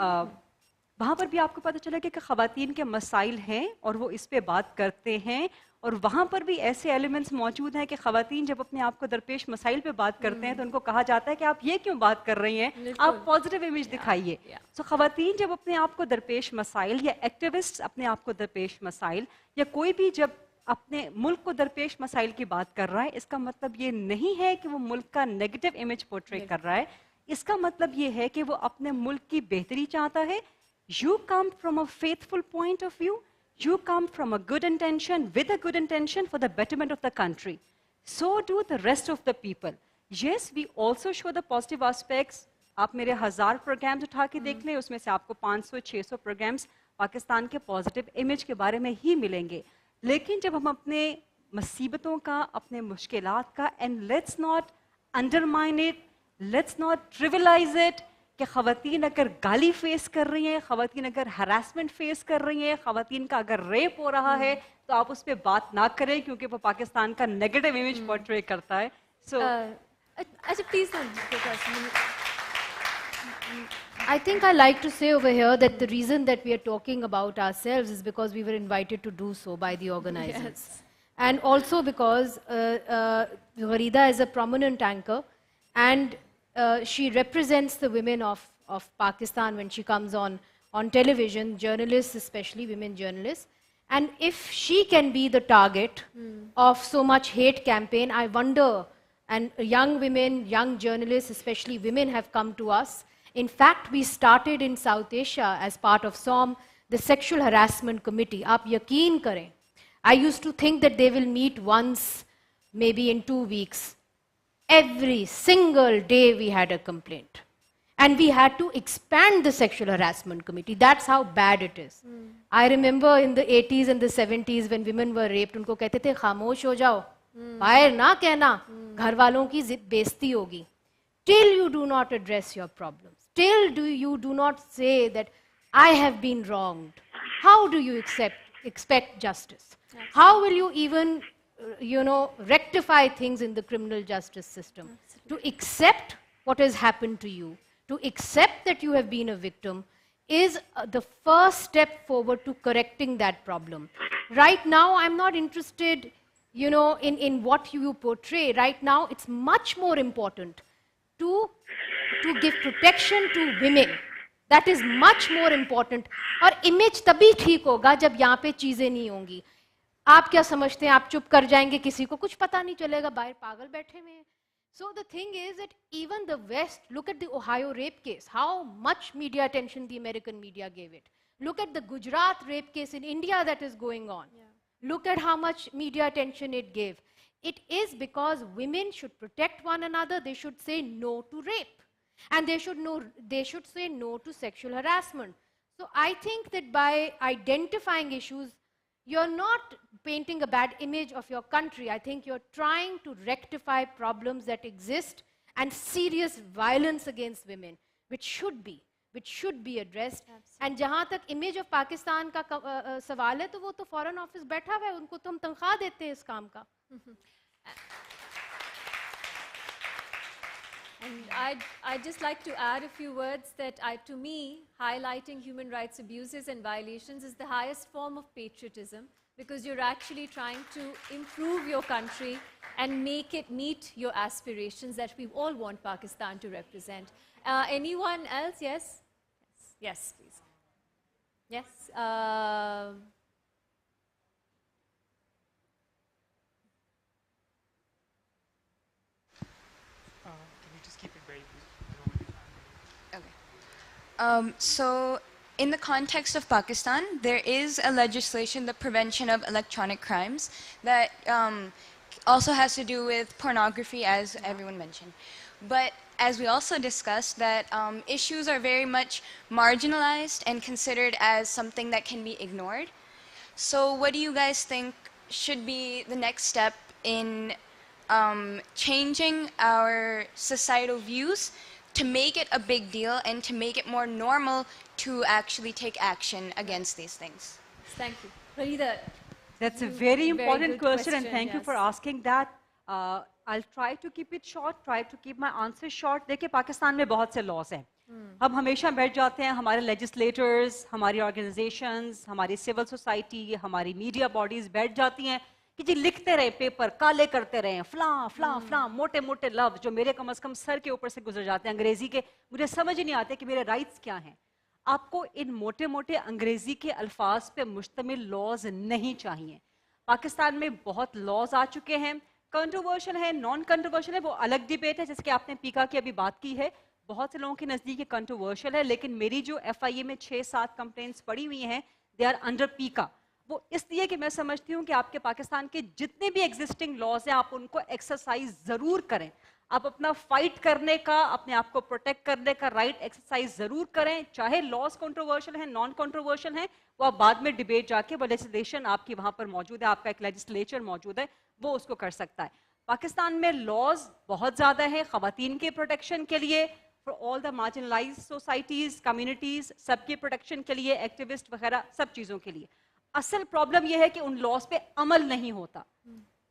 वहाँ पर भी आपको पता चलेगा कि ख़वातीन के मसाइल हैं और वो इस पे बात करते हैं, और वहाँ पर भी ऐसे एलिमेंट्स मौजूद हैं कि ख़वातीन जब अपने आप को दरपेश मसाइल पे बात करते हैं तो उनको कहा जाता है कि आप ये क्यों बात कर रही हैं, आप पॉजिटिव इमेज दिखाइए. सो ख़वातीन जब अपने आप को दरपेश मसाइल, या एक्टिविस्ट अपने आप को दरपेश मसाइल, या कोई भी जब अपने मुल्क को दरपेश मसाइल की बात कर रहा है, इसका मतलब ये नहीं है कि वो मुल्क का नेगेटिव इमेज पोर्ट्रे कर रहा है. इसका मतलब ये है कि वो अपने मुल्क की बेहतरी चाहता है. You come from a faithful point of view. You come from a good intention, with a good intention for the betterment of the country. So do the rest of the people. Yes, we also show the positive aspects. आप मेरे 1000 programmes उठा के देख लें, उसमें से आपको 500-600 programmes Pakistan के पॉजिटिव इमेज के बारे में ही मिलेंगे. लेकिन जब हम अपने मुसीबतों का, अपने मुश्किलात का, and let's not undermine it, let's not trivialize it, कि ख़वातीन अगर गाली फेस कर रही हैं, ख़वातीन अगर हरासमेंट फेस कर रही हैं, ख़वातीन का अगर रेप हो रहा है, तो आप उस पर बात ना करें, क्योंकि वो पाकिस्तान का नेगेटिव इमेज पोर्ट्रे करता है. सो अच्छा, please. I think I like to say over here that the reason that we are talking about ourselves is because we were invited to do so by the organizers. Yes. And also because Gharida is a prominent anchor, and she represents the women of Pakistan when she comes on television, journalists, especially women journalists. And if she can be the target of so much hate campaign, I wonder, and young women, young journalists, especially women, have come to us. In fact, we started in South Asia as part of SOM, the Sexual Harassment Committee. Aap yakeen kare. I used to think that they will meet once, maybe in 2 weeks. Every single day we had a complaint. And we had to expand the Sexual Harassment Committee. That's how bad it is. I remember in the 80s and the 70s when women were raped, उनको कहते थे खामोश हो जाओ, बाहर ना कहना, घर वालों की बेइज्जती होगी. Till you do not address your problems, till you do not say that I have been wronged, how do you expect justice? How will you even, rectify things in the criminal justice system? To accept what has happened to you, to accept that you have been a victim, is the first step forward to correcting that problem. Right now, I'm not interested, in what you portray. Right now, it's much more important to give protection to women. That is much more important. और image तभी ठीक होगा जब यहाँ पे चीजें नहीं होंगी. आप क्या समझते हैं? आप चुप कर जाएंगे, किसी को कुछ पता नहीं चलेगा, बाहर पागल बैठे हुए हैं. So the thing is that even the West, look at the Ohio rape case, how much media attention the American media gave it. Look at the Gujarat rape case in India that is going on. Look at how much media attention it gave. It is because women should protect one another. They should say no to rape. And they should say no to sexual harassment. So I think that by identifying issues, you're not painting a bad image of your country. I think you're trying to rectify problems that exist and serious violence against women, which should be addressed. And जहाँ तक image of Pakistan का सवाल है, तो वो तो foreign office बैठा हुआ है, उनको तो हम तनख्वाह देते हैं इस काम का. And I'd just like to add a few words that to me, highlighting human rights abuses and violations is the highest form of patriotism, because you're actually trying to improve your country and make it meet your aspirations that we all want Pakistan to represent. Anyone else? Yes? Yes, please. Yes? So in the context of Pakistan, there is a legislation, the Prevention of Electronic Crimes, that also has to do with pornography, as everyone mentioned. But as we also discussed, that issues are very much marginalized and considered as something that can be ignored. So what do you guys think should be the next step in changing our societal views to make it a big deal and to make it more normal to actually take action against these things? Thank you. Farida. That's a very important good question, and thank you yes. for asking that. I'll try to keep it short, try to keep my answer short. देखिए पाकिस्तान में बहुत से laws हैं. हम हमेशा बैठ जाते हैं, हमारे legislators, हमारी organizations, हमारी civil society, हमारी media bodies बैठ जाती हैं कि जी लिखते रहे पेपर, काले करते रहे, फ्ला, मोटे मोटे लफ्ज जो मेरे कम से कम सर के ऊपर से गुजर जाते हैं अंग्रेजी के, मुझे समझ ही नहीं आते कि मेरे राइट्स क्या हैं. आपको इन मोटे मोटे अंग्रेजी के अल्फाज पे मुश्तमिल लॉज नहीं चाहिए. पाकिस्तान में बहुत लॉज आ चुके हैं, कंट्रोवर्शियल है, नॉन कंट्रोवर्शियल है, वो अलग डिबेट है. जैसे कि आपने पीका की अभी बात की है, बहुत से लोगों के नज़दीक ये कंट्रोवर्शियल है, लेकिन मेरी जो FIA में 6-7 कंप्लेंट्स पड़ी हुई हैं, दे आर अंडर पीका. वो इसलिए कि मैं समझती हूँ कि आपके पाकिस्तान के जितने भी एग्जिस्टिंग लॉज हैं, आप उनको एक्सरसाइज ज़रूर करें. आप अपना फाइट करने का, अपने आप को प्रोटेक्ट करने का राइट एक्सरसाइज ज़रूर करें. चाहे लॉज कंट्रोवर्शियल हैं, नॉन कंट्रोवर्शियल हैं, वो आप बाद में डिबेट जाके, वो लेजिस्लेशन आपकी वहाँ पर मौजूद है, आपका एक लेजिस्लेचर मौजूद है, वो उसको कर सकता है. पाकिस्तान में लॉज बहुत ज़्यादा है ख़वातीन के प्रोटेक्शन के लिए, for all the marginalised societies, communities, सबके प्रोटेक्शन के लिए, एक्टिविस्ट वगैरह, सब चीज़ों के लिए. असल प्रॉब्लम यह है कि उन लॉज पे अमल नहीं होता.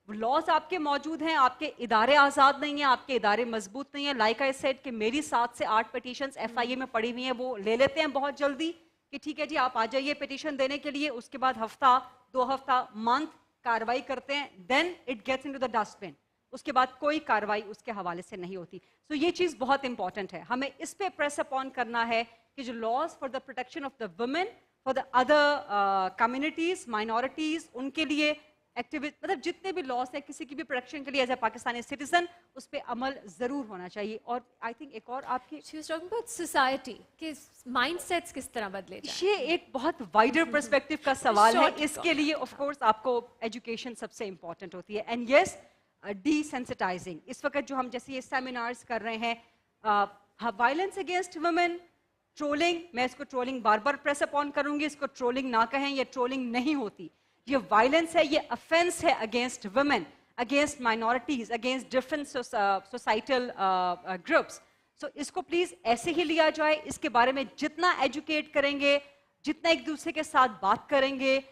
लॉज आपके मौजूद हैं, आपके इदारे आज़ाद नहीं हैं, आपके इदारे मजबूत नहीं हैं. लाइक आई सेड कि मेरी 7 से 8 पिटीशंस FIA में पड़ी हुई हैं, वो ले लेते हैं बहुत जल्दी कि ठीक है जी आप आ जाइए पिटीशन देने के लिए. उसके बाद हफ्ता, 2 हफ्ता, मंथ कार्रवाई करते हैं, then it gets into the dustbin. उसके बाद कोई कार्रवाई उसके हवाले से नहीं होती. सो ये चीज़ बहुत इंपॉर्टेंट है, हमें इस पे प्रेस अपॉन करना है कि जो laws for the protection of the women, for the other communities, minorities, उनके लिए एक्टिविस्ट मतलब जितने भी लॉस हैं किसी की भी प्रोटेक्शन के लिए एज ए पाकिस्तानी सिटीजन उस पर अमल जरूर होना चाहिए. और आई थिंक एक और आपकी She was talking about society, कि mindsets किस तरह बदले जाएं. ये एक बहुत वाइडर पर्सपेक्टिव का सवाल है. Short इसके लिए ऑफ कोर्स आपको एजुकेशन सबसे इंपॉर्टेंट होती है. And yes, desensitising. इस वक्त जो हम जैसे ये सेमिनार्स कर रहे हैं, वायलेंस अगेंस्ट वुमेन, ट्रोलिंग, मैं इसको ट्रोलिंग बार बार प्रेस अपॉन करूंगी, इसको ट्रोलिंग ना कहें, ये ट्रोलिंग नहीं होती. ये वायलेंस है, ये अफेंस है against women, against minorities, against different societal groups. So इसको प्लीज ऐसे ही लिया जाए. इसके बारे में जितना एजुकेट करेंगे, जितना एक दूसरे के साथ बात करेंगे,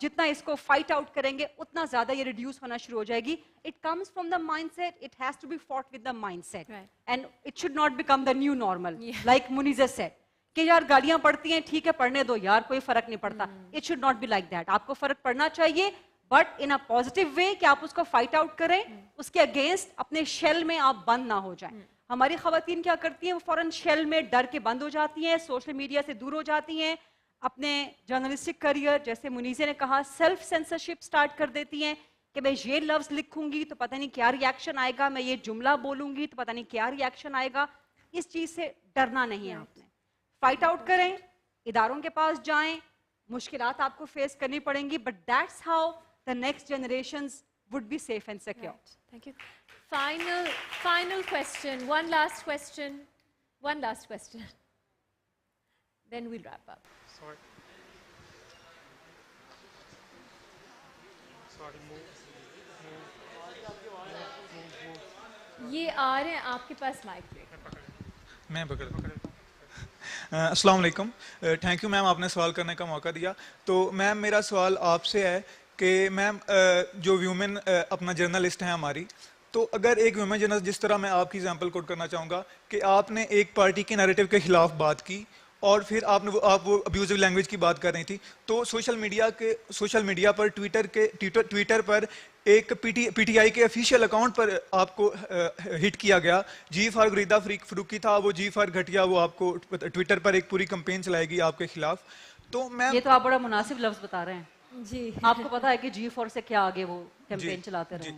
जितना इसको फाइट आउट करेंगे, उतना ज्यादा ये रिड्यूस होना शुरू हो जाएगी. It comes from the mindset, it has to be fought with the mindset, and it should not become the new normal. Like Muneeza said कि यार गालियां पड़ती हैं, ठीक है पढ़ने दो यार, कोई फर्क नहीं पड़ता. It should not be like that. आपको फर्क पड़ना चाहिए, but in a positive way, कि आप उसको फाइट आउट करें, उसके अगेंस्ट अपने शेल में आप बंद ना हो जाएं. हमारी खवातीन क्या करती हैं, वो फौरन शेल में डर के बंद हो जाती हैं, सोशल मीडिया से दूर हो जाती हैं, अपने जर्नलिस्टिक करियर, जैसे मुनीज़े ने कहा, सेल्फ सेंसरशिप स्टार्ट कर देती हैं कि मैं ये लफ्ज लिखूंगी तो पता नहीं क्या रिएक्शन आएगा, मैं ये जुमला बोलूंगी तो पता नहीं क्या रिएक्शन आएगा. इस चीज से डरना नहीं है. आपने फाइट आउट करें, इदारों के पास जाएं, मुश्किलात आपको फेस करनी पड़ेंगी, but that's how the next generations would be safe and secure. Thank you. Final question. One last question. One last question. Then we'll wrap up. Sorry. ये आ रहे हैं आपके पास माइक पे. मैं पकड़ अस्सलाम वालेकुम. थैंक यू मैम, आपने सवाल करने का मौका दिया. तो मैम मेरा सवाल आपसे है कि मैम जो व्यूमेन अपना जर्नलिस्ट हैं हमारी, तो अगर एक व्यूमेन जर्नलिस्ट, जिस तरह मैं आपकी एग्जांपल कोट करना चाहूँगा कि आपने एक पार्टी के नैरेटिव के खिलाफ बात की और फिर आप वो अब्यूजिव लैंग्वेज की बात कर रही थी, तो सोशल मीडिया पर ट्विटर पर एक पीटीआई के ऑफिशियल अकाउंट पर आपको हिट किया गया. जी फॉर गुरीदा फरूकी था वो, जी फॉर घटिया, वो आपको ट्विटर पर एक पूरी कैंपेन चलाएगी आपके खिलाफ. तो मैं ये तो आप बड़ा मुनासिब लफ्ज बता रहे हैं जी. आपको पता है कि जी फॉर से क्या आगे वो कैंपेन चलाते रहे.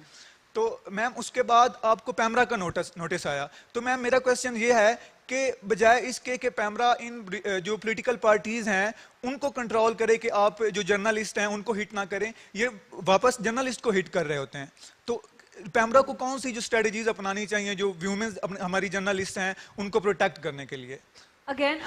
तो मैम उसके बाद आपको पैमरा का नोटिस आया. तो मैम मेरा क्वेश्चन ये है कि बजाय इसके कि पैमरा इन जो पॉलिटिकल पार्टीज हैं उनको कंट्रोल करे कि आप जो जर्नलिस्ट हैं उनको हिट ना करें, ये वापस जर्नलिस्ट को हिट कर रहे होते हैं. तो पैमरा को कौन सी जो स्ट्रेटजीज अपनानी चाहिए जो व्यूमेंस हमारी जर्नलिस्ट हैं उनको प्रोटेक्ट करने के लिए? Again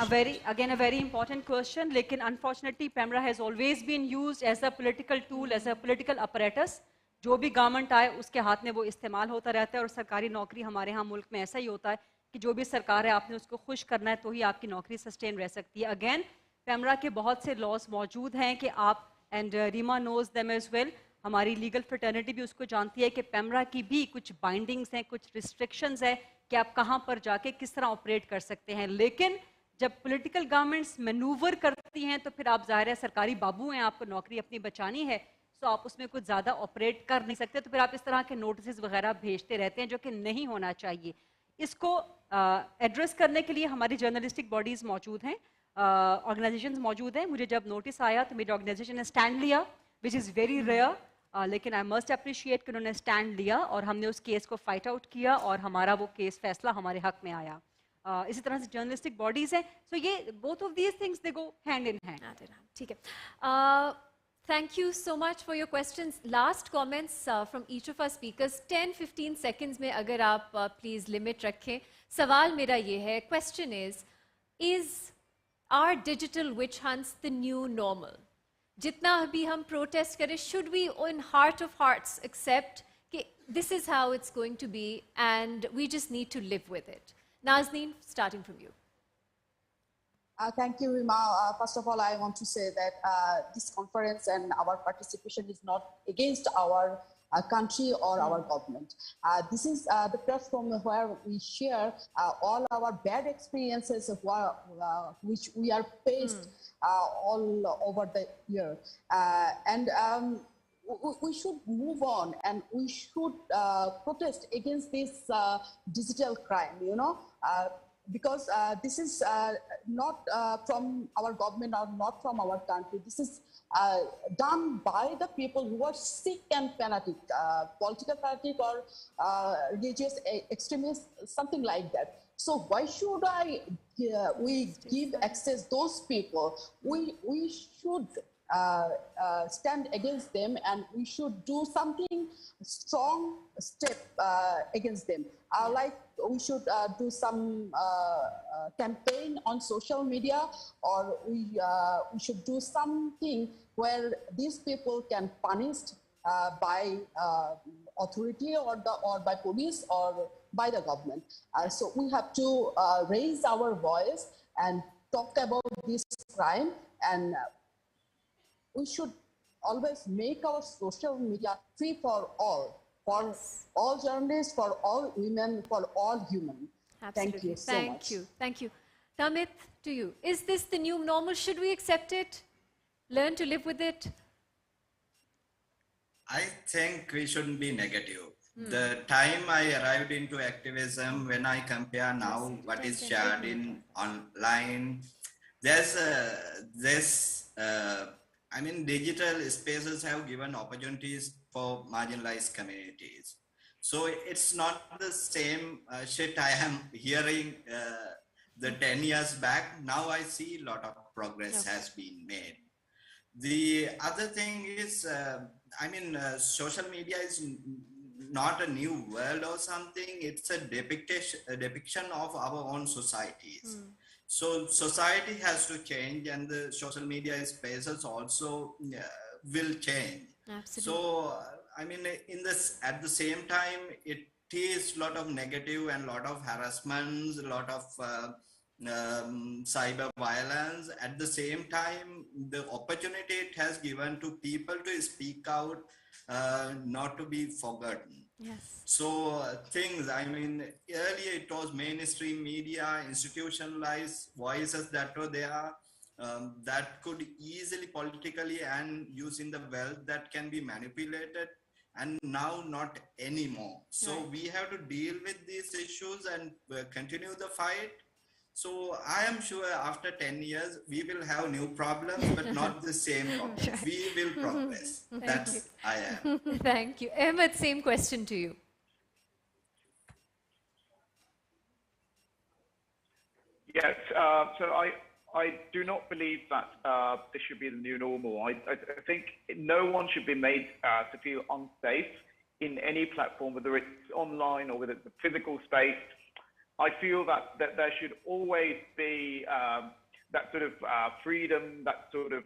a very important question. लेकिन unfortunately PEMRA has always been used as a political tool, as a political apparatus. जो भी गवर्नमेंट आए उसके हाथ में वो इस्तेमाल होता रहता है. और सरकारी नौकरी हमारे यहाँ मुल्क में ऐसा ही होता है कि जो भी सरकार है आपने उसको खुश करना है तो ही आपकी नौकरी सस्टेन रह सकती है. अगेन पैमरा के बहुत से लॉज मौजूद हैं कि आप, and Reema knows them as well, हमारी लीगल फ्रेटर्निटी भी उसको जानती है कि पैमरा की भी कुछ बाइंडिंग्स हैं, कुछ रिस्ट्रिक्शंस है कि आप कहाँ पर जाके किस तरह ऑपरेट कर सकते हैं. लेकिन जब पॉलिटिकल गवर्नमेंट्स मैनूवर करती हैं तो फिर आप ज़ाहिर है सरकारी बाबू हैं, आपको नौकरी अपनी बचानी है, तो आप उसमें कुछ ज़्यादा ऑपरेट कर नहीं सकते. तो फिर आप इस तरह के नोटिस वगैरह भेजते रहते हैं जो कि नहीं होना चाहिए. इसको एड्रेस करने के लिए हमारी जर्नलिस्टिक बॉडीज़ मौजूद हैं, ऑर्गेनाइजेशंस मौजूद हैं. मुझे जब नोटिस आया तो मेरी ऑर्गेनाइजेशन ने स्टैंड लिया, विच इज़ वेरी रेयर, लेकिन आई मस्ट अप्रिशिएट कि उन्होंने स्टैंड लिया और हमने उस केस को फाइट आउट किया और हमारा वो केस फैसला हमारे हक में आया. इसी तरह से जर्नलिस्टिक बॉडीज़ हैं. सो ये both of these things they go hand in hand. ठीक है. Thank you so much for your questions. Last comments from each of our speakers. 10-15 seconds में अगर आप please limit रखें. सवाल मेरा ये है, question is our digital witch hunts the new normal? जितना भी हम protest करें, should we in heart of hearts accept कि this is how it's going to be and we just need to live with it? Nazneen, starting from you. Thank you, Rima. First of all, I want to say that this conference and our participation is not against our country or our government. This is the platform where we share all our bad experiences which we are faced all over the year. And we should move on and we should protest against this digital crime, you know. because this is not from our government or not from our country. This is done by the people who are sick and fanatic, political fanatic or religious extremists, something like that. So why should we give access those people? We should stand against them, and we should do something strong step against them. Like we should do some campaign on social media, or we should do something where these people can punished by authority or by police or by the government. So we have to raise our voice and talk about this crime, and we should always make our social media free for all journalists, for all women, for all human. Absolutely. Thank you so much. Thank you. Thank you. Tamit, to you. Is this the new normal? Should we accept it? Learn to live with it? I think we shouldn't be negative. The time I arrived into activism, when I compare now what is shared in online, there's I mean, digital spaces have given opportunities for marginalized communities. So it's not the same shit I am hearing the 10 years back. Now I see a lot of progress has been made. The other thing is, I mean, social media is not a new world or something. It's a depiction of our own societies. So society has to change, and the social media spaces also will change. Absolutely. So, I mean, at the same time, it is a lot of negative and a lot of harassments, a lot of cyber violence. At the same time, the opportunity it has given to people to speak out, not to be forgotten. Yes. So things, I mean, earlier it was mainstream media, institutionalized voices that were there, that could easily politically and using the wealth that can be manipulated, and now not anymore. So we have to deal with these issues and continue the fight. So I am sure after 10 years, we will have new problems, but not the same problems. We will progress. That's I am. Thank you. Ahmed, same question to you. Yes, so I do not believe that this should be the new normal. I think no one should be made to feel unsafe in any platform, whether it's online or whether it's a physical space. I feel that there should always be that sort of freedom, that sort of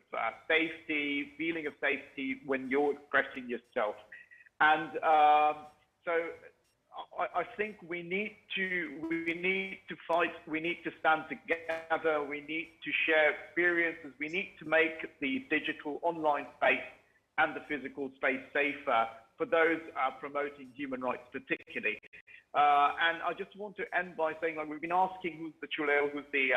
safety, feeling of safety when you're expressing yourself. And so I think we need to fight, we need to stand together, we need to share experiences, we need to make the digital online space and the physical space safer for those promoting human rights particularly. And I just want to end by saying, like, we've been asking who's the churail, who's the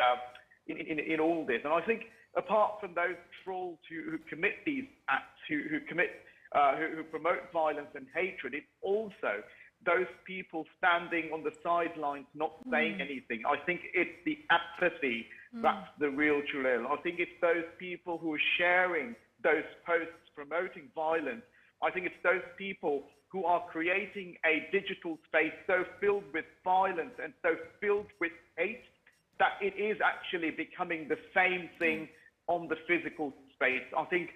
in all this, and I think apart from those trolls who commit these acts, who promote violence and hatred, it's also those people standing on the sidelines not saying anything. I think it's the apathy that's the real churail. I think it's those people who are sharing those posts promoting violence. I think it's those people who are creating a digital space so filled with violence and so filled with hate that it is actually becoming the same thing on the physical space. I think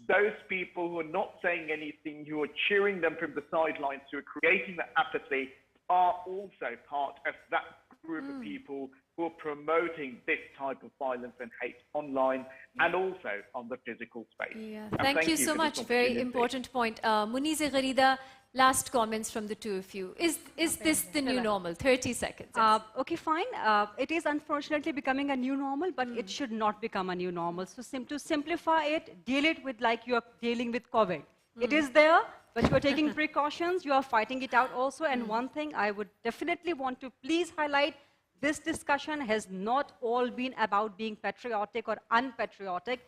those people who are not saying anything, who are cheering them from the sidelines, who are creating the apathy, are also part of that group of people who are promoting this type of violence and hate online and also on the physical space. Yeah. Thank you so much. Very important point. Muniz Gharida, last comments from the two of you. Is this the new normal? 30 seconds. Yes. Okay, fine. It is unfortunately becoming a new normal, but it should not become a new normal. So to simplify it, deal it with like you're dealing with COVID. It is there, but you're taking precautions, you are fighting it out also. And one thing I would definitely want to please highlight, this discussion has not all been about being patriotic or unpatriotic.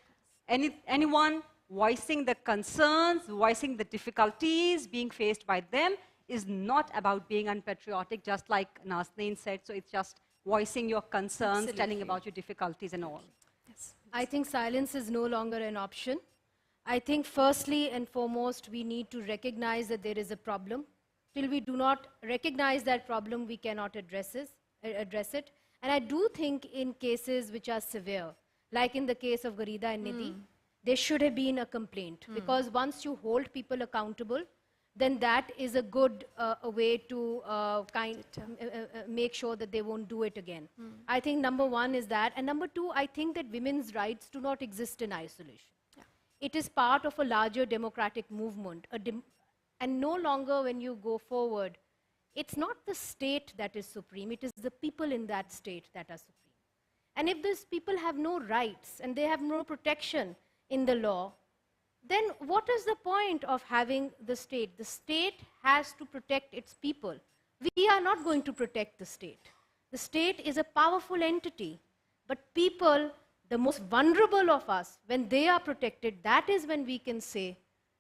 Anyone voicing the concerns, voicing the difficulties being faced by them is not about being unpatriotic, just like Nazneen said. So it's just voicing your concerns, telling Absolutely. about your difficulties and all. Yes. I think silence is no longer an option. I think firstly and foremost, we need to recognize that there is a problem. Till we do not recognize that problem, we cannot address it. And I do think in cases which are severe, like in the case of Garida and Nidhi, there should have been a complaint. Because once you hold people accountable, then that is a good a way to make sure that they won't do it again. I think number one is that. And number two, I think that women's rights do not exist in isolation. It is part of a larger democratic movement. And no longer when you go forward, it's not the state that is supreme, it is the people in that state that are supreme. And if these people have no rights and they have no protection in the law, then what is the point of having the state? The state has to protect its people. We are not going to protect the state. The state is a powerful entity, but people, the most vulnerable of us, when they are protected, that is when we can say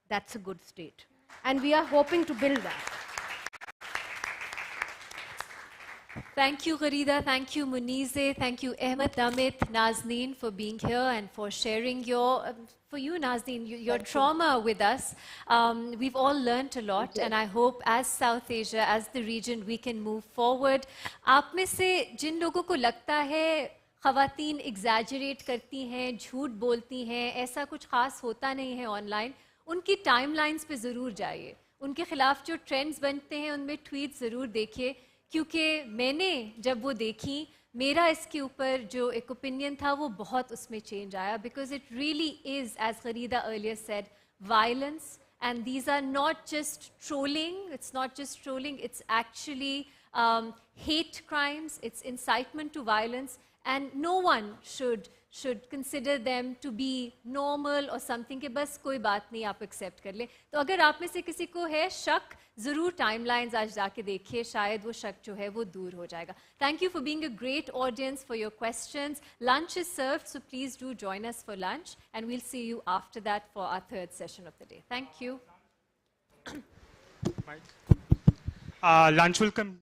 that's a good state. And we are hoping to build that. Thank you, Garida. Thank you, Munize. Thank you, Ahmed, Amit, Nazneen, for being here and for sharing your, for you, Nazneen, your trauma with us. We've all learnt a lot, and I hope as South Asia, as the region, we can move forward. आप में से जिन लोगों को लगता है ख़वातीन exaggerate करती हैं, झूठ बोलती हैं, ऐसा कुछ ख़ास होता नहीं है ऑनलाइन, उनकी टाइमलाइंस पे ज़रूर जाइए. उनके खिलाफ जो ट्रेंड्स बनते हैं उनमें ट्वीट ज़रूर देखिए, क्योंकि मैंने जब वो देखी, मेरा इसके ऊपर जो एक ओपिनियन था वो बहुत उसमें चेंज आया, because it really is, as गरीदा earlier said, violence, and these are not just trolling, it's not just trolling, it's actually hate crimes, it's incitement to violence, and no one should consider them to be normal or something कि बस कोई बात नहीं आप accept कर ले. तो अगर आप में से किसी को है शक, ज़रूर timelines आज जाके देखिए, शायद वो शक जो है वो दूर हो जाएगा. Thank you for being a great audience, for your questions. Lunch is served, so please do join us for lunch, and we'll see you after that for our third session of the day. Thank you. Lunch will come.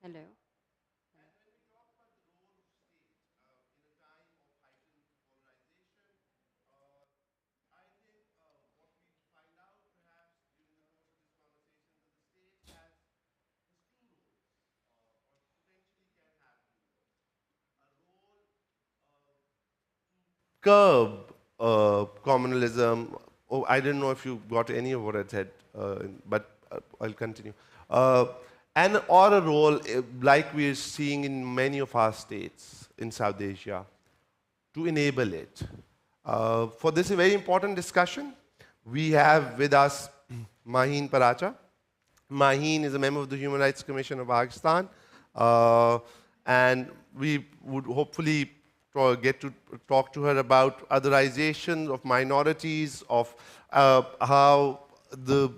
Hello. Curb communalism. Oh, I didn't know if you got any of what I said, but I'll continue. Uh, and or a role like we're seeing in many of our states in South Asia to enable it. For this very important discussion, we have with us Maheen Paracha. Maheen is a member of the Human Rights Commission of Pakistan, and we would hopefully get to talk to her about otherization of minorities, of how the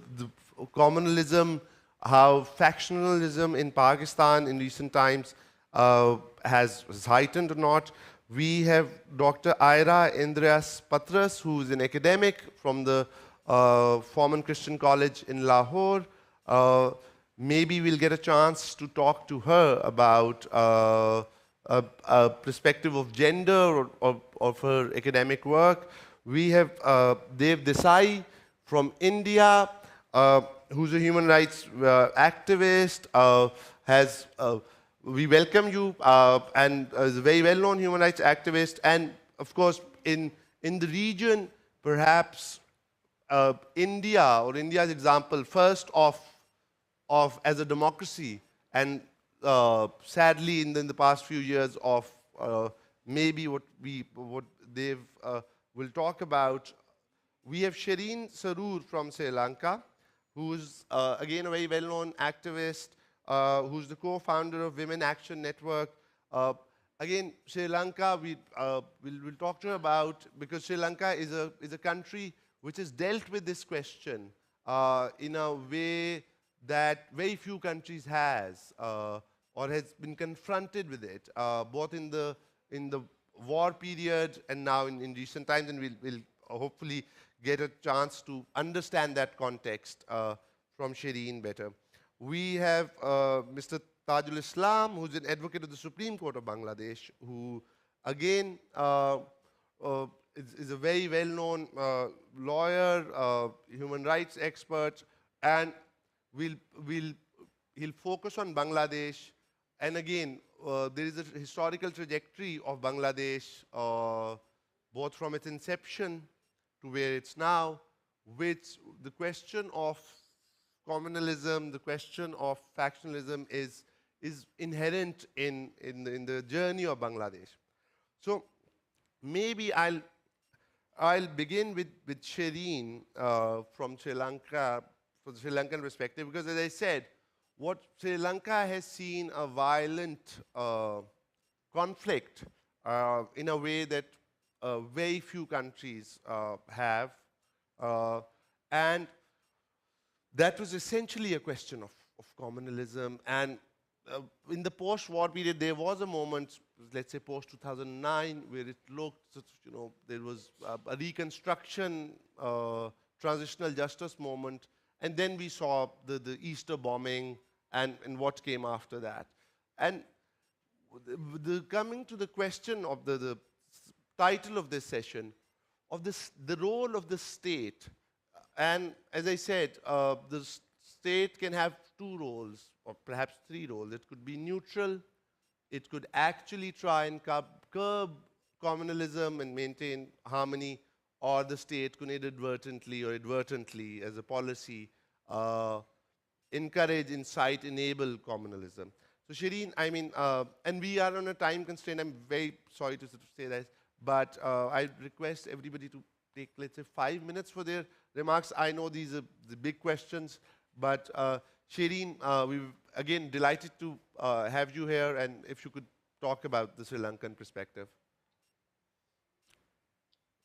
communalism, how factionalism in Pakistan in recent times has heightened or not. We have Dr. Ira Andreas Patras, who is an academic from the Foreman Christian College in Lahore. Maybe we'll get a chance to talk to her about a perspective of gender or of her academic work. We have Dev Desai from India, who's a human rights activist, we welcome you, and is a very well-known human rights activist, and of course, in the region, perhaps India, or India's example, first of as a democracy, and sadly, in the past few years, of maybe what Dave will talk about. We have Shireen Sarur from Sri Lanka, who's again a very well-known activist, who's the co-founder of Women Action Network. Again, Sri Lanka, we'll talk to her about, because Sri Lanka is a country which has dealt with this question in a way that very few countries has, or has been confronted with it, both in the war period and now in recent times, and we'll hopefully get a chance to understand that context from Shireen better. We have Mr. Tajul Islam, who's an advocate of the Supreme Court of Bangladesh, who again is a very well-known lawyer, human rights expert, and he'll focus on Bangladesh. And again, there is a historical trajectory of Bangladesh, both from its inception to where it's now, with the question of communalism, the question of factionalism is inherent in the journey of Bangladesh. So maybe I'll begin with Shireen from Sri Lanka, from the Sri Lankan perspective, because as I said, what Sri Lanka has seen a violent conflict in a way that very few countries have, and that was essentially a question of communalism. And in the post-war period, there was a moment, let's say post-2009, where it looked, there was a reconstruction, transitional justice moment, and then we saw the Easter bombing and what came after that. And coming to the question of the title of this session, of the role of the state. And as I said, the state can have two roles, or perhaps three roles. It could be neutral. It could actually try and curb communalism and maintain harmony, or the state could inadvertently or advertently, as a policy, encourage, incite, enable communalism. So Shireen, I mean, and we are on a time constraint. I'm very sorry to say that, but I request everybody to take, let's say, 5 minutes for their remarks. I know these are the big questions, but Shireen, we're again delighted to have you here, and if you could talk about the Sri Lankan perspective.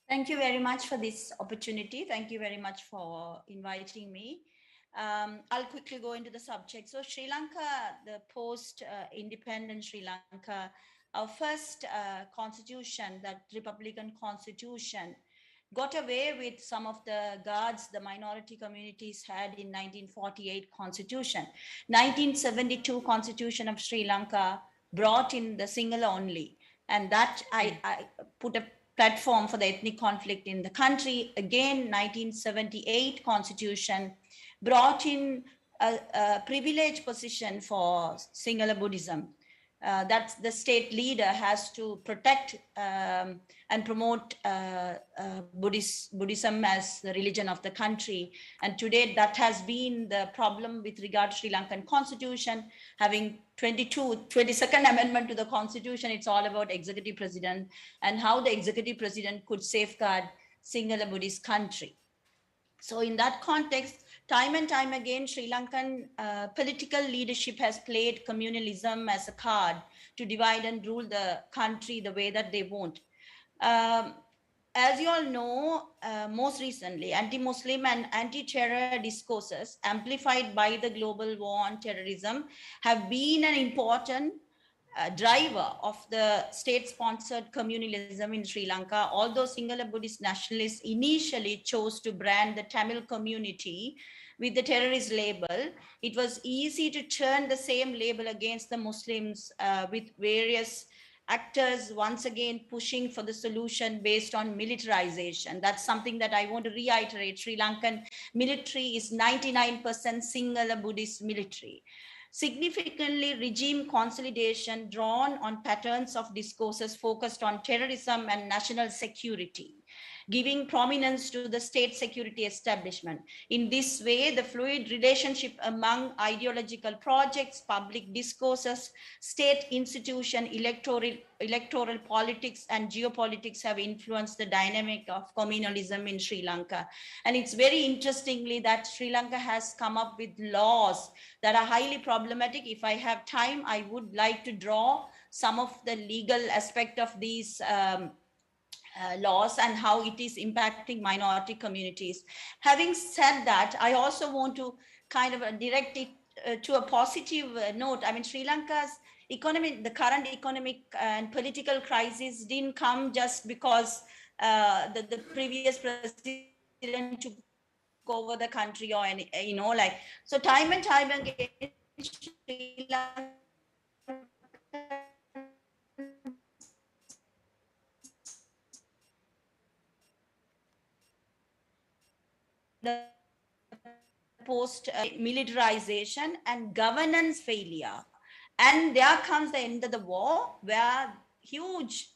Thank you very much for this opportunity. Thank you very much for inviting me. I'll quickly go into the subject. So Sri Lanka, the post-independent Sri Lanka, our first constitution, that Republican constitution, got away with some of the guards the minority communities had in 1948 constitution. 1972 constitution of Sri Lanka brought in the single only, and that I put a platform for the ethnic conflict in the country. Again, 1978 constitution brought in a privileged position for Sinhala Buddhism. That the state leader has to protect and promote Buddhism as the religion of the country. And today that has been the problem with regard to Sri Lankan constitution, having 22nd amendment to the constitution. It's all about executive president and how the executive president could safeguard Sinhala Buddhist country. So in that context, time and time again, Sri Lankan political leadership has played communalism as a card to divide and rule the country the way that they want. As you all know, most recently, anti-Muslim and anti-terror discourses amplified by the global war on terrorism have been an important driver of the state-sponsored communalism in Sri Lanka. Although Sinhala Buddhist nationalists initially chose to brand the Tamil community with the terrorist label, it was easy to turn the same label against the Muslims with various actors once again pushing for the solution based on militarization. That's something that I want to reiterate. Sri Lankan military is 99% Sinhala Buddhist military. Significantly, regime consolidation drawn on patterns of discourses focused on terrorism and national security, giving prominence to the state security establishment. In this way, the fluid relationship among ideological projects, public discourses, state institution, electoral politics, and geopolitics have influenced the dynamic of communalism in Sri Lanka. And it's very interestingly that Sri Lanka has come up with laws that are highly problematic. If I have time, I would like to draw some of the legal aspect of these laws and how it is impacting minority communities. Having said that, I also want to kind of direct it to a positive note. I mean, Sri Lanka's economy, the current economic and political crisis didn't come just because the previous president took over the country or any, you know, like, so time and time again, Sri Lanka the post-militarization and governance failure. And there comes the end of the war, where huge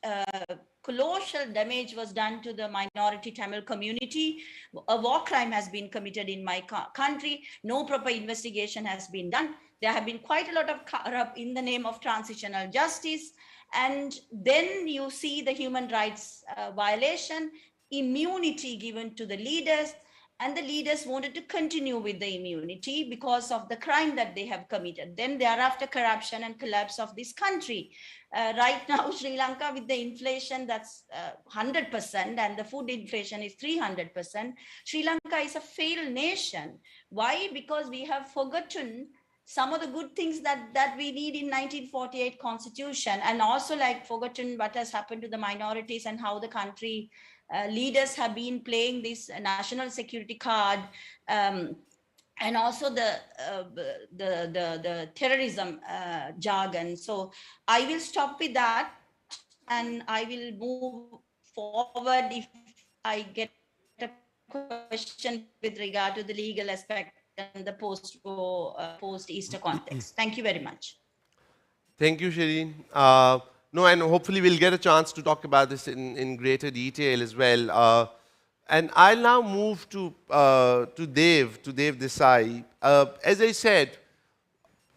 colossal damage was done to the minority Tamil community. A war crime has been committed in my country. No proper investigation has been done. There have been quite a lot of corrupt in the name of transitional justice. And then you see the human rights violation, immunity given to the leaders, and the leaders wanted to continue with the immunity because of the crime that they have committed. Then thereafter, corruption and collapse of this country. Right now, Sri Lanka, with the inflation that's 100% and the food inflation is 300%, Sri Lanka is a failed nation. Why? Because we have forgotten some of the good things that we need in 1948 constitution, and also like forgotten what has happened to the minorities and how the country leaders have been playing this national security card, and also the terrorism jargon. So I will stop with that, and I will move forward if I get a question with regard to the legal aspect and the post-Easter context. Thank you very much. Thank you, Shireen. No, and hopefully we'll get a chance to talk about this in greater detail as well. And I'll now move to Dev Desai. As I said,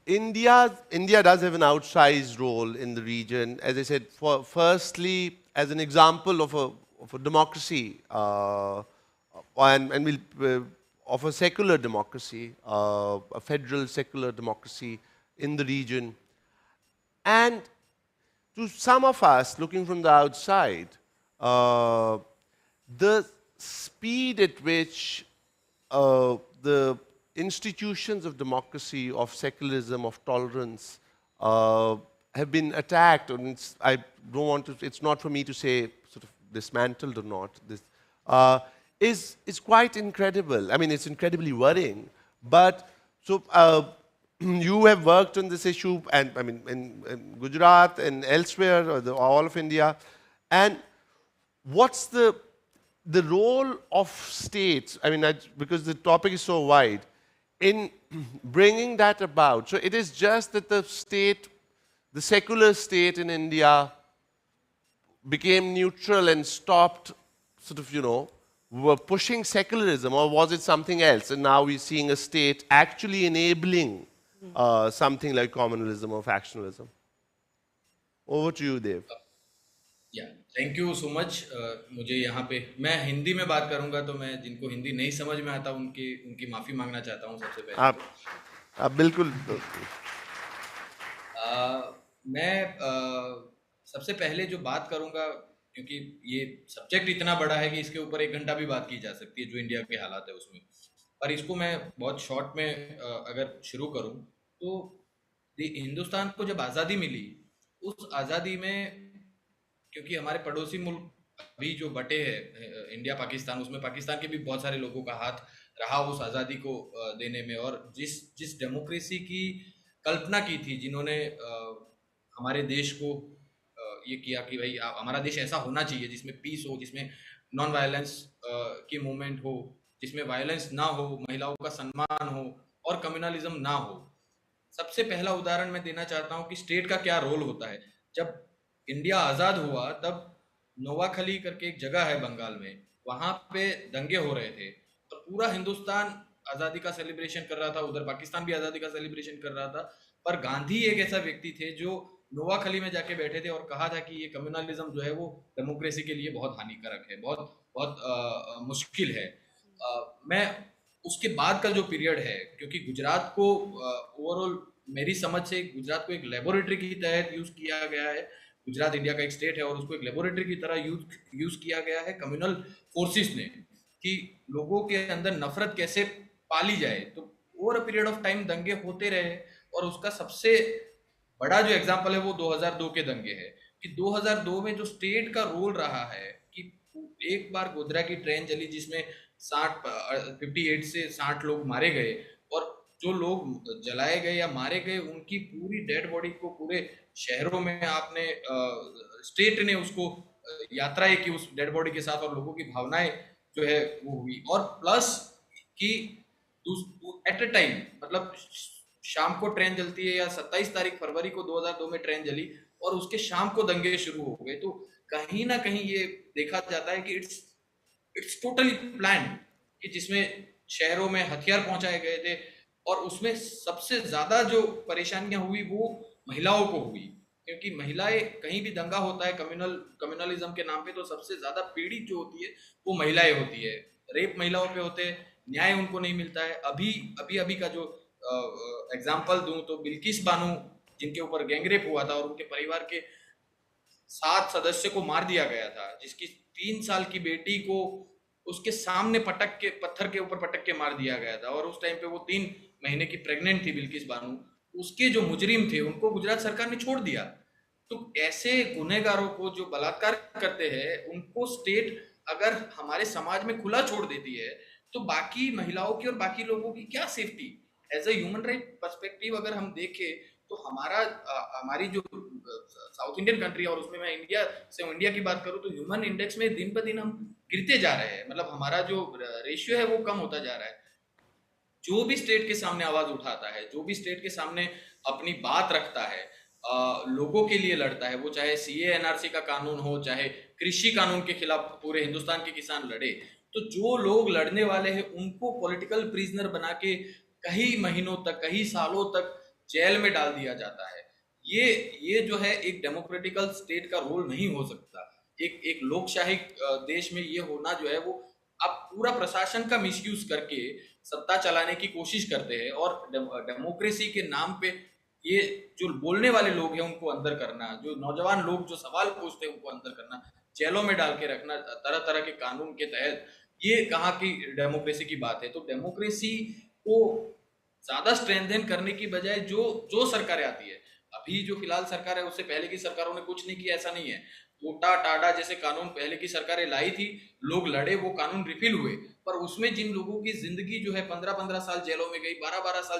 India does have an outsized role in the region. As I said, firstly, as an example of a democracy, of a secular democracy, a federal secular democracy in the region. And to some of us, looking from the outside, the speed at which the institutions of democracy, of secularism, of tolerance have been attacked, and I don't want to, it's not for me to say sort of dismantled or not. is quite incredible. I mean, it's incredibly worrying. But so you have worked on this issue, and I mean, in Gujarat and elsewhere, or all of India. And what's the role of states? I mean, because the topic is so wide, in bringing that about. So it is just that the state, the secular state in India, became neutral and stopped sort of, were pushing secularism, or was it something else? And now we're seeing a state actually enabling something like communalism or factionalism. Over to you, Dev. Thank you so much. मुझे यहाँ पे, मैं हिंदी में बात करूँगा, तो मैं जिनको हिंदी नहीं समझ में आता उनकी माफ़ी मांगना चाहता हूँ सबसे पहले. आप बिल्कुल. मैं सबसे पहले जो बात करूँगा, क्योंकि ये सब्जेक्ट इतना बड़ा है कि इसके ऊपर 1 घंटा भी बात की जा सकती है, जो इंडिया के हालात है उसमें, पर इसको मैं बहुत शॉर्ट में अगर शुरू करूँ, तो हिंदुस्तान को जब आज़ादी मिली, उस आज़ादी में क्योंकि हमारे पड़ोसी मुल्क अभी जो बटे हैं, इंडिया पाकिस्तान, उसमें पाकिस्तान के भी बहुत सारे लोगों का हाथ रहा उस आज़ादी को देने में. और जिस डेमोक्रेसी की कल्पना की थी, जिन्होंने हमारे देश को ये किया कि भाई हमारा देश ऐसा होना चाहिए जिसमें पीस हो, जिसमें नॉन वायलेंस की मूवमेंट हो, जिसमें वायलेंस ना हो, महिलाओं का सम्मान हो और कम्युनलिज्म ना हो. सबसे पहला उदाहरण मैं देना चाहता हूँ कि स्टेट का क्या रोल होता है. जब इंडिया आज़ाद हुआ, तब नोवाखली करके एक जगह है बंगाल में, वहाँ पे दंगे हो रहे थे, तो पूरा हिंदुस्तान आज़ादी का सेलिब्रेशन कर रहा था, उधर पाकिस्तान भी आज़ादी का सेलिब्रेशन कर रहा था, पर गांधी एक ऐसा व्यक्ति थे जो नोवाखली में जाके बैठे थे और कहा था कि ये कम्युनलिज्म जो है वो डेमोक्रेसी के लिए बहुत हानिकारक है, बहुत मुश्किल है. मैं उसके बाद का जो पीरियड है, क्योंकि गुजरात को ओवरऑल मेरी समझ से गुजरात को एक लेबोरेटरी की तहत यूज किया गया है. गुजरात इंडिया का एक स्टेट है और उसको एक लेबोरेटरी की तरह यूज किया गया है कम्युनल फोर्सेस ने, कि लोगों के अंदर नफरत कैसे पाली जाए. तो over a period of time दंगे होते रहे, और उसका सबसे बड़ा जो एग्जाम्पल है वो 2002 के दंगे है, कि 2002 में जो स्टेट का रोल रहा है, कि एक बार गोधरा की ट्रेन चली जिसमें 58 से 60 लोग मारे गए, और जो लोग जलाए गए या मारे गए उनकी पूरी डेड बॉडी को पूरे शहरों में आपने स्टेट ने उसको यात्राएं की उस डेड बॉडी के साथ, और लोगों की भावनाएं जो है वो हुई. और प्लस कि एट अ टाइम, मतलब शाम को ट्रेन चलती है, या 27 तारीख फरवरी को 2002 में ट्रेन चली और उसके शाम को दंगे शुरू हो गए, तो कहीं ना कहीं ये देखा जाता है कि इट्स टोटली प्लान्ड, कि जिसमें शहरों में हथियार पहुंचाए गए थे, और उसमें सबसे ज्यादा जो परेशानियां हुई वो महिलाओं को हुई, क्योंकि महिलाएं, कहीं भी दंगा होता है कम्युनलिज्म के नाम पे, तो सबसे ज्यादा पीड़ित जो होती है वो महिलाएं होती है. रेप महिलाओं पे होते हैं, न्याय उनको नहीं मिलता है. अभी का जो एग्जाम्पल दूं तो बिल्किस बानो, जिनके ऊपर गैंगरेप हुआ था और उनके परिवार के 7 सदस्य को मार दिया गया था, जिसकी 3 साल की बेटी को उसके सामने पत्थर के ऊपर पटक के मार दिया गया था, और उस टाइम पे वो 3 महीने की प्रेग्नेंट थी बिल्किस बानो. उसके जो मुजरिम थे उनको गुजरात सरकार ने छोड़ दिया. तो ऐसे गुनहगारों को जो बलात्कार करते हैं उनको स्टेट अगर हमारे समाज में खुला छोड़ देती है, तो बाकी महिलाओं की और बाकी लोगों की क्या safety. As a human right perspective अगर हम देखें, तो हमारी जो साउथ इंडियन कंट्री, और उसमें मैं इंडिया की बात करूं, तो ह्यूमन इंडेक्स में दिन ब दिन हम गिरते जा रहे हैं. मतलब हमारा जो रेशियो है वो कम होता जा रहा है. जो भी स्टेट के सामने आवाज उठाता है, जो भी स्टेट के सामने अपनी बात रखता है, लोगों के लिए लड़ता है, वो चाहे सीए एनआरसी का कानून हो, चाहे कृषि कानून के खिलाफ पूरे हिंदुस्तान के किसान लड़े, तो जो लोग लड़ने वाले हैं उनको पॉलिटिकल प्रिजनर बना के कई महीनों तक, कई सालों तक जेल में डाल दिया जाता है. ये जो है एक डेमोक्रेटिकल स्टेट का रोल नहीं हो सकता. एक लोकशाही देश में ये होना जो है, वो आप पूरा प्रशासन का मिसयूज करके सत्ता चलाने की कोशिश करते हैं, और डेमोक्रेसी के नाम पे ये जो बोलने वाले लोग हैं उनको अंदर करना, जो नौजवान लोग जो सवाल पूछते हैं उनको अंदर करना, जेलों में डाल के रखना तरह तरह के कानून के तहत, ये कहाँ की डेमोक्रेसी की बात है. तो डेमोक्रेसी को ज्यादा स्ट्रेंथन करने की बजाय जो सरकारें आती है, अभी जो फिलहाल सरकार है उससे पहले की सरकारों ने कुछ नहीं किया, ऐसा नहीं है. कोटा टाडा जैसे कानून पहले की सरकारें लाई थी, लोग लड़े, वो कानून रिपील हुए, पर उसमें जिन लोगों की जिंदगी जो है 15-15 साल जेलों में गई, 12-12 साल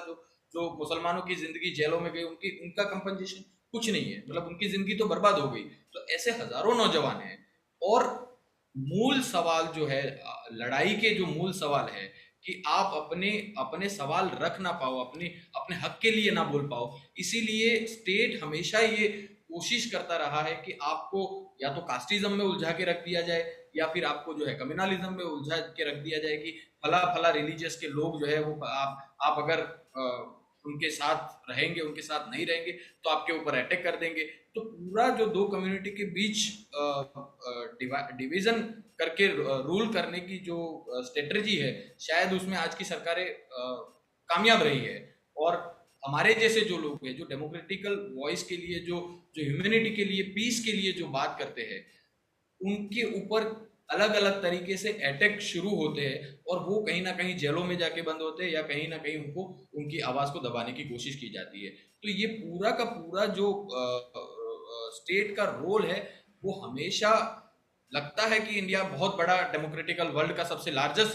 जो मुसलमानों की जिंदगी जेलों में गई, उनका कंपनसेशन कुछ नहीं है, मतलब उनकी जिंदगी तो बर्बाद हो गई। तो ऐसे हजारों नौजवान हैं। और मूल सवाल जो है, लड़ाई के जो मूल सवाल है कि आप अपने अपने सवाल रख ना पाओ, अपने अपने हक के लिए ना बोल पाओ, इसीलिए स्टेट हमेशा ये कोशिश करता रहा है कि आपको या तो कास्टिज्म में उलझा के रख दिया जाए, या फिर आपको जो है कम्युनलिज्म में उलझा के रख दिया जाए कि फला फला रिलीजियस के लोग जो है वो आप अगर उनके साथ रहेंगे, उनके साथ नहीं रहेंगे तो आपके ऊपर अटैक कर देंगे। तो पूरा जो दो कम्युनिटी के बीच डिवीजन करके रूल करने की जो स्ट्रेटजी है, शायद उसमें आज की सरकारें कामयाब रही है। और हमारे जैसे जो लोग हैं, जो डेमोक्रेटिकल वॉइस के लिए, जो जो ह्यूमैनिटी के लिए, पीस के लिए जो बात करते हैं, उनके ऊपर अलग अलग तरीके से अटैक शुरू होते हैं, और वो कहीं ना कहीं जेलों में जाके बंद होते हैं, या कहीं ना कहीं उनको उनकी आवाज को दबाने की कोशिश की जाती है। तो ये पूरा का पूरा जो स्टेट का रोल है, वो हमेशा लगता है कि इंडिया बहुत बड़ा डेमोक्रेटिकल वर्ल्ड का सबसे लार्जेस्ट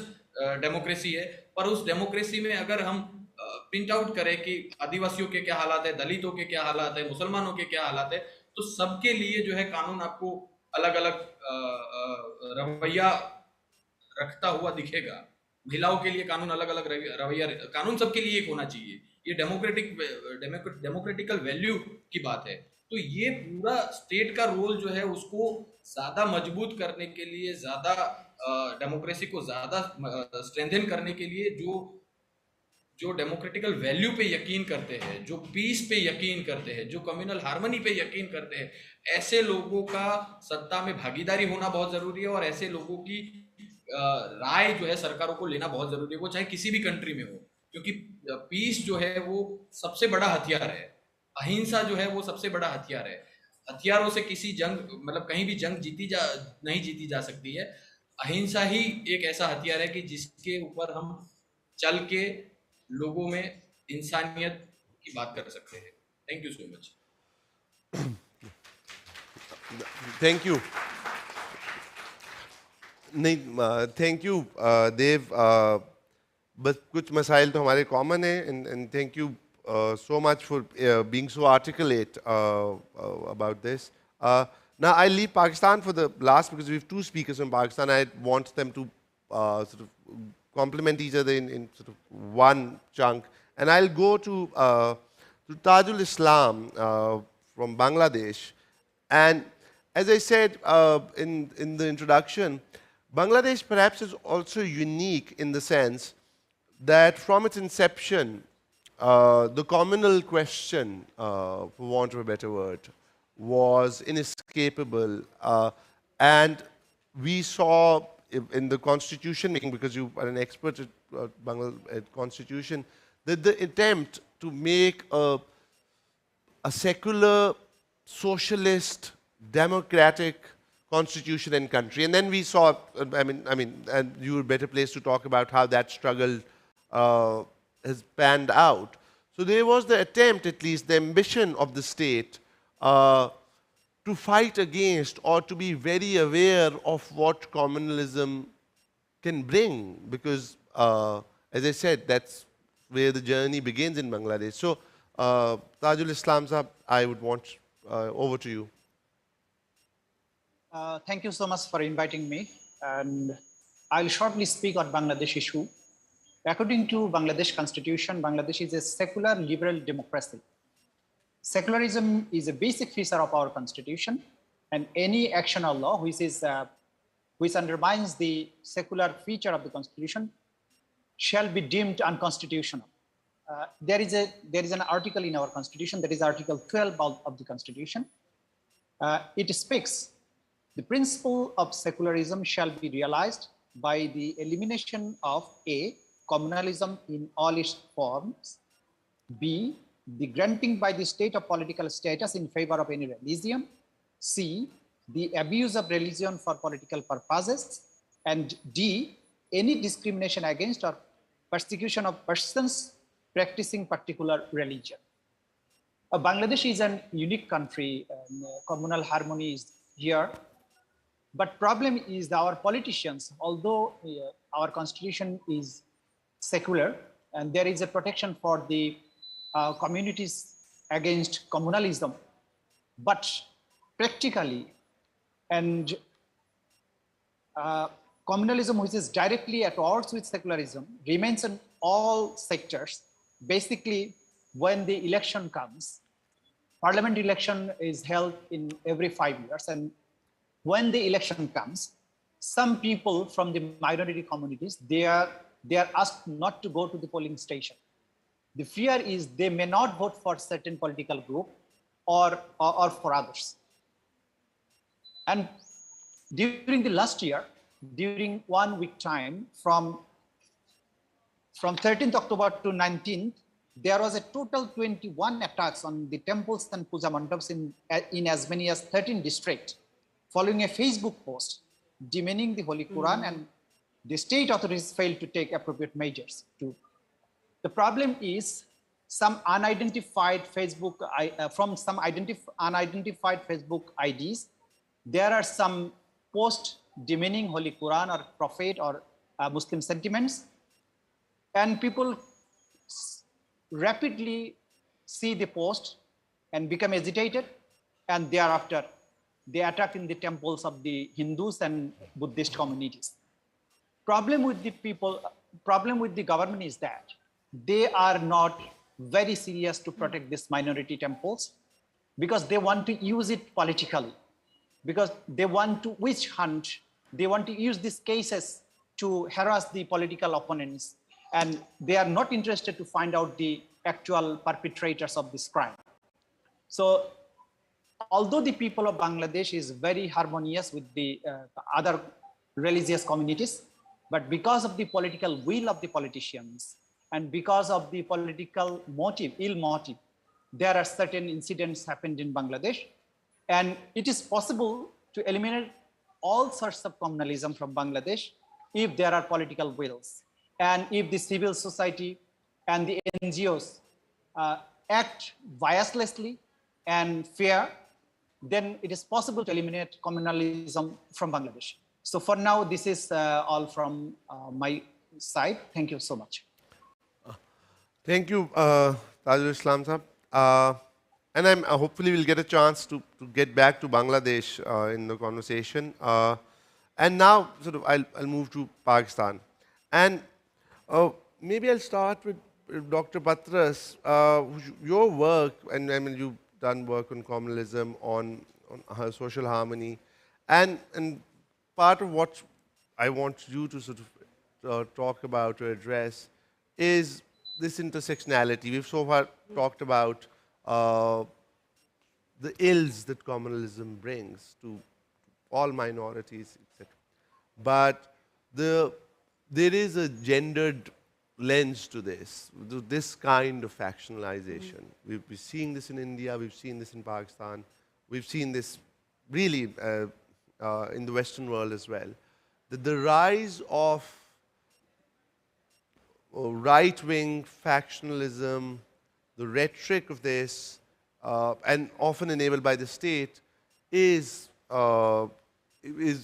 डेमोक्रेसी है, पर उस डेमोक्रेसी में अगर हम प्रिंट आउट करें कि आदिवासियों के क्या हालात है, दलितों के क्या हालात है, मुसलमानों के क्या हालात है, तो सबके लिए जो है कानून आपको अलग अलग रवैया रखता हुआ दिखेगा। महिलाओं के लिए कानून अलग अलग रवैया, कानून सबके लिए एक होना चाहिए। ये डेमोक्रेटिकल वैल्यू की बात है। तो ये पूरा स्टेट का रोल जो है उसको ज्यादा मजबूत करने के लिए, ज्यादा डेमोक्रेसी को ज्यादा स्ट्रेंथन करने के लिए, जो डेमोक्रेटिकल वैल्यू पे यकीन करते हैं, जो पीस पे यकीन करते हैं, जो कम्युनल हार्मनी पे यकीन करते हैं, ऐसे लोगों का सत्ता में भागीदारी होना बहुत जरूरी है। और ऐसे लोगों की राय जो है सरकारों को लेना बहुत जरूरी है, वो चाहे किसी भी कंट्री में हो, क्योंकि पीस जो है वो सबसे बड़ा हथियार है। अहिंसा जो है वो सबसे बड़ा हथियार है। हथियारों से किसी जंग, मतलब कहीं भी जंग नहीं जीती जा सकती है। अहिंसा ही एक ऐसा हथियार है कि जिसके ऊपर हम चल के लोगों में इंसानियत की बात कर सकते हैं। Thank you so much. Thank you. नहीं, थैंक यू देव। बस कुछ मसाइल तो हमारे कॉमन हैं, and thank you so much for being so articulate about this. Now I'll leave Pakistan for the last because we have two speakers from Pakistan. I want them to sort of complement each other in sort of one chunk. And I'll go to Tajul Islam from Bangladesh. And as I said in the introduction, Bangladesh perhaps is also unique in the sense that from its inception, the communal question, for want of a better word, was inescapable. And we saw in the constitution making, because you are an expert at Bangladesh constitution, that the attempt to make a secular, socialist, democratic constitution and country. And then we saw, I mean, and you were better placed to talk about how that struggle has panned out. So there was the attempt, at least the ambition of the state, to fight against or to be very aware of what communalism can bring, because as I said, that's where the journey begins in Bangladesh. So Tajul Islam Sahab, I would want over to you. Thank you so much for inviting me, and I'll shortly speak on Bangladesh issue. According to Bangladesh constitution, Bangladesh is a secular liberal democracy. Secularism is a basic feature of our constitution, and any action or law which undermines the secular feature of the constitution shall be deemed unconstitutional. There is an article in our constitution, that is Article 12 of the constitution. It speaks, the principle of secularism shall be realized by the elimination of A, communalism in all its forms, B, the granting by the state of political status in favor of any religion, C, the abuse of religion for political purposes, and D, any discrimination against or persecution of persons practicing particular religion. Bangladesh is a unique country, and communal harmony is here. But problem is that our politicians, although our constitution is secular and there is a protection for the communities against communalism, but practically and communalism, which is directly at odds with secularism, remains in all sectors. Basically, when the election comes, parliament election is held in every 5 years, and when the election comes, some people from the minority communities, they are asked not to go to the polling station. The fear is they may not vote for certain political group or for others. And during the last year, during 1 week time, from 13th October to 19th, there was a total 21 attacks on the temples and puja mandaps in as many as 13 districts, following a Facebook post demeaning the Holy Quran, and the state authorities failed to take appropriate measures. The problem is some unidentified Facebook, unidentified Facebook IDs, there are some posts demeaning Holy Quran or Prophet or Muslim sentiments, and people rapidly see the post and become agitated, and thereafter they attack in the temples of the Hindus and Buddhist communities. Problem with the government is that they are not very serious to protect these minority temples because they want to use it politically, because they want to witch hunt, they want to use these cases to harass the political opponents, and they are not interested to find out the actual perpetrators of this crime. So although the people of Bangladesh is very harmonious with the other religious communities, but because of the political will of the politicians and because of the political motive, ill motive, there are certain incidents happened in Bangladesh, and it is possible to eliminate all sorts of communalism from Bangladesh if there are political wills, and if the civil society and the NGOs act biaslessly and fair, then it is possible to eliminate communalism from Bangladesh. So for now, this is all from my side. Thank you so much. Thank you, Tajul Islam Sahab. And I'm hopefully we'll get a chance to get back to Bangladesh in the conversation. And now, sort of, I'll move to Pakistan. And maybe I'll start with Dr. Patras. Your work, and I mean, you've done work on communalism, on social harmony, and part of what I want you to sort of talk about or address is this intersectionality. We've so far talked about the ills that communalism brings to all minorities, etc. But there is a gendered lens to this kind of factionalization. We're seeing this in India, we've seen this in Pakistan, we've seen this really in the Western world as well. The rise of right-wing factionalism, the rhetoric of this, and often enabled by the state,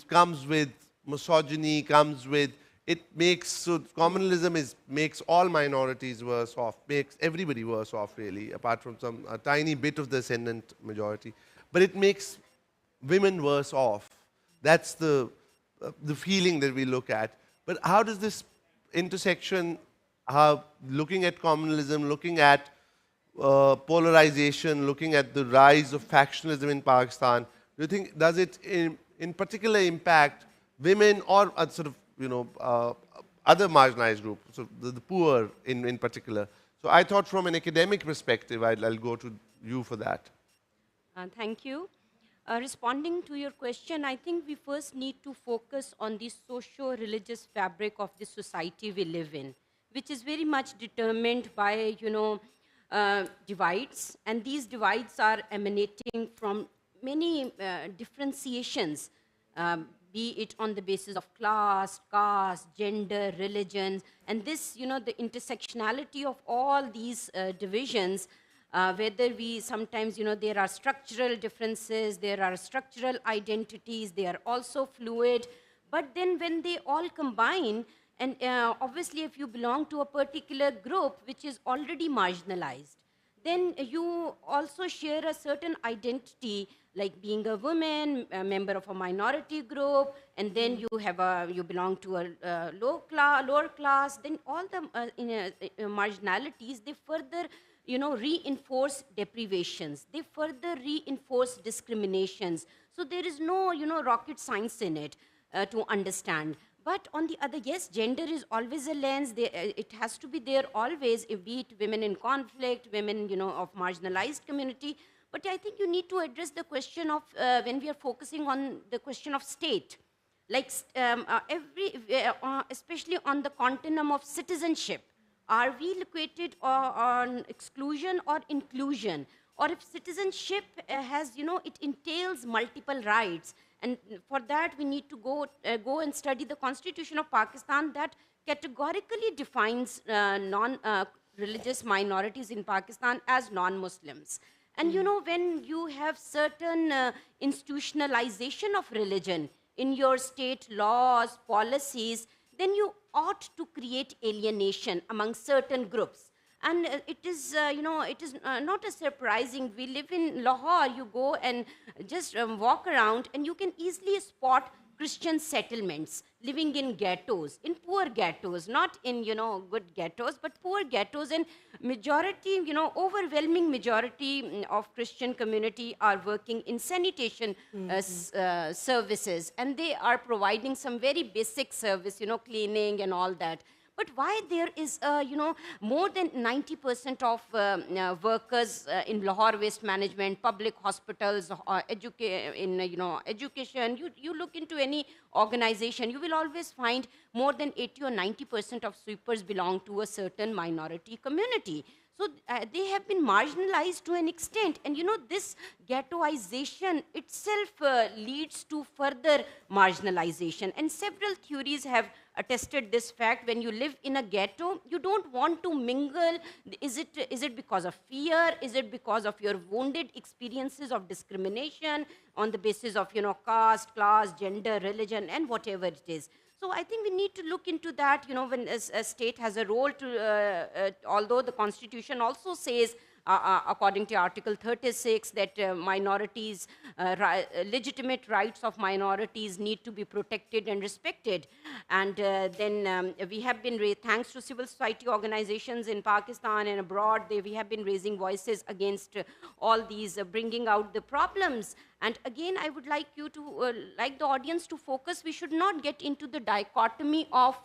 comes with misogyny, comes with, it makes, so communalism makes all minorities worse off, makes everybody worse off really, apart from a tiny bit of the ascendant majority. But it makes women worse off. That's the feeling that we look at. But how does this intersection, looking at communalism, looking at polarization, looking at the rise of factionalism in Pakistan, do you think, does it in particular impact women or sort of, other marginalized groups, so the poor in particular? So I thought from an academic perspective, I'll go to you for that. Thank you. Responding to your question, I think we first need to focus on the socio-religious fabric of the society we live in, which is very much determined by, divides. And these divides are emanating from many differentiations, be it on the basis of class, caste, gender, religion. And this, the intersectionality of all these divisions whether we sometimes, there are structural differences, there are structural identities, they are also fluid. But then when they all combine, and obviously if you belong to a particular group which is already marginalized, then you also share a certain identity, like being a woman, a member of a minority group, and then you belong to a lower class. Then all the marginalities, they further reinforce deprivations, they further reinforce discriminations. So there is no rocket science in it to understand. But on the other, yes, gender is always a lens. It has to be there always, be it women in conflict, women of marginalized community. But I think you need to address the question of, when we are focusing on the question of state, like especially on the continuum of citizenship. Are we located on exclusion or inclusion? Or if citizenship has, it entails multiple rights. And for that, we need to go and study the Constitution of Pakistan that categorically defines non-religious minorities in Pakistan as non-Muslims. And when you have certain institutionalization of religion in your state laws, policies, then you ought to create alienation among certain groups. And it is not as surprising. We live in Lahore. You go and just walk around, and you can easily spot Christian settlements living in ghettos, in poor ghettos, not in good ghettos, but poor ghettos. And majority, overwhelming majority of Christian community are working in sanitation services, and they are providing some very basic service, cleaning and all that. But why there is, more than 90% of workers in Lahore waste management, public hospitals, education, you look into any organization, you will always find more than 80 or 90% of sweepers belong to a certain minority community. So they have been marginalized to an extent. And this ghettoization itself leads to further marginalization. And several theories have attested this fact. When you live in a ghetto, you don't want to mingle. Is it because of fear? Is it because of your wounded experiences of discrimination on the basis of caste, class, gender, religion, and whatever it is? So I think we need to look into that, when a state has a role to, although the Constitution also says, according to Article 36, that minorities, legitimate rights of minorities need to be protected and respected. And then we have been, thanks to civil society organizations in Pakistan and abroad, we have been raising voices against all these, bringing out the problems. And again, I would like you to, like the audience to focus, we should not get into the dichotomy of,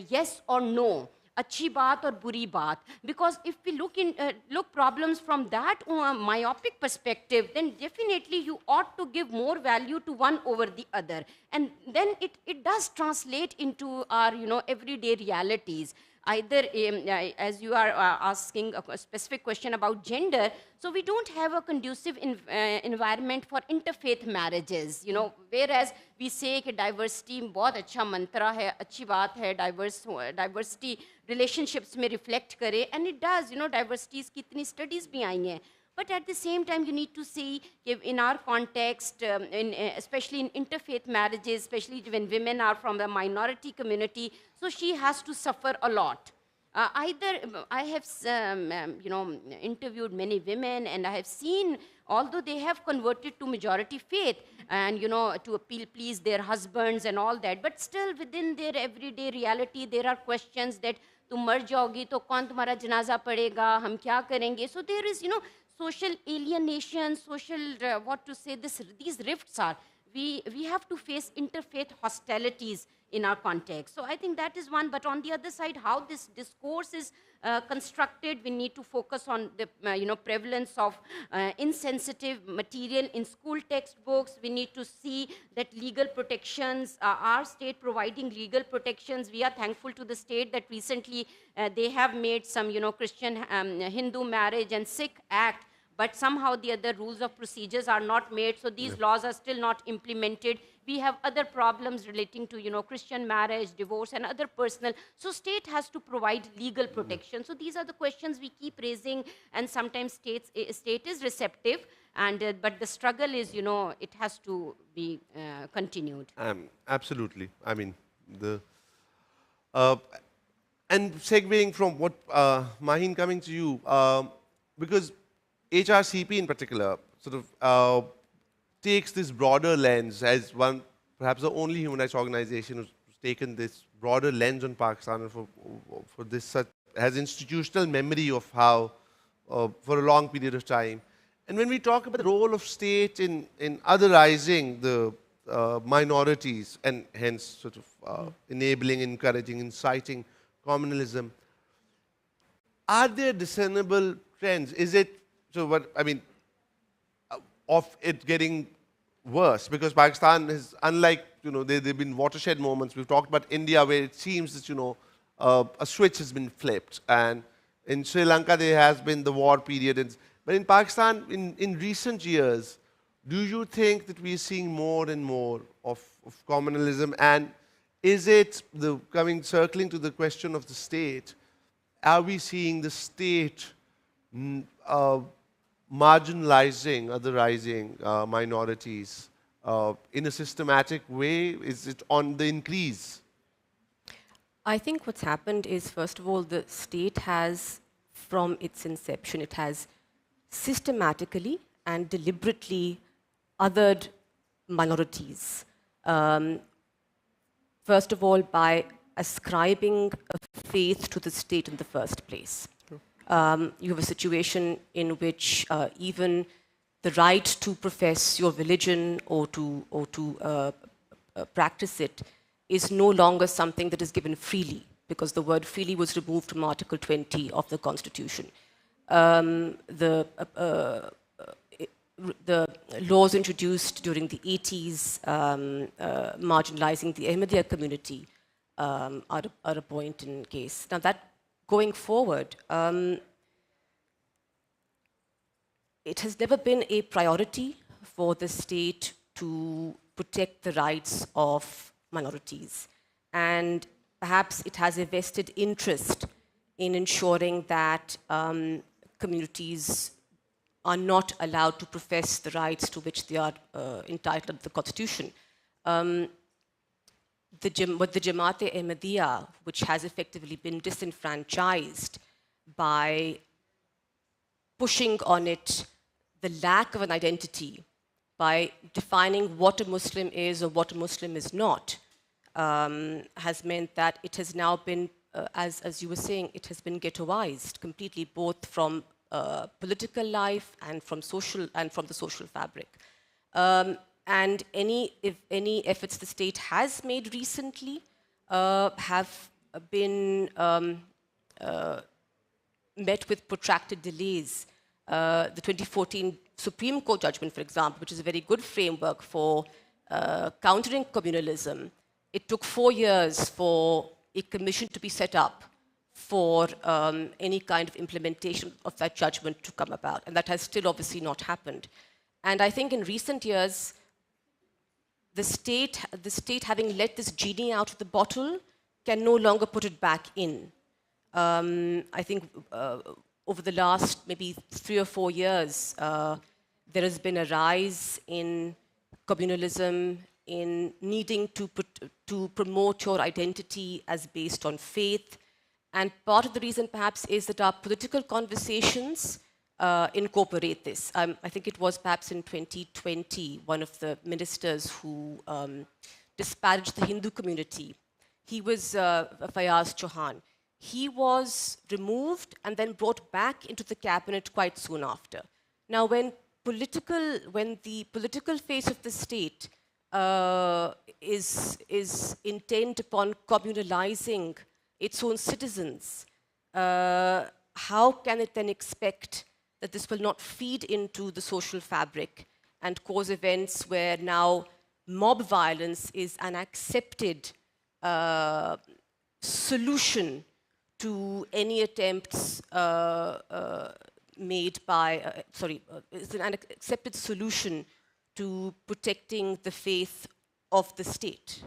yes or no. Achhi baat or buri baat. Because if we look problems from that myopic perspective, then definitely you ought to give more value to one over the other. And then it does translate into our everyday realities. Either, as you are asking a specific question about gender, so we don't have a conducive environment for interfaith marriages, whereas we say that diversity बहुत अच्छा mantra है, अच्छी बात है, diversity relationships में reflect करे, and it does, diversities की इतनी studies भी आई हैं. But at the same time, you need to see in our context, especially in interfaith marriages, especially when women are from the minority community, so she has to suffer a lot. I have, interviewed many women, and I have seen, although they have converted to majority faith, and to please their husbands and all that, but still within their everyday reality, there are questions that तुम मर जाओगी तो कौन तुम्हारा जनाजा पढ़ेगा, हम क्या करेंगे? So there is, social alienation, social, these rifts are, we have to face interfaith hostilities in our context. So I think that is one. But on the other side, how this discourse is constructed, we need to focus on the prevalence of insensitive material in school textbooks. We need to see that legal protections, our state providing legal protections. We are thankful to the state that recently they have made some Christian Hindu marriage and Sikh act. but somehow the other rules of procedures are not made, so these laws are still not implemented. We have other problems relating to, Christian marriage, divorce, and other personal. So state has to provide legal protection. So these are the questions we keep raising, and sometimes state is receptive, and but the struggle is, it has to be continued. Absolutely. I mean, and segueing from what, Maheen, coming to you, because HRCP in particular sort of takes this broader lens as one, perhaps the only human rights organization who's taken this broader lens on Pakistan and for this such, has institutional memory of how, for a long period of time. And when we talk about the role of state in otherizing the minorities and hence sort of enabling, encouraging, inciting communalism, are there discernible trends? Is it, so what, I mean, of it getting worse? Because Pakistan is, unlike, there've been watershed moments. We've talked about India where it seems that, a switch has been flipped. And in Sri Lanka, there has been the war period. But in Pakistan, in recent years, do you think that we're seeing more and more of communalism? And is it, circling to the question of the state, are we seeing the state marginalizing, otherizing minorities in a systematic way? Is it on the increase? I think what's happened is, first of all, the state has, from its inception, it has systematically and deliberately othered minorities. First of all, by ascribing a faith to the state in the first place. You have a situation in which even the right to profess your religion or to practice it is no longer something that is given freely, because the word freely was removed from Article 20 of the Constitution. The laws introduced during the 80s marginalizing the Ahmadiyya community are a point in case. Now that, going forward, it has never been a priority for the state to protect the rights of minorities. And perhaps it has a vested interest in ensuring that communities are not allowed to profess the rights to which they are entitled under the Constitution. But the Jamaat-e-Ahmadiyya, which has effectively been disenfranchised by pushing on it the lack of an identity, by defining what a Muslim is or what a Muslim is not, has meant that it has now been, as you were saying, it has been ghettoized completely, both from political life and from the social fabric. And if any efforts the state has made recently have been met with protracted delays. The 2014 Supreme Court judgment, for example, which is a very good framework for countering communalism, it took 4 years for a commission to be set up for any kind of implementation of that judgment to come about. And that has still obviously not happened. And I think in recent years, the state having let this genie out of the bottle can no longer put it back in. I think over the last maybe 3 or 4 years, there has been a rise in communalism, in needing to promote your identity as based on faith. And part of the reason perhaps is that our political conversations incorporate this. I think it was perhaps in 2020, one of the ministers who disparaged the Hindu community, he was Fayaz Chauhan. He was removed and then brought back into the cabinet quite soon after. Now, when the political face of the state is intent upon communalizing its own citizens, how can it then expect that this will not feed into the social fabric and cause events where now mob violence is an accepted solution to any attempts made by, is an accepted solution to protecting the faith of the state?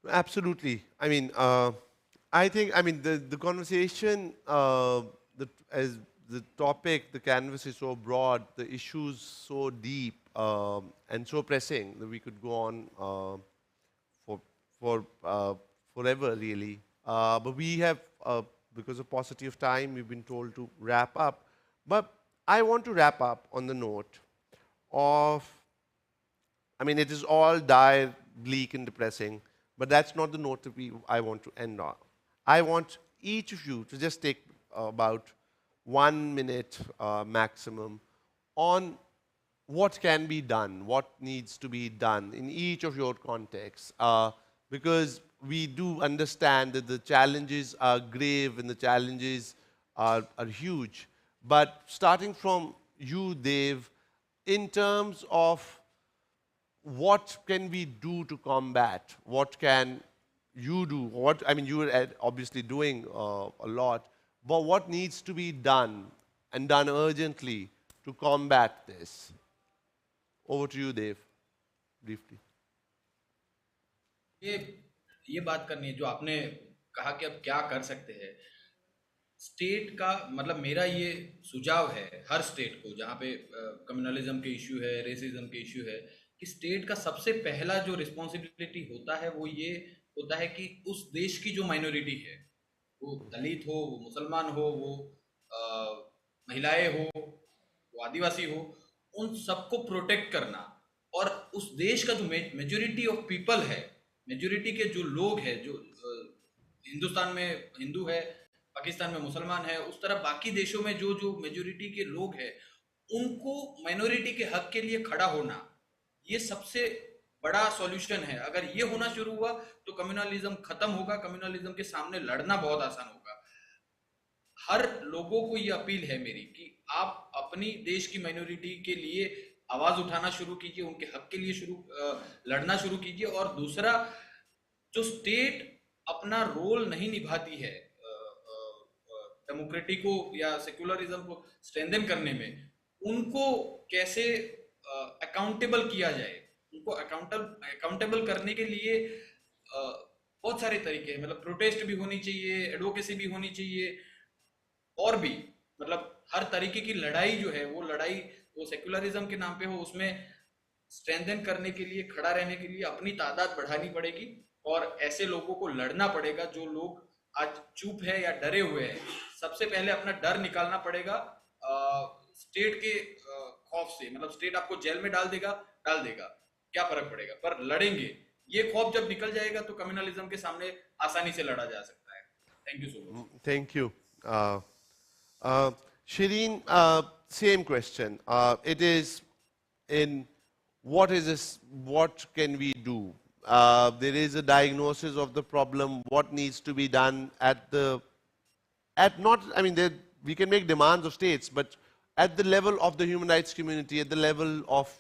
Absolutely. I mean, I think, the conversation, as the topic, the canvas is so broad, the issues so deep and so pressing that we could go on forever, really. But we have, because of paucity of time, we've been told to wrap up. But I want to wrap up on the note of, it is all dire, bleak, and depressing, but that's not the note that I want to end on. I want each of you to just take about 1 minute maximum on what can be done, what needs to be done in each of your contexts. Because we do understand that the challenges are grave and the challenges are huge. But starting from you, Dev, in terms of what can we do to combat? What can you do? You are obviously doing a lot, but what needs to be done and done urgently to combat this? Over to you, Dev, briefly. ये बात करनी है जो आपने कहा कि अब क्या कर सकते हैं स्टेट का मतलब मेरा ये सुझाव है हर स्टेट को जहाँ पे कम्युनलिज्म के इश्यू है रेसिज्म के इश्यू है कि स्टेट का सबसे पहला जो रिस्पॉन्सिबिलिटी होता है वो ये होता है कि उस देश की जो माइनॉरिटी है वो दलित हो वो मुसलमान हो वो महिलाएं हो वो आदिवासी हो उन सबको प्रोटेक्ट करना और उस देश का जो मेजोरिटी ऑफ पीपल है मेजोरिटी के जो लोग हैं जो हिंदुस्तान में हिंदू है पाकिस्तान में मुसलमान है उस तरह बाकी देशों में जो जो मेजोरिटी के लोग हैं उनको माइनॉरिटी के हक के लिए खड़ा होना ये सबसे बड़ा सॉल्यूशन है अगर ये होना शुरू हुआ तो कम्युनलिज्म खत्म होगा कम्युनलिज्म के सामने लड़ना बहुत आसान होगा हर लोगों को ये अपील है मेरी कि आप अपनी देश की माइनॉरिटी के लिए आवाज उठाना शुरू कीजिए उनके हक के लिए लड़ना शुरू कीजिए और दूसरा जो स्टेट अपना रोल नहीं निभाती है डेमोक्रेसी को या सेक्युलरिज्म को स्ट्रेंथन करने में उनको कैसे अकाउंटेबल किया जाए उनको अकाउंटेबल करने के लिए बहुत सारे तरीके हैं मतलब प्रोटेस्ट भी होनी चाहिए एडवोकेसी भी होनी चाहिए और भी मतलब हर तरीके की लड़ाई जो है वो लड़ाई वो सेक्युलरिज्म के नाम पे हो उसमें स्ट्रेंथन करने के लिए खड़ा रहने के लिए अपनी तादाद बढ़ानी पड़ेगी और ऐसे लोगों को लड़ना पड़ेगा जो लोग आज चुप है या डरे हुए हैं सबसे पहले अपना डर निकालना पड़ेगा स्टेट के खौफ से मतलब स्टेट आपको जेल में डाल देगा क्या फर्क पड़ेगा पर लड़ेंगे ये खौफ जब निकल जाएगा तो कम्युनलिज्म के सामने आसानी से लड़ा जा सकता है thank you so much thank you Shireen, same question. It is in what can we do? There is a diagnosis of the problem, what needs to be done we can make demands of states, but at the level of the human rights community, at the level of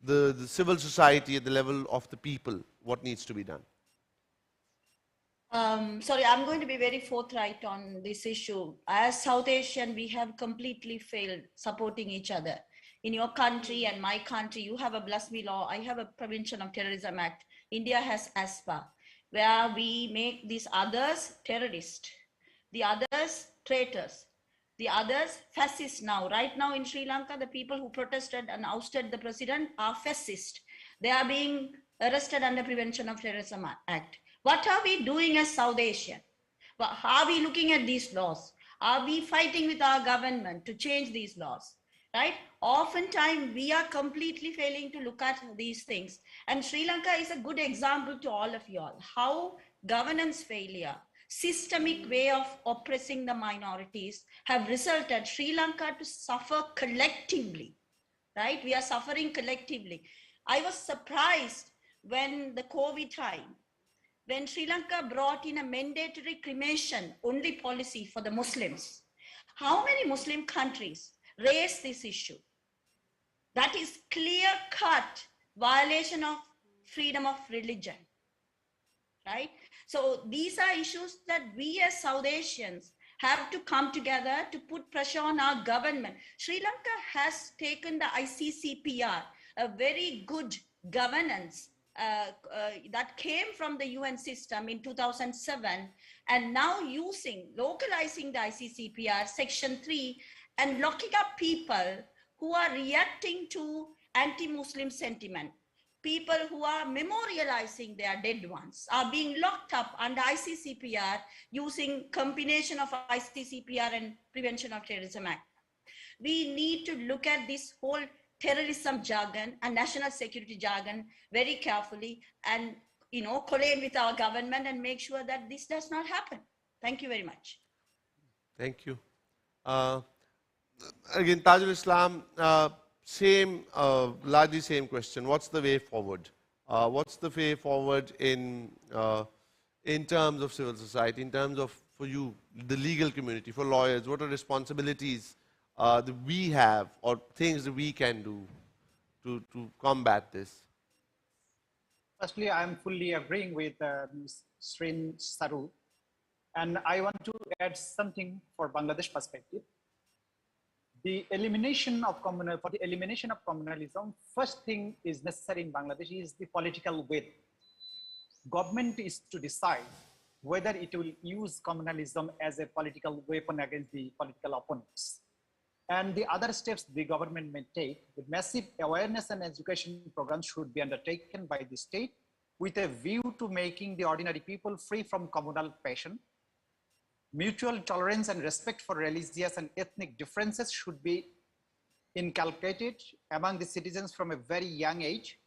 the civil society, at the level of the people, what needs to be done? Sorry, I'm going to be very forthright on this issue. As South Asian, we have completely failed supporting each other. In your country and my country, you have a blasphemy law. I have a Prevention of Terrorism Act. India has ASPA, where we make these others terrorists, the others traitors, the others fascists now. Right now in Sri Lanka, the people who protested and ousted the president are fascist. They are being arrested under Prevention of Terrorism Act. What are we doing as South Asian? Are we looking at these laws? Are we fighting with our government to change these laws? Right? Oftentimes, we are completely failing to look at these things. And Sri Lanka is a good example to all of you all. How governance failure, systemic way of oppressing the minorities have resulted Sri Lanka to suffer collectively. Right? We are suffering collectively. I was surprised when the COVID time, when Sri Lanka brought in a mandatory cremation only policy for the Muslims. How many Muslim countries raised this issue? That is clear-cut violation of freedom of religion, right? So these are issues that we as South Asians have to come together to put pressure on our government. Sri Lanka has taken the ICCPR, a very good governance that came from the UN system in 2007, and now localizing the ICCPR Section 3 and locking up people who are reacting to anti-Muslim sentiment. People who are memorializing their dead ones are being locked up under ICCPR using combination of ICCPR and Prevention of Terrorism Act. We need to look at this whole terrorism jargon and national security jargon very carefully and collate with our government and make sure that this does not happen. Thank you very much. Thank you. Again, Tajul Islam, largely same question. What's the way forward? What's the way forward in terms of civil society, in terms of, for you, the legal community, for lawyers? What are responsibilities that we have or things that we can do to combat this? Firstly, I am fully agreeing with Ms. Srin Saru, and I want to add something for Bangladesh perspective. For the elimination of communalism, first thing is necessary in Bangladesh is the political will. Government is to decide whether it will use communalism as a political weapon against the political opponents. And the other steps the government may take, the massive awareness and education programs should be undertaken by the state with a view to making the ordinary people free from communal passion. Mutual tolerance and respect for religious and ethnic differences should be inculcated among the citizens from a very young age.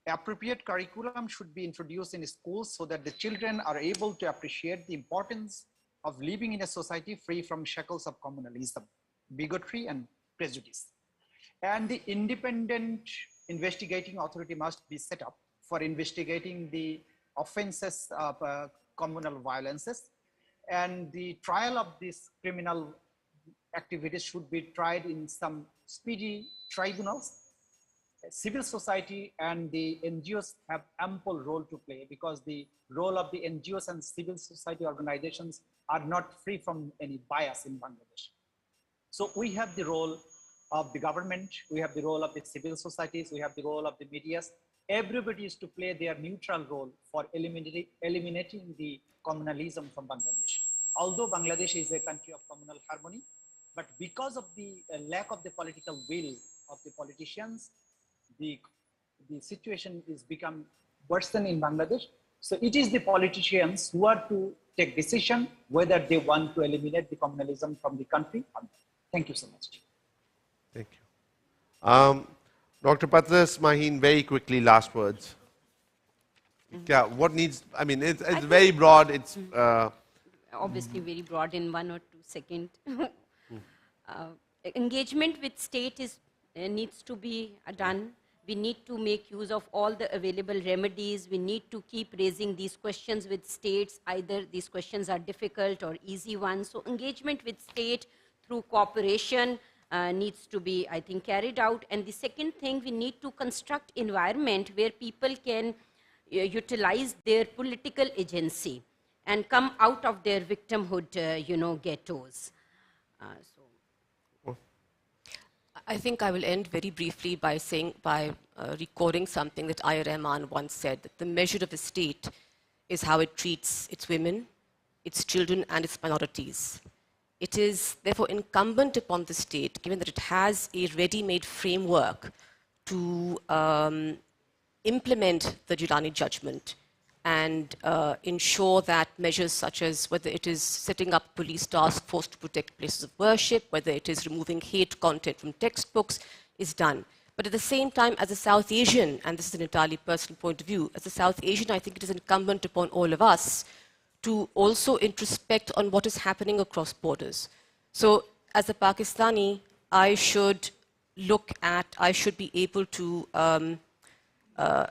Appropriate curriculum should be introduced in schools so that the children are able to appreciate the importance of living in a society free from shackles of communalism, bigotry, and prejudice. And the independent investigating authority must be set up for investigating the offenses of communal violences. And the trial of these criminal activities should be tried in some speedy tribunals. Civil society and the NGOs have ample role to play because the role of the NGOs and civil society organizations are not free from any bias in Bangladesh. So we have the role of the government, we have the role of the civil societies, we have the role of the medias. Everybody is to play their neutral role for eliminating the communalism from Bangladesh. Although Bangladesh is a country of communal harmony, but because of the lack of the political will of the politicians, the situation is become worsened in Bangladesh. So it is the politicians who are to take decision whether they want to eliminate the communalism from the country. Thank you so much. Thank you. Dr. Patras Maheen, very quickly, last words. Yeah, what needs, I mean, it's very broad. It's obviously very broad in 1 or 2 seconds. Engagement with state needs to be done. We need to make use of all the available remedies. We need to keep raising these questions with states. Either these questions are difficult or easy ones. So engagement with state through cooperation needs to be, I think, carried out. And the second thing, we need to construct environment where people can utilize their political agency and come out of their victimhood, ghettos. I think I will end very briefly by recording something that Ayar Rahman once said, that the measure of a state is how it treats its women, its children, and its minorities. It is therefore incumbent upon the state, given that it has a ready-made framework to implement the Jilani judgment and ensure that measures such as whether it is setting up police task force to protect places of worship, whether it is removing hate content from textbooks, is done. But at the same time, as a South Asian, and this is an entirely personal point of view, as a South Asian, I think it is incumbent upon all of us to also introspect on what is happening across borders. So as a Pakistani, I should be able to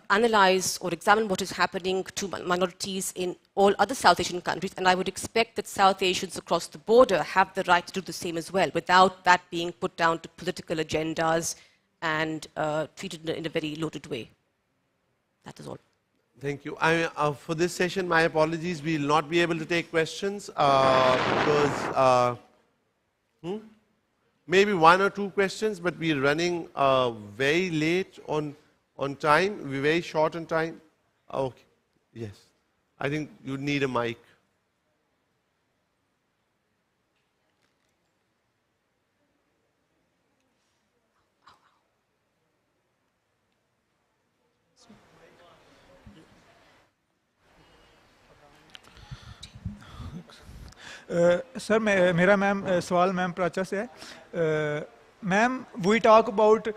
analyze or examine what is happening to minorities in all other South Asian countries, and I would expect that South Asians across the border have the right to do the same as well, without that being put down to political agendas and treated in a very loaded way. That is all. Thank you. For this session, my apologies. We will not be able to take questions because maybe 1 or 2 questions, but we are running very late on time. We're very short on time. Okay. Yes. I think you need a mic. Sir मेरा ma'am सवाल ma'am Pracha से है ma'am we talk about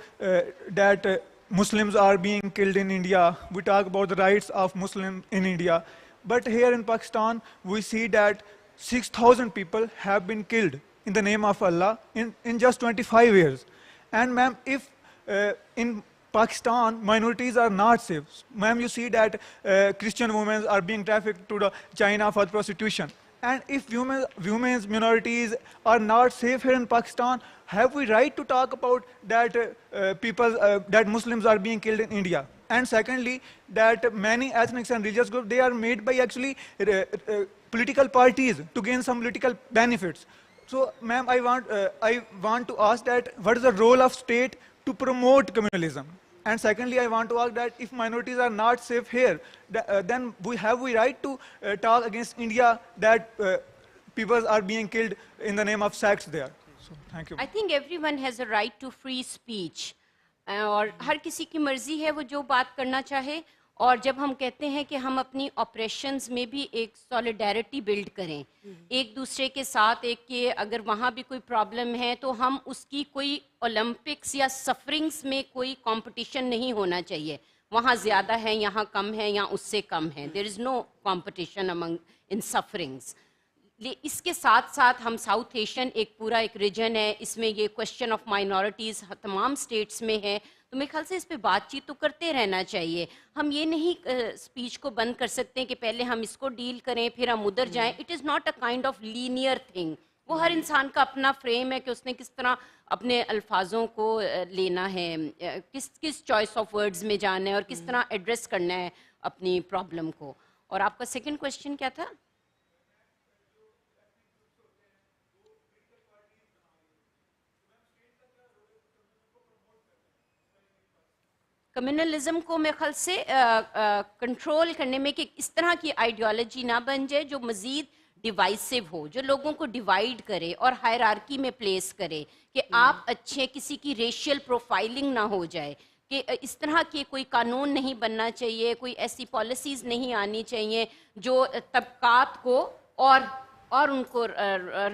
that Muslims are being killed in India. We talk about the rights of Muslims in India. But here in Pakistan, we see that 6,000 people have been killed in the name of Allah in just 25 years. And ma'am, if in Pakistan, minorities are not safe. Ma'am, you see that Christian women are being trafficked to China for prostitution. And if women's minorities are not safe here in Pakistan, have we right to talk about that that Muslims are being killed in India? And secondly, that many ethnic and religious groups, they are made by actually political parties to gain some political benefits. So, ma'am, I want to ask that what is the role of state to promote communalism? And secondly, I want to ask that if minorities are not safe here, then have we right to talk against India that people are being killed in the name of sex there? So, thank you. I think everyone has a right to free speech. और हर किसी की मर्जी है वो जो बात करना चाहे और जब हम कहते हैं कि हम अपनी ऑपरेशंस में भी एक सॉलिडेरिटी बिल्ड करें एक दूसरे के साथ एक कि अगर वहाँ भी कोई प्रॉब्लम है तो हम उसकी कोई ओलंपिक्स या सफरिंग्स में कोई कंपटीशन नहीं होना चाहिए वहाँ ज़्यादा है यहाँ कम है या उससे कम है there is no competition among in sufferings इसके साथ साथ हम साउथ एशियन एक पूरा एक रीजन है इसमें ये क्वेश्चन ऑफ माइनॉरिटीज़ तमाम स्टेट्स में है तो मेरे ख्याल से इस पे बातचीत तो करते रहना चाहिए हम ये नहीं स्पीच को बंद कर सकते हैं कि पहले हम इसको डील करें फिर हम उधर जाएं it is not a kind of linear thing वो हर इंसान का अपना फ्रेम है कि उसने किस तरह अपने अल्फाजों को लेना है किस चॉइस ऑफ वर्ड्स में जाना है और किस तरह एड्रेस करना है अपनी प्रॉब्लम को और आपका सेकंड क्वेश्चन क्या था कम्युनलिज्म को मेरे ख्याल से कंट्रोल करने में कि इस तरह की आइडियोलॉजी ना बन जाए जो मज़ीद डिवाइसिव हो जो लोगों को डिवाइड करे और हायरार्की में प्लेस करे कि आप अच्छे किसी की रेशियल प्रोफाइलिंग ना हो जाए कि इस तरह के कोई कानून नहीं बनना चाहिए कोई ऐसी पॉलिसीज़ नहीं आनी चाहिए जो तबकात को और उनको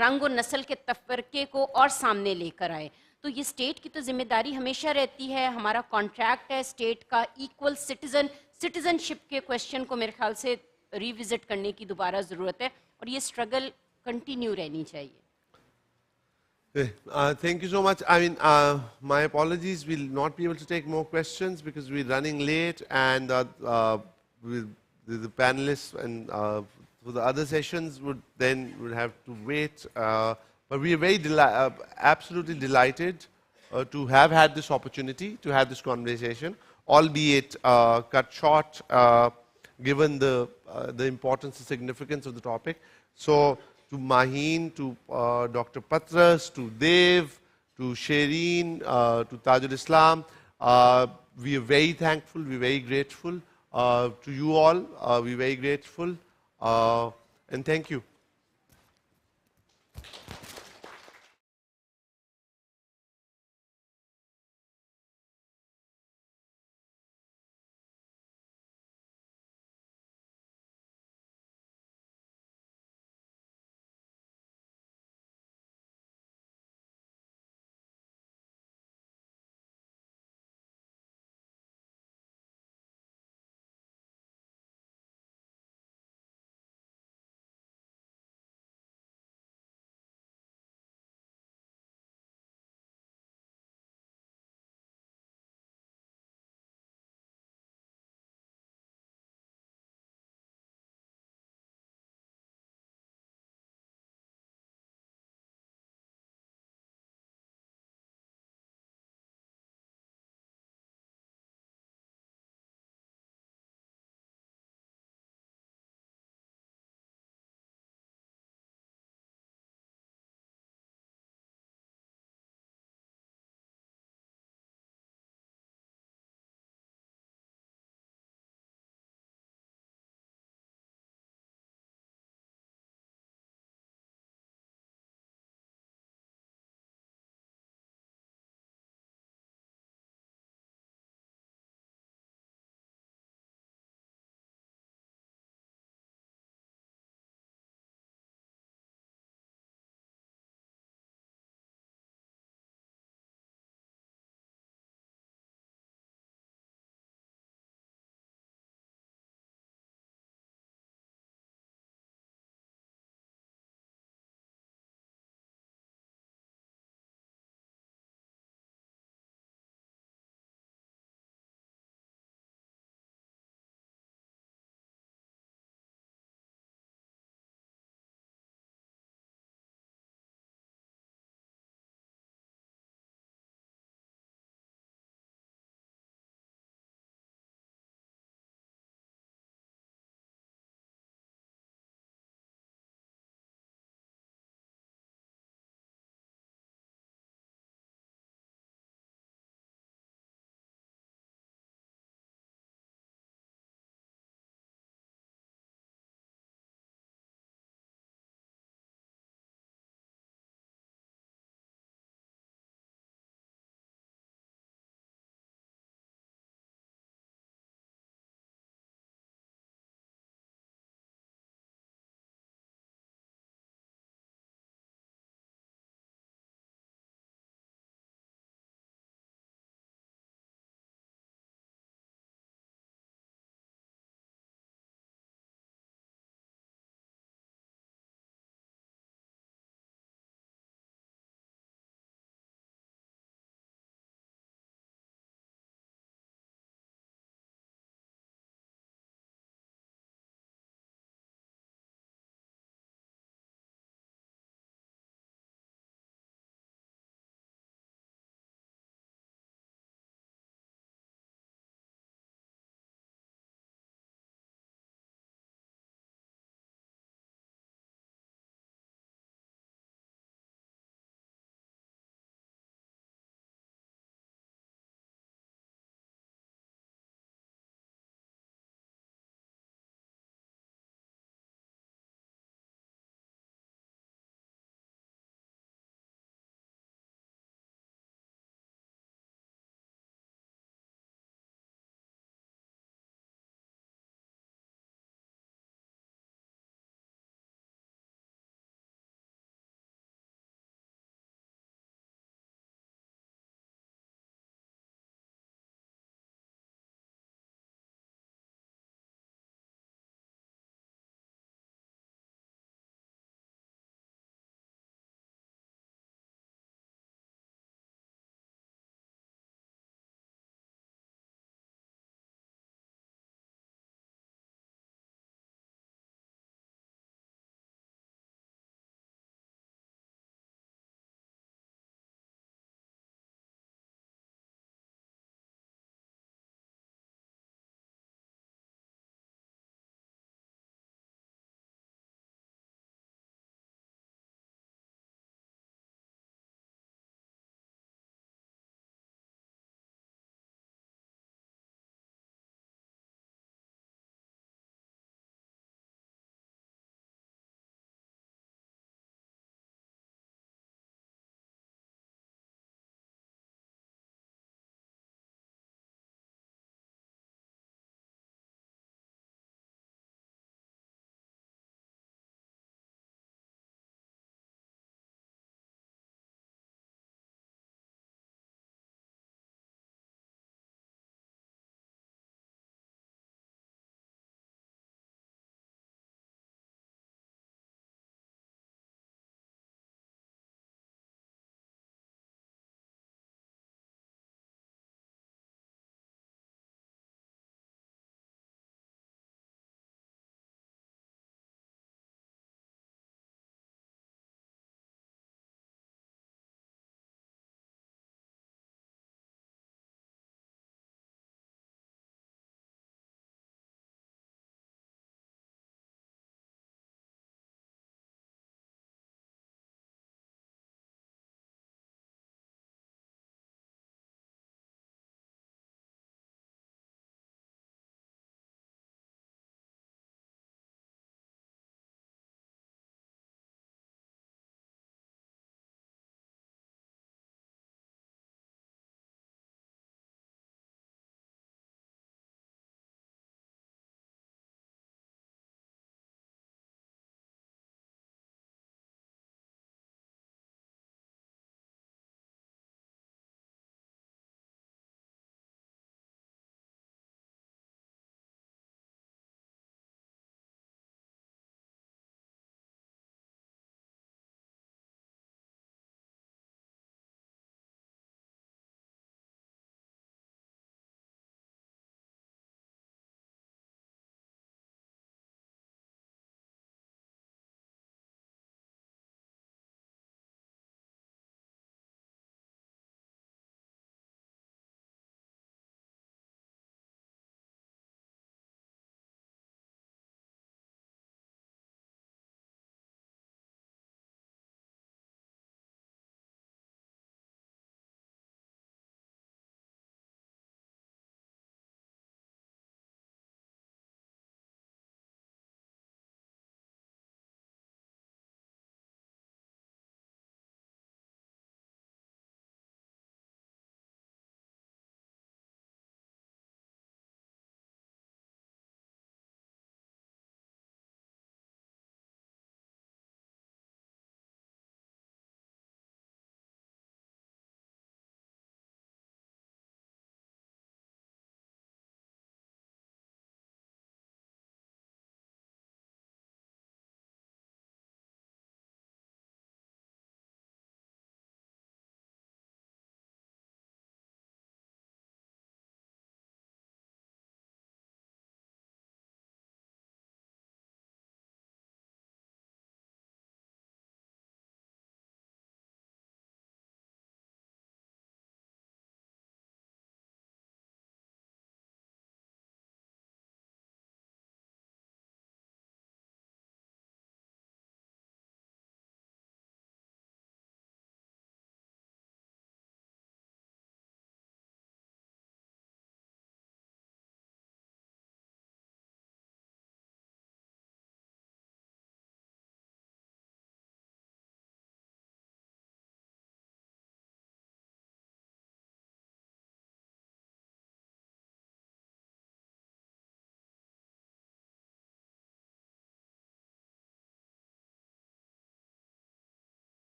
रंग और नस्ल के तफरके को और सामने लेकर आए तो ये स्टेट की तो जिम्मेदारी हमेशा रहती है हमारा कॉन्ट्रैक्ट है स्टेट का इक्वल सिटीजनशिप के क्वेश्चन को मेरे ख्याल से रिविजिट करने की दोबारा ज़रूरत है और ये स्ट्रगल कंटिन्यू रहनी चाहिए Thank you so much. I mean, my apologies. We'll not be able to take more questions because we're running late, and the panelists and for the other sessions would have to wait. But we are very absolutely delighted to have had this opportunity to have this conversation, albeit cut short, given the importance and significance of the topic. So, to Maheen, to Dr. Patras, to Dev, to Shireen, to Tajul Islam, we are very thankful, we are very grateful. To you all, we are very grateful. And thank you.